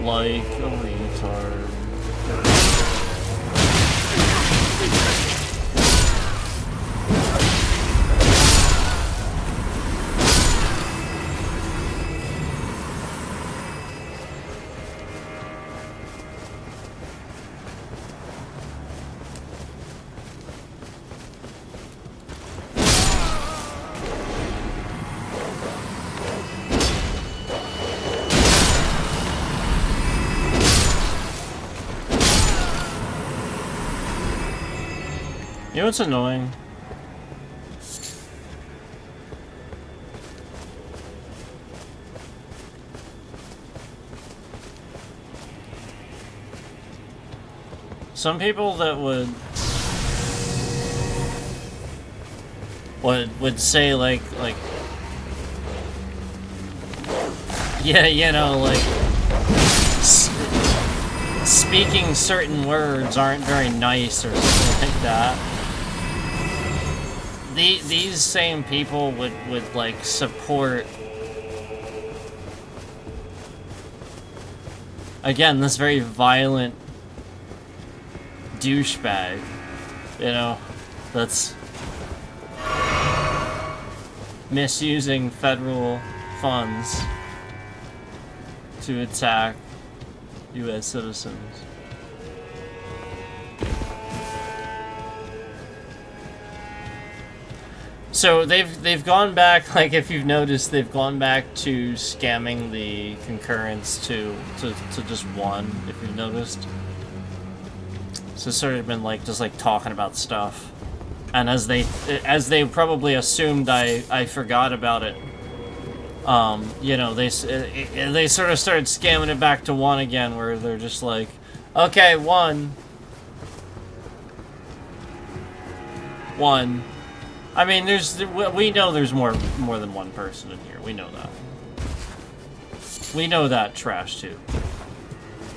Like a retard. You know what's annoying? Some people that would say like yeah, you know, like speaking certain words aren't very nice or something like that. These same people would like support, again, this very violent douchebag, you know, that's misusing federal funds to attack U.S. citizens. So they've gone back, like if you've noticed, they've gone back to scamming the concurrence to just 1, if you've noticed. So it's sort of been like just like talking about stuff. And as they probably assumed I forgot about it, you know, they sort of started scamming it back to 1 again, where they're just like, okay, 1. I mean, we know there's more than 1 person in here. We know that. We know that trash too.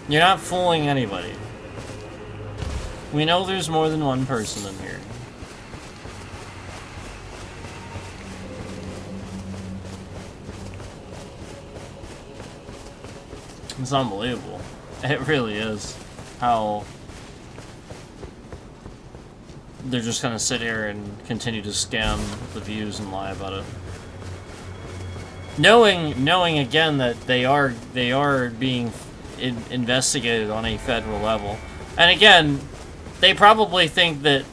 You're not fooling anybody. We know there's more than 1 person in here. It's unbelievable. It really is. How they're just gonna sit here and continue to scam the views and lie about it. Knowing again that they are being investigated on a federal level. And again, they probably think that,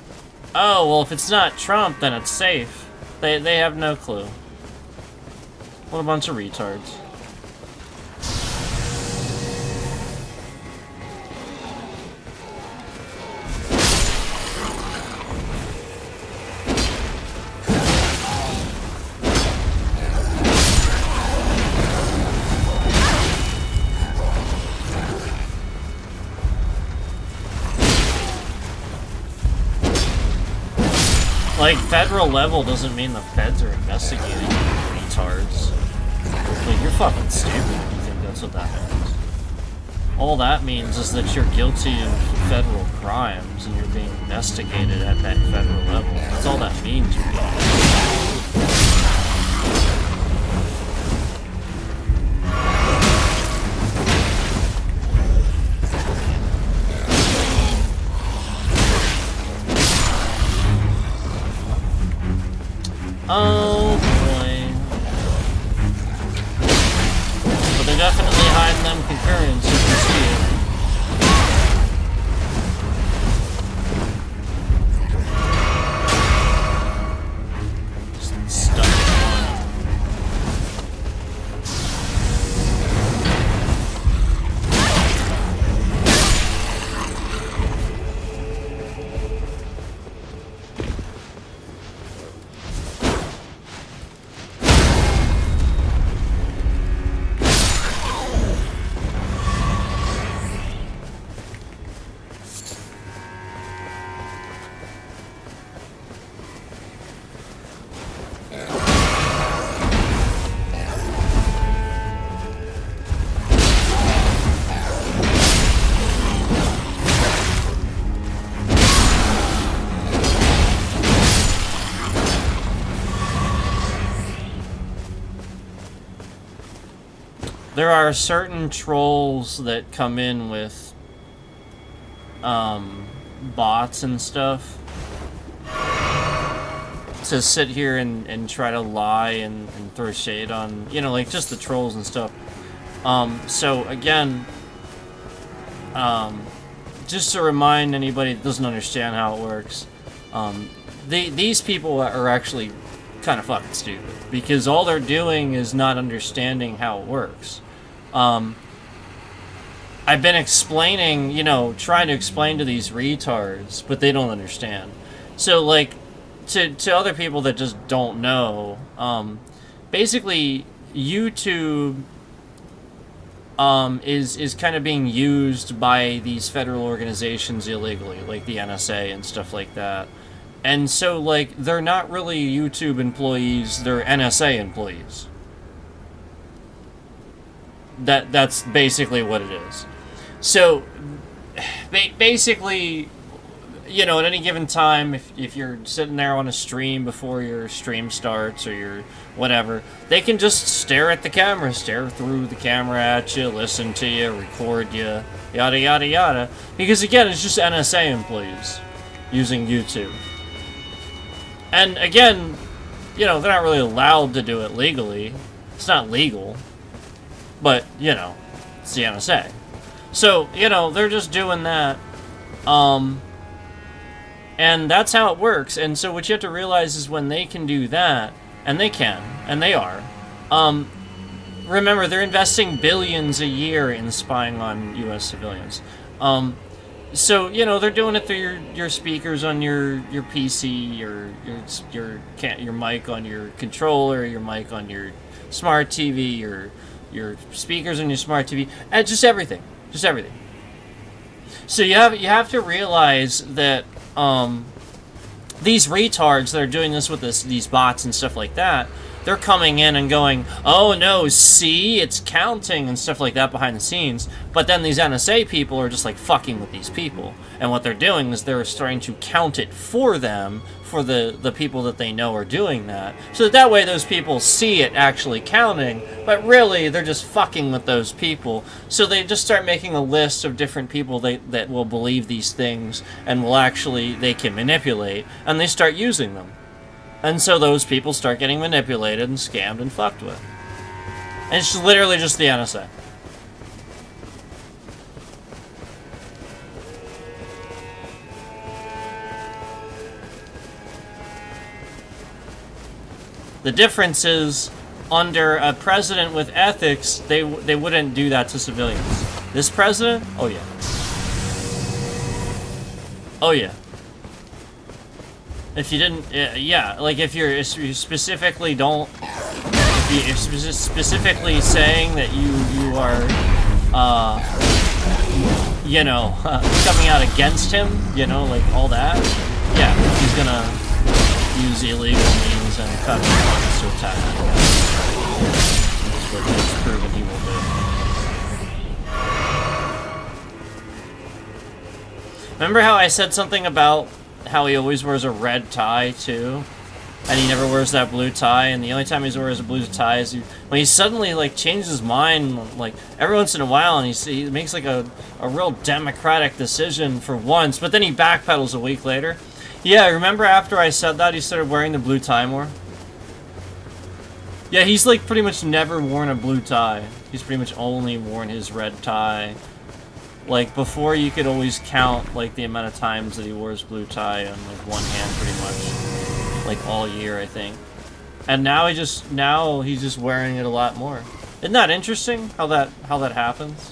oh, well, if it's not Trump, then it's safe. They have no clue. What a bunch of retards. Like, federal level doesn't mean the feds are investigating you, retards. Like, you're fucking stupid if you think that's what that means. All that means is that you're guilty of federal crimes and you're being investigated at that federal level. That's all that means, you oh boy. But they're definitely hiding them concurrents, you can see it. Just stuck in one. there are certain trolls that come in with bots and stuff to sit here and try to lie and throw shade on, you know, like just the trolls and stuff. So again, just to remind anybody that doesn't understand how it works, these people are actually kind of fucking stupid, because all they're doing is not understanding how it works. I've been explaining, you know, trying to explain to these retards, but they don't understand. So, like, to other people that just don't know, basically, YouTube is kind of being used by these federal organizations illegally, like the NSA and stuff like that. And so, like, they're not really YouTube employees, they're NSA employees. That's basically what it is. So, basically, you know, at any given time, if you're sitting there on a stream before your stream starts or your whatever, they can just stare at the camera, stare through the camera at you, listen to you, record you, yada yada yada. Because again, it's just NSA employees using YouTube. And again, you know, they're not really allowed to do it legally. It's not legal. But, you know, it's the NSA. So, you know, they're just doing that. And that's how it works. And so what you have to realize is when they can do that, and they can, and they are, remember, they're investing billions a year in spying on U.S. civilians. So, you know, they're doing it through your speakers on your PC, your mic on your controller, your mic on your smart TV, your speakers on your smart TV, and just everything. Just everything. So you have to realize that these retards that are doing this with these bots and stuff like that, they're coming in and going, oh no, see, it's counting and stuff like that behind the scenes. But then these NSA people are just like fucking with these people. And what they're doing is they're starting to count it for them, for the people that they know are doing that. So that way those people see it actually counting, but really they're just fucking with those people. So they just start making a list of different people that will believe these things and they can manipulate, and they start using them. And so those people start getting manipulated and scammed and fucked with. And it's literally just the NSA. The difference is, under a president with ethics, they wouldn't do that to civilians. This president? Oh yeah. Oh yeah. If you didn't, yeah, like if you specifically don't, if you're specifically saying that you are, you know, coming out against him, you know, like all that, yeah, he's gonna use illegal means and cut funds to attack you guys. That's what he's proven he will do. Remember how I said something about how he always wears a red tie too, and he never wears that blue tie, and the only time he wears a blue tie is when he suddenly like changes his mind, like every once in a while, and he makes like a real democratic decision for once, but then he backpedals a week later. Yeah, remember after I said that he started wearing the blue tie more? Yeah, he's like pretty much never worn a blue tie. He's pretty much only worn his red tie. Like, before you could always count, like, the amount of times that he wore his blue tie on, like, one hand, pretty much. Like, all year, I think. And now he's just wearing it a lot more. Isn't that interesting, how that happens?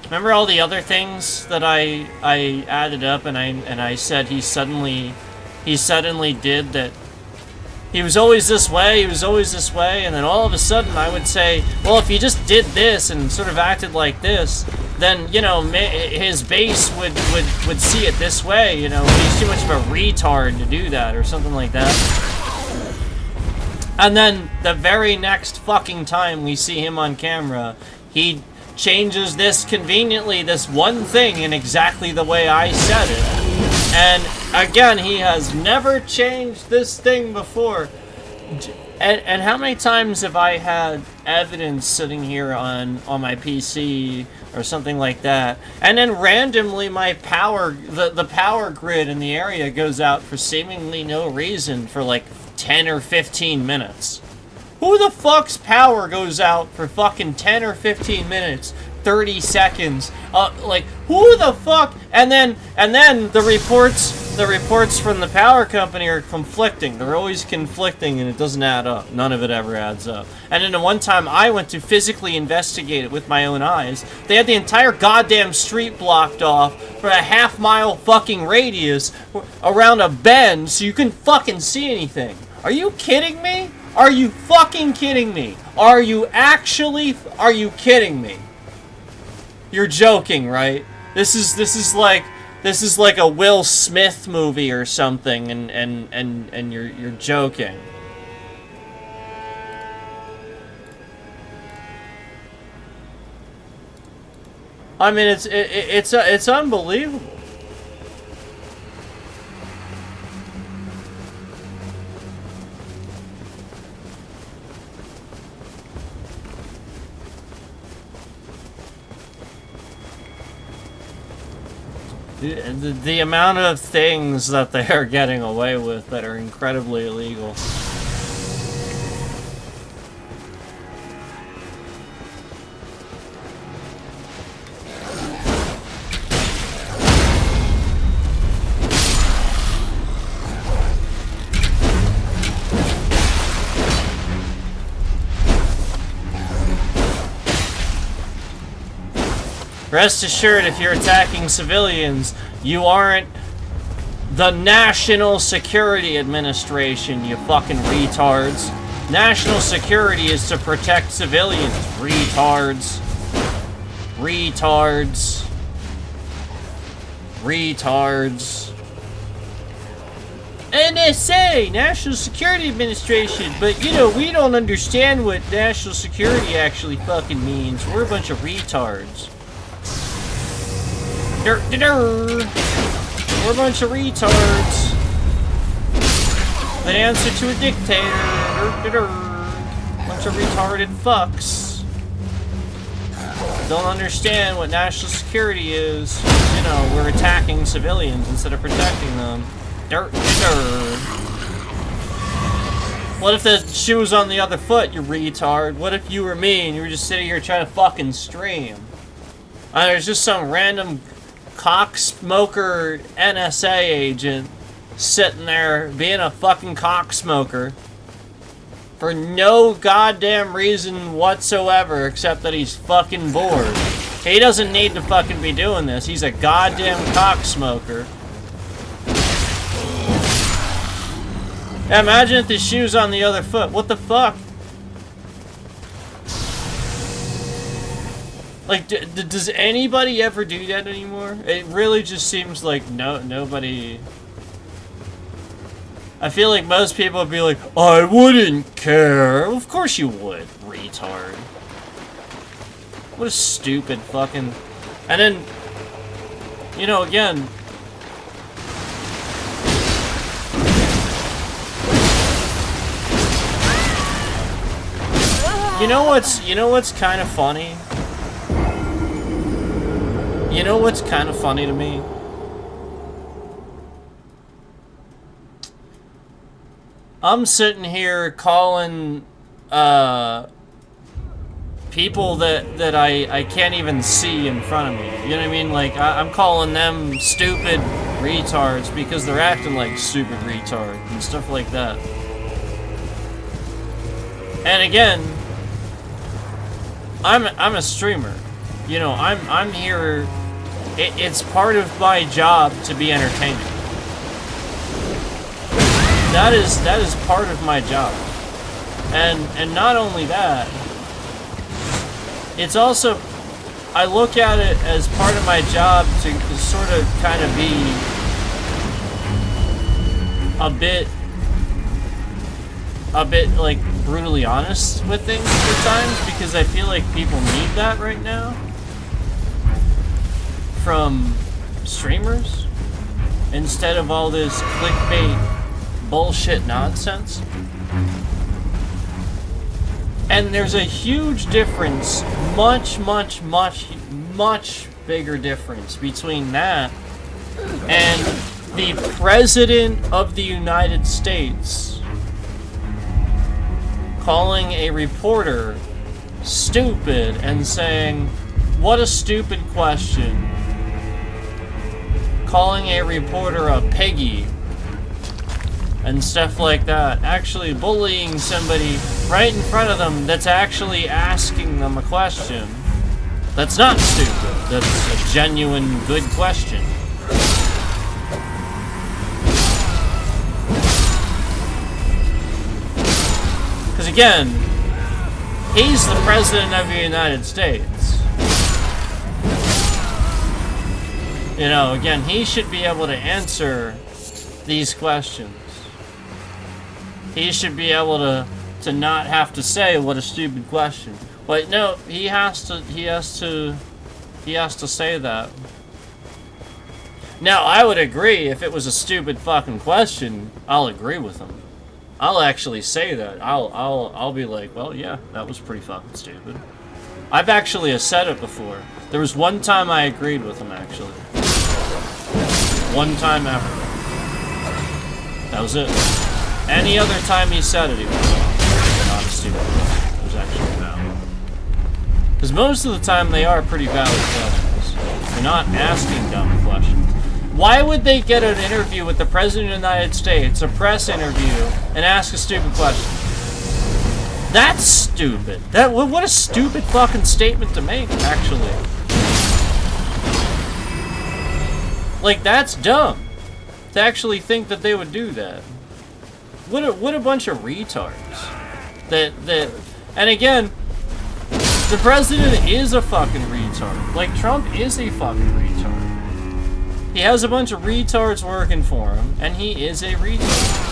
Remember all the other things that I added up and I said he suddenly did that? He was always this way, and then all of a sudden I would say, well, if he just did this and sort of acted like this, then, you know, his base would see it this way, you know, he's too much of a retard to do that, or something like that. And then, the very next fucking time we see him on camera, he changes this one thing in exactly the way I said it. And again, he has never changed this thing before. And how many times have I had evidence sitting here on my PC or something like that, and then randomly my the power grid in the area goes out for seemingly no reason for like 10 or 15 minutes. Who the fuck's power goes out for fucking 10 or 15 minutes? 30 seconds. Like, who the fuck? And then the reports from the power company are conflicting. They're always conflicting, and it doesn't add up. None of it ever adds up. And then the one time I went to physically investigate it with my own eyes, they had the entire goddamn street blocked off for a half-mile fucking radius around a bend so you couldn't fucking see anything. Are you kidding me? Are you fucking kidding me? Are you kidding me? You're joking, right? This is like a Will Smith movie or something, and you're joking. I mean, it's unbelievable. The amount of things that they are getting away with that are incredibly illegal. Rest assured, if you're attacking civilians, you aren't the National Security Administration, you fucking retards. National security is to protect civilians, retards. Retards. Retards. NSA, National Security Administration, but you know, we don't understand what national security actually fucking means. We're a bunch of retards. We're a bunch of retards. An answer to a dictator. Bunch of retarded fucks. Don't understand what national security is. You know, we're attacking civilians instead of protecting them. What if the shoe was on the other foot, you retard? What if you were me and you were just sitting here trying to fucking stream? There's just some random cocksmoker NSA agent sitting there being a fucking cocksmoker for no goddamn reason whatsoever except that he's fucking bored. He doesn't need to fucking be doing this. He's a goddamn cocksmoker. Imagine if the shoe's on the other foot. What the fuck? Like, does anybody ever do that anymore? It really just seems like nobody... I feel like most people would be like, I wouldn't care. Of course you would, retard. What a stupid fucking... And then, you know, again... You know what's kind of funny? You know what's kind of funny to me? I'm sitting here calling people that I can't even see in front of me. You know what I mean? Like, I'm calling them stupid retards because they're acting like stupid retards and stuff like that. And again, I'm a streamer. You know, I'm here. It's part of my job to be entertaining. That is part of my job. And not only that, it's also, I look at it as part of my job to sort of kind of be a bit like brutally honest with things at times, because I feel like people need that right now from streamers instead of all this clickbait bullshit nonsense. And there's a huge difference, much bigger difference between that and the President of the United States calling a reporter stupid and saying, "What a stupid question." Calling a reporter a piggy and stuff like that. Actually bullying somebody right in front of them that's actually asking them a question. That's not stupid. That's a genuine good question. Because again, he's the President of the United States. You know, again, he should be able to answer these questions. He should be able to not have to say what a stupid question. But no, he has to say that. Now, I would agree if it was a stupid fucking question, I'll agree with him. I'll actually say that. I'll be like, well, yeah, that was pretty fucking stupid. I've actually said it before. There was one time I agreed with him, actually. One time ever. That was it. Any other time he said it, he was not stupid. It was actually valid. Because most of the time they are pretty valid questions. They're not asking dumb questions. Why would they get an interview with the President of the United States, a press interview, and ask a stupid question? That's stupid. What a stupid fucking statement to make, actually. Like, that's dumb. To actually think that they would do that. What a bunch of retards. And again, the president is a fucking retard. Like, Trump is a fucking retard. He has a bunch of retards working for him, and he is a retard.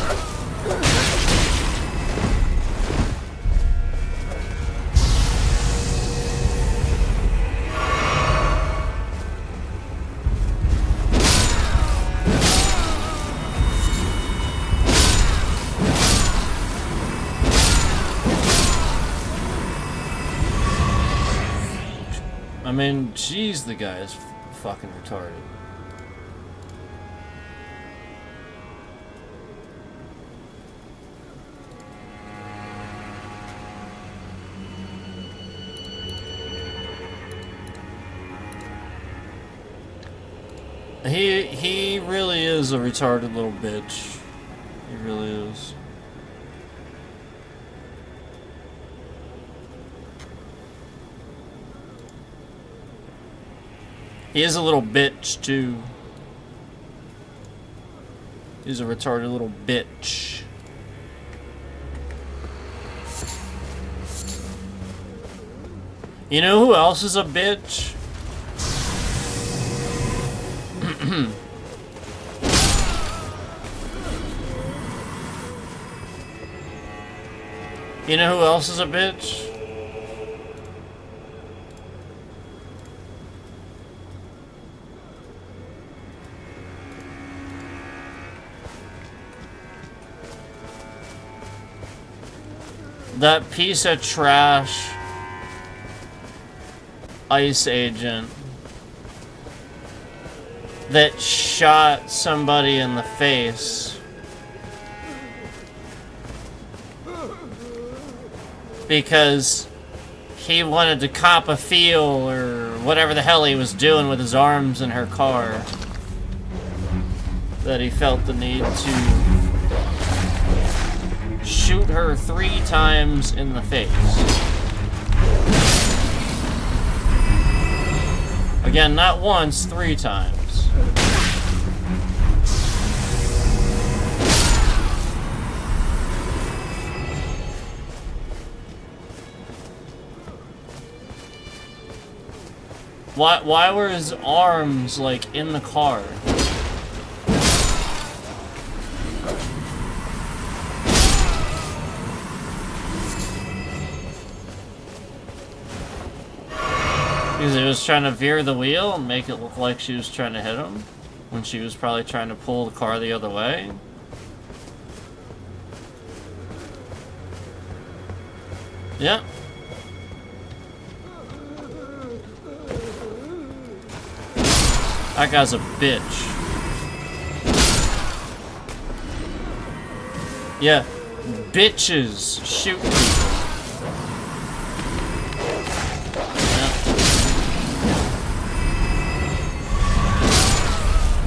I mean, geez, the guy is fucking retarded. He really is a retarded little bitch. He really is. He is a little bitch, too. He's a retarded little bitch. You know who else is a bitch? You know who else is a bitch? That piece of trash ICE agent that shot somebody in the face because he wanted to cop a feel or whatever the hell he was doing with his arms in her car, that he felt the need to shoot her 3 times in the face. Again, not once, 3 times. Why were his arms, like, in the car? Because he was trying to veer the wheel and make it look like she was trying to hit him, when she was probably trying to pull the car the other way. Yeah. That guy's a bitch. Yeah. Bitches shoot people. Yeah.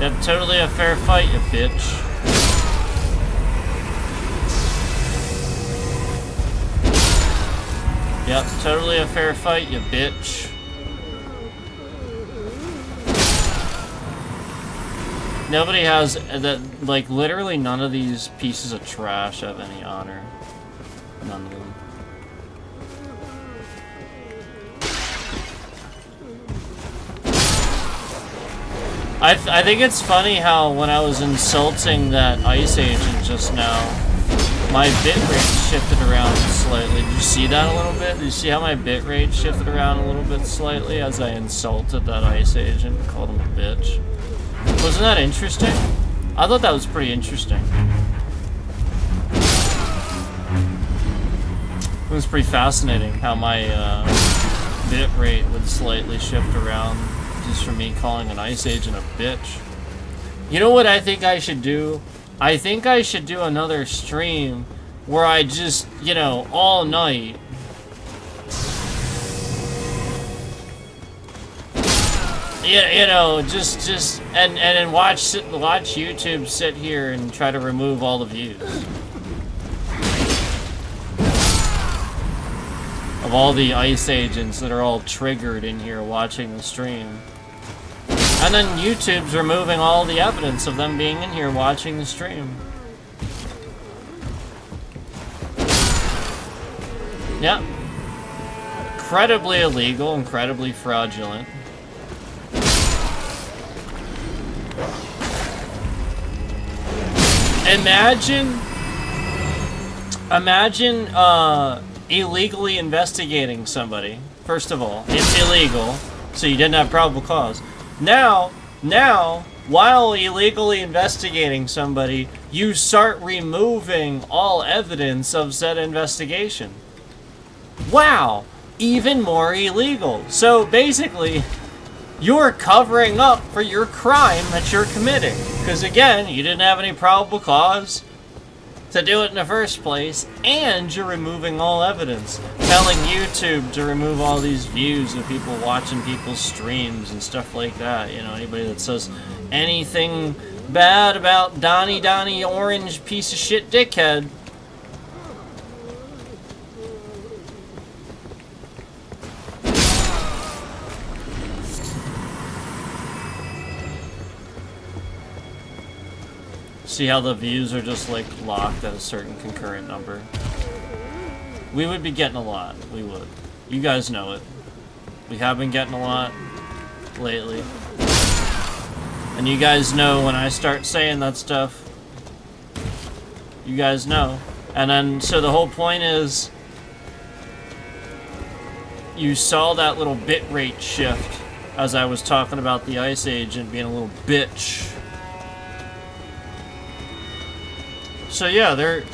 Yep, totally a fair fight, you bitch. Yep, totally a fair fight, you bitch. Nobody has that, like, literally none of these pieces of trash have any honor. None of them. I think it's funny how when I was insulting that ice agent just now, my bitrate shifted around slightly. Did you see that a little bit? Did you see how my bitrate shifted around a little bit slightly as I insulted that ice agent and called him a bitch? Wasn't that interesting? I thought that was pretty interesting. It was pretty fascinating how my bitrate would slightly shift around just for me calling an ice agent a bitch. You know what I think I should do? I think I should do another stream where I just, you know, all night you know, just and watch YouTube sit here and try to remove all the views of all the ice agents that are all triggered in here watching the stream. And then YouTube's removing all the evidence of them being in here watching the stream. Yeah. Incredibly illegal, incredibly fraudulent. Imagine illegally investigating somebody. First of all, it's illegal, so you didn't have probable cause. Now, while illegally investigating somebody, you start removing all evidence of said investigation. Wow, even more illegal. So basically, you're covering up for your crime that you're committing. Because again, you didn't have any probable cause to do it in the first place, and you're removing all evidence. Telling YouTube to remove all these views of people watching people's streams and stuff like that. You know, anybody that says anything bad about Donnie Orange piece of shit dickhead. See how the views are just like locked at a certain concurrent number? We would be getting a lot. We would. You guys know it. We have been getting a lot lately. And you guys know when I start saying that stuff. You guys know. And then, so the whole point is, you saw that little bitrate shift as I was talking about the Ice Agent being a little bitch. So yeah, they're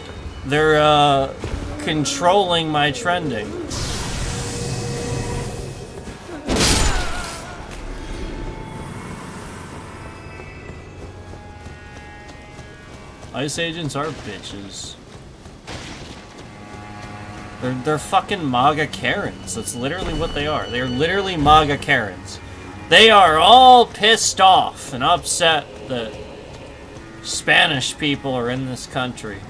controlling my trending. Ice agents are bitches. They're fucking MAGA Karens. That's literally what they are. They're literally MAGA Karens. They are all pissed off and upset that Spanish people are in this country.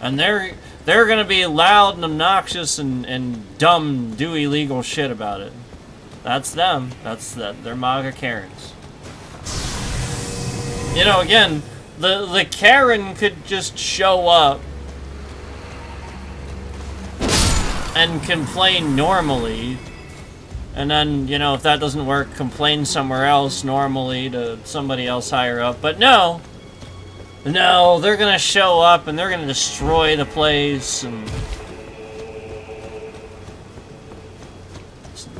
And they're gonna be loud and obnoxious and dumb, do illegal shit about it. That's them. They're MAGA Karens. You know, again, the Karen could just show up and complain normally, and then, you know, if that doesn't work, complain somewhere else normally to somebody else higher up. But no, they're gonna show up and they're gonna destroy the place and,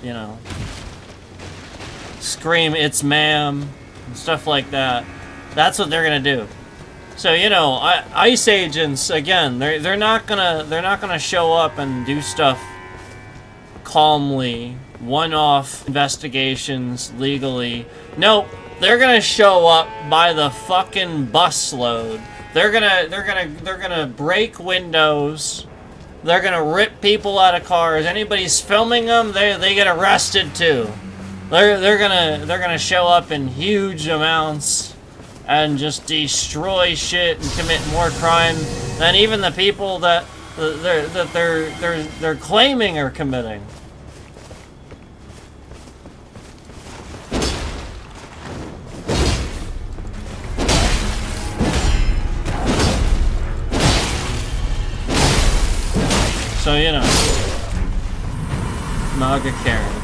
you know, scream, "It's ma'am," and stuff like that. That's what they're gonna do. So you know, ICE agents again. They're not gonna show up and do stuff calmly, one-off investigations legally. Nope, they're gonna show up by the fucking busload. They're gonna break windows. They're gonna rip people out of cars. Anybody's filming them, they get arrested too. They're gonna show up in huge amounts and just destroy shit and commit more crime than even the people that they're claiming are committing. So you know, MAGA Karens.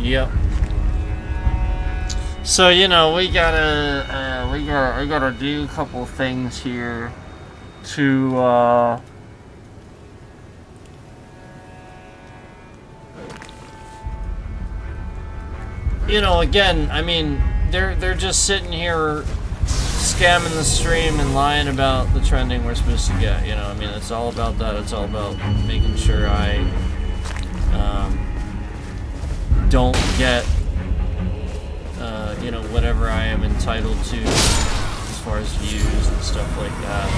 Yep. So you know we gotta do a couple things here to you know, again, I mean they're just sitting here scamming the stream and lying about the trending we're supposed to get. You know, I mean it's all about that. It's all about making sure I don't get, you know, whatever I am entitled to as far as views and stuff like that.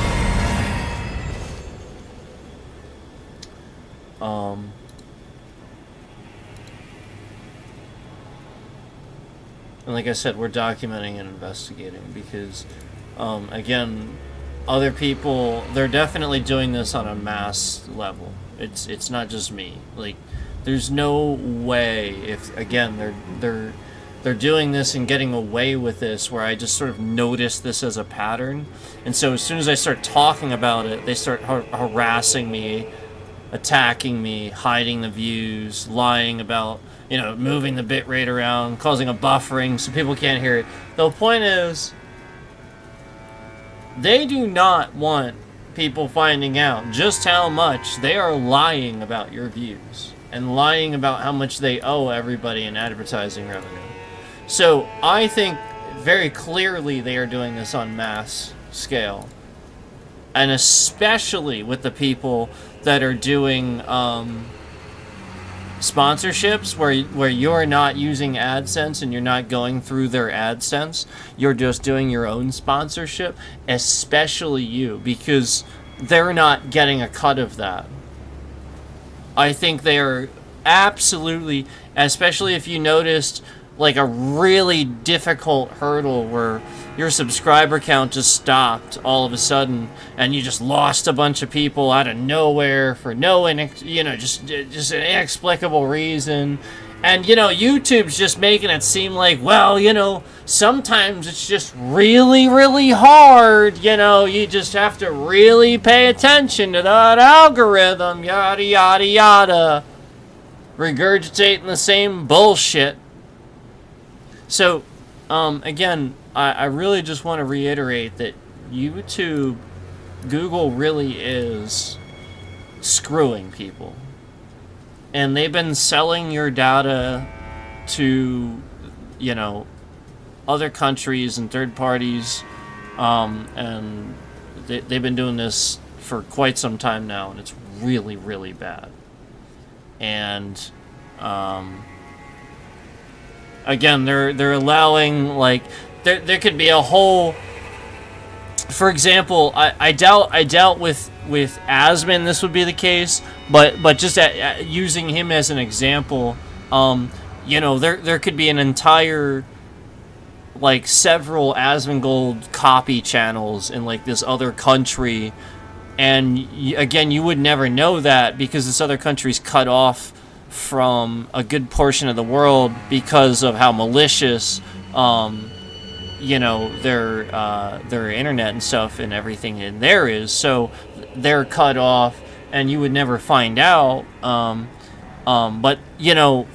And like I said, we're documenting and investigating because, again, other people, they're definitely doing this on a mass level. It's not just me. Like, there's no way if again they're doing this and getting away with this where I just sort of notice this as a pattern, and so as soon as I start talking about it, they start harassing me, attacking me, hiding the views, lying about, you know, moving the bitrate around, causing a buffering so people can't hear it. The point is, they do not want people finding out just how much they are lying about your views and lying about how much they owe everybody in advertising revenue. So I think very clearly they are doing this on mass scale. And especially with the people that are doing sponsorships where you're not using AdSense and you're not going through their AdSense, you're just doing your own sponsorship, especially you, because they're not getting a cut of that. I think they are absolutely, especially if you noticed like a really difficult hurdle where your subscriber count just stopped all of a sudden and you just lost a bunch of people out of nowhere for no just an inexplicable reason. And, you know, YouTube's just making it seem like, well, you know, sometimes it's just really, really hard. You know, you just have to really pay attention to that algorithm, yada, yada, yada. Regurgitating the same bullshit. So, again, I really just want to reiterate that YouTube, Google really is screwing people. And they've been selling your data to, you know, other countries and third parties, and they've been doing this for quite some time now, and it's really, really bad. And again, they're allowing, like, there could be a whole for example, I doubt with Asmon this would be the case, but just using him as an example, you know, there could be an entire, like, several Asmongold copy channels in, like, this other country, and again, you would never know that because this other country's cut off from a good portion of the world because of how malicious, you know, their internet and stuff and everything in there is. So they're cut off, and you would never find out. But you know,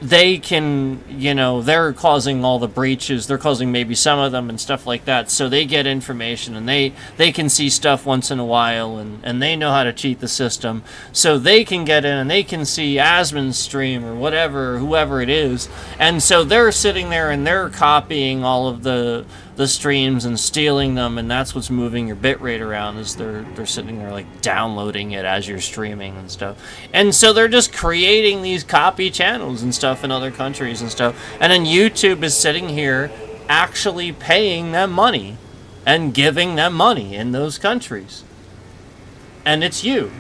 they can, you know, they're causing all the breaches. They're causing maybe some of them and stuff like that. So they get information, and they can see stuff once in a while, and they know how to cheat the system. So they can get in and they can see Asmon's stream or whatever, whoever it is. And so they're sitting there and they're copying all of the streams and stealing them, and that's what's moving your bitrate around, is they're sitting there like downloading it as you're streaming and stuff. And so they're just creating these copy channels and stuff in other countries and stuff. And then YouTube is sitting here actually paying them money and giving them money in those countries. And it's you.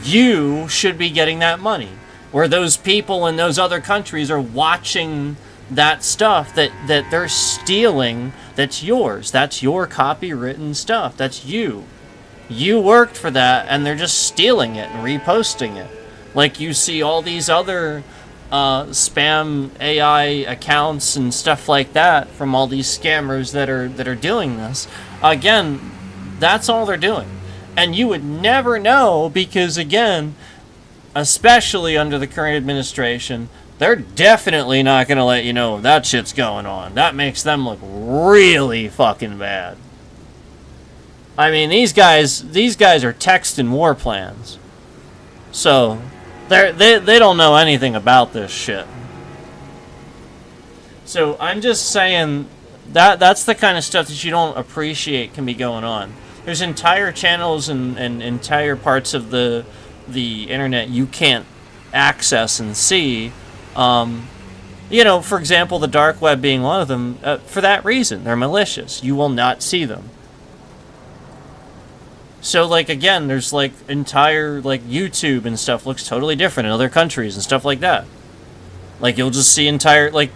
You should be getting that money. Where those people in those other countries are watching that stuff that they're stealing, that's yours. That's your copywritten stuff. That's you. You worked for that, and they're just stealing it and reposting it. Like you see all these other spam AI accounts and stuff like that from all these scammers that are doing this. Again, that's all they're doing. And you would never know because, again, especially under the current administration, they're definitely not going to let you know that shit's going on. That makes them look really fucking bad. I mean, these guys are texting war plans. So, they don't know anything about this shit. So, I'm just saying that's the kind of stuff that you don't appreciate can be going on. There's entire channels and entire parts of the internet you can't access and see. You know, for example, the dark web being one of them, for that reason. They're malicious. You will not see them. So, like, again, there's, like, entire, like, YouTube and stuff looks totally different in other countries and stuff like that. Like, you'll just see entire, like,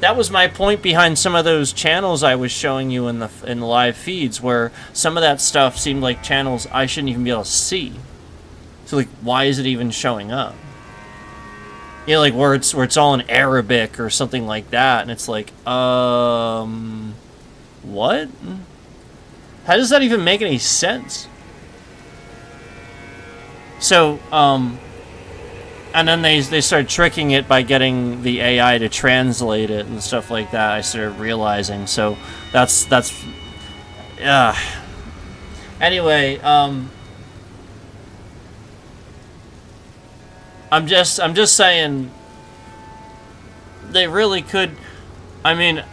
that was my point behind some of those channels I was showing you in the live feeds, where some of that stuff seemed like channels I shouldn't even be able to see. So, like, why is it even showing up? You know, like, where it's all in Arabic or something like that, and it's like, what? How does that even make any sense? So, and then they started tricking it by getting the AI to translate it and stuff like that. I started realizing. So that's anyway, I'm just saying they really could. I mean,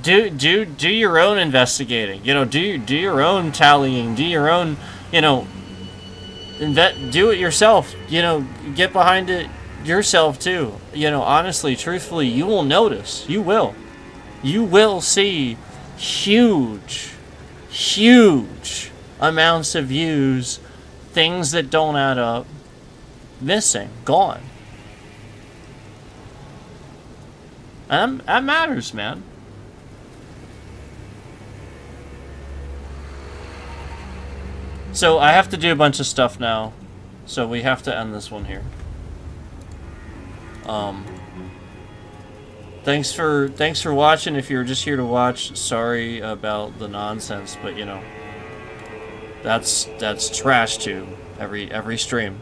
do your own investigating. You know, do your own tallying. Do your own, you know, do it yourself. You know, get behind it yourself too. You know, honestly, truthfully, you will notice. You will see huge amounts of views, things that don't add up, missing, gone. And that matters, man. So I have to do a bunch of stuff now, so we have to end this one here. Thanks for watching. If you're just here to watch, sorry about the nonsense, but you know, that's trash too. Every stream.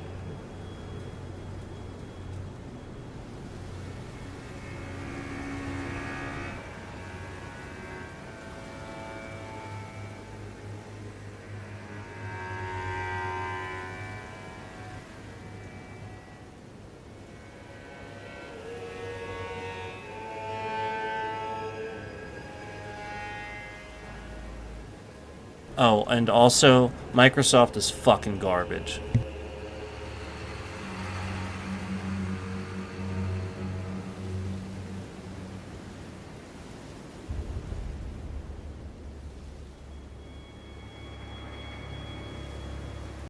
Oh, and also, Microsoft is fucking garbage.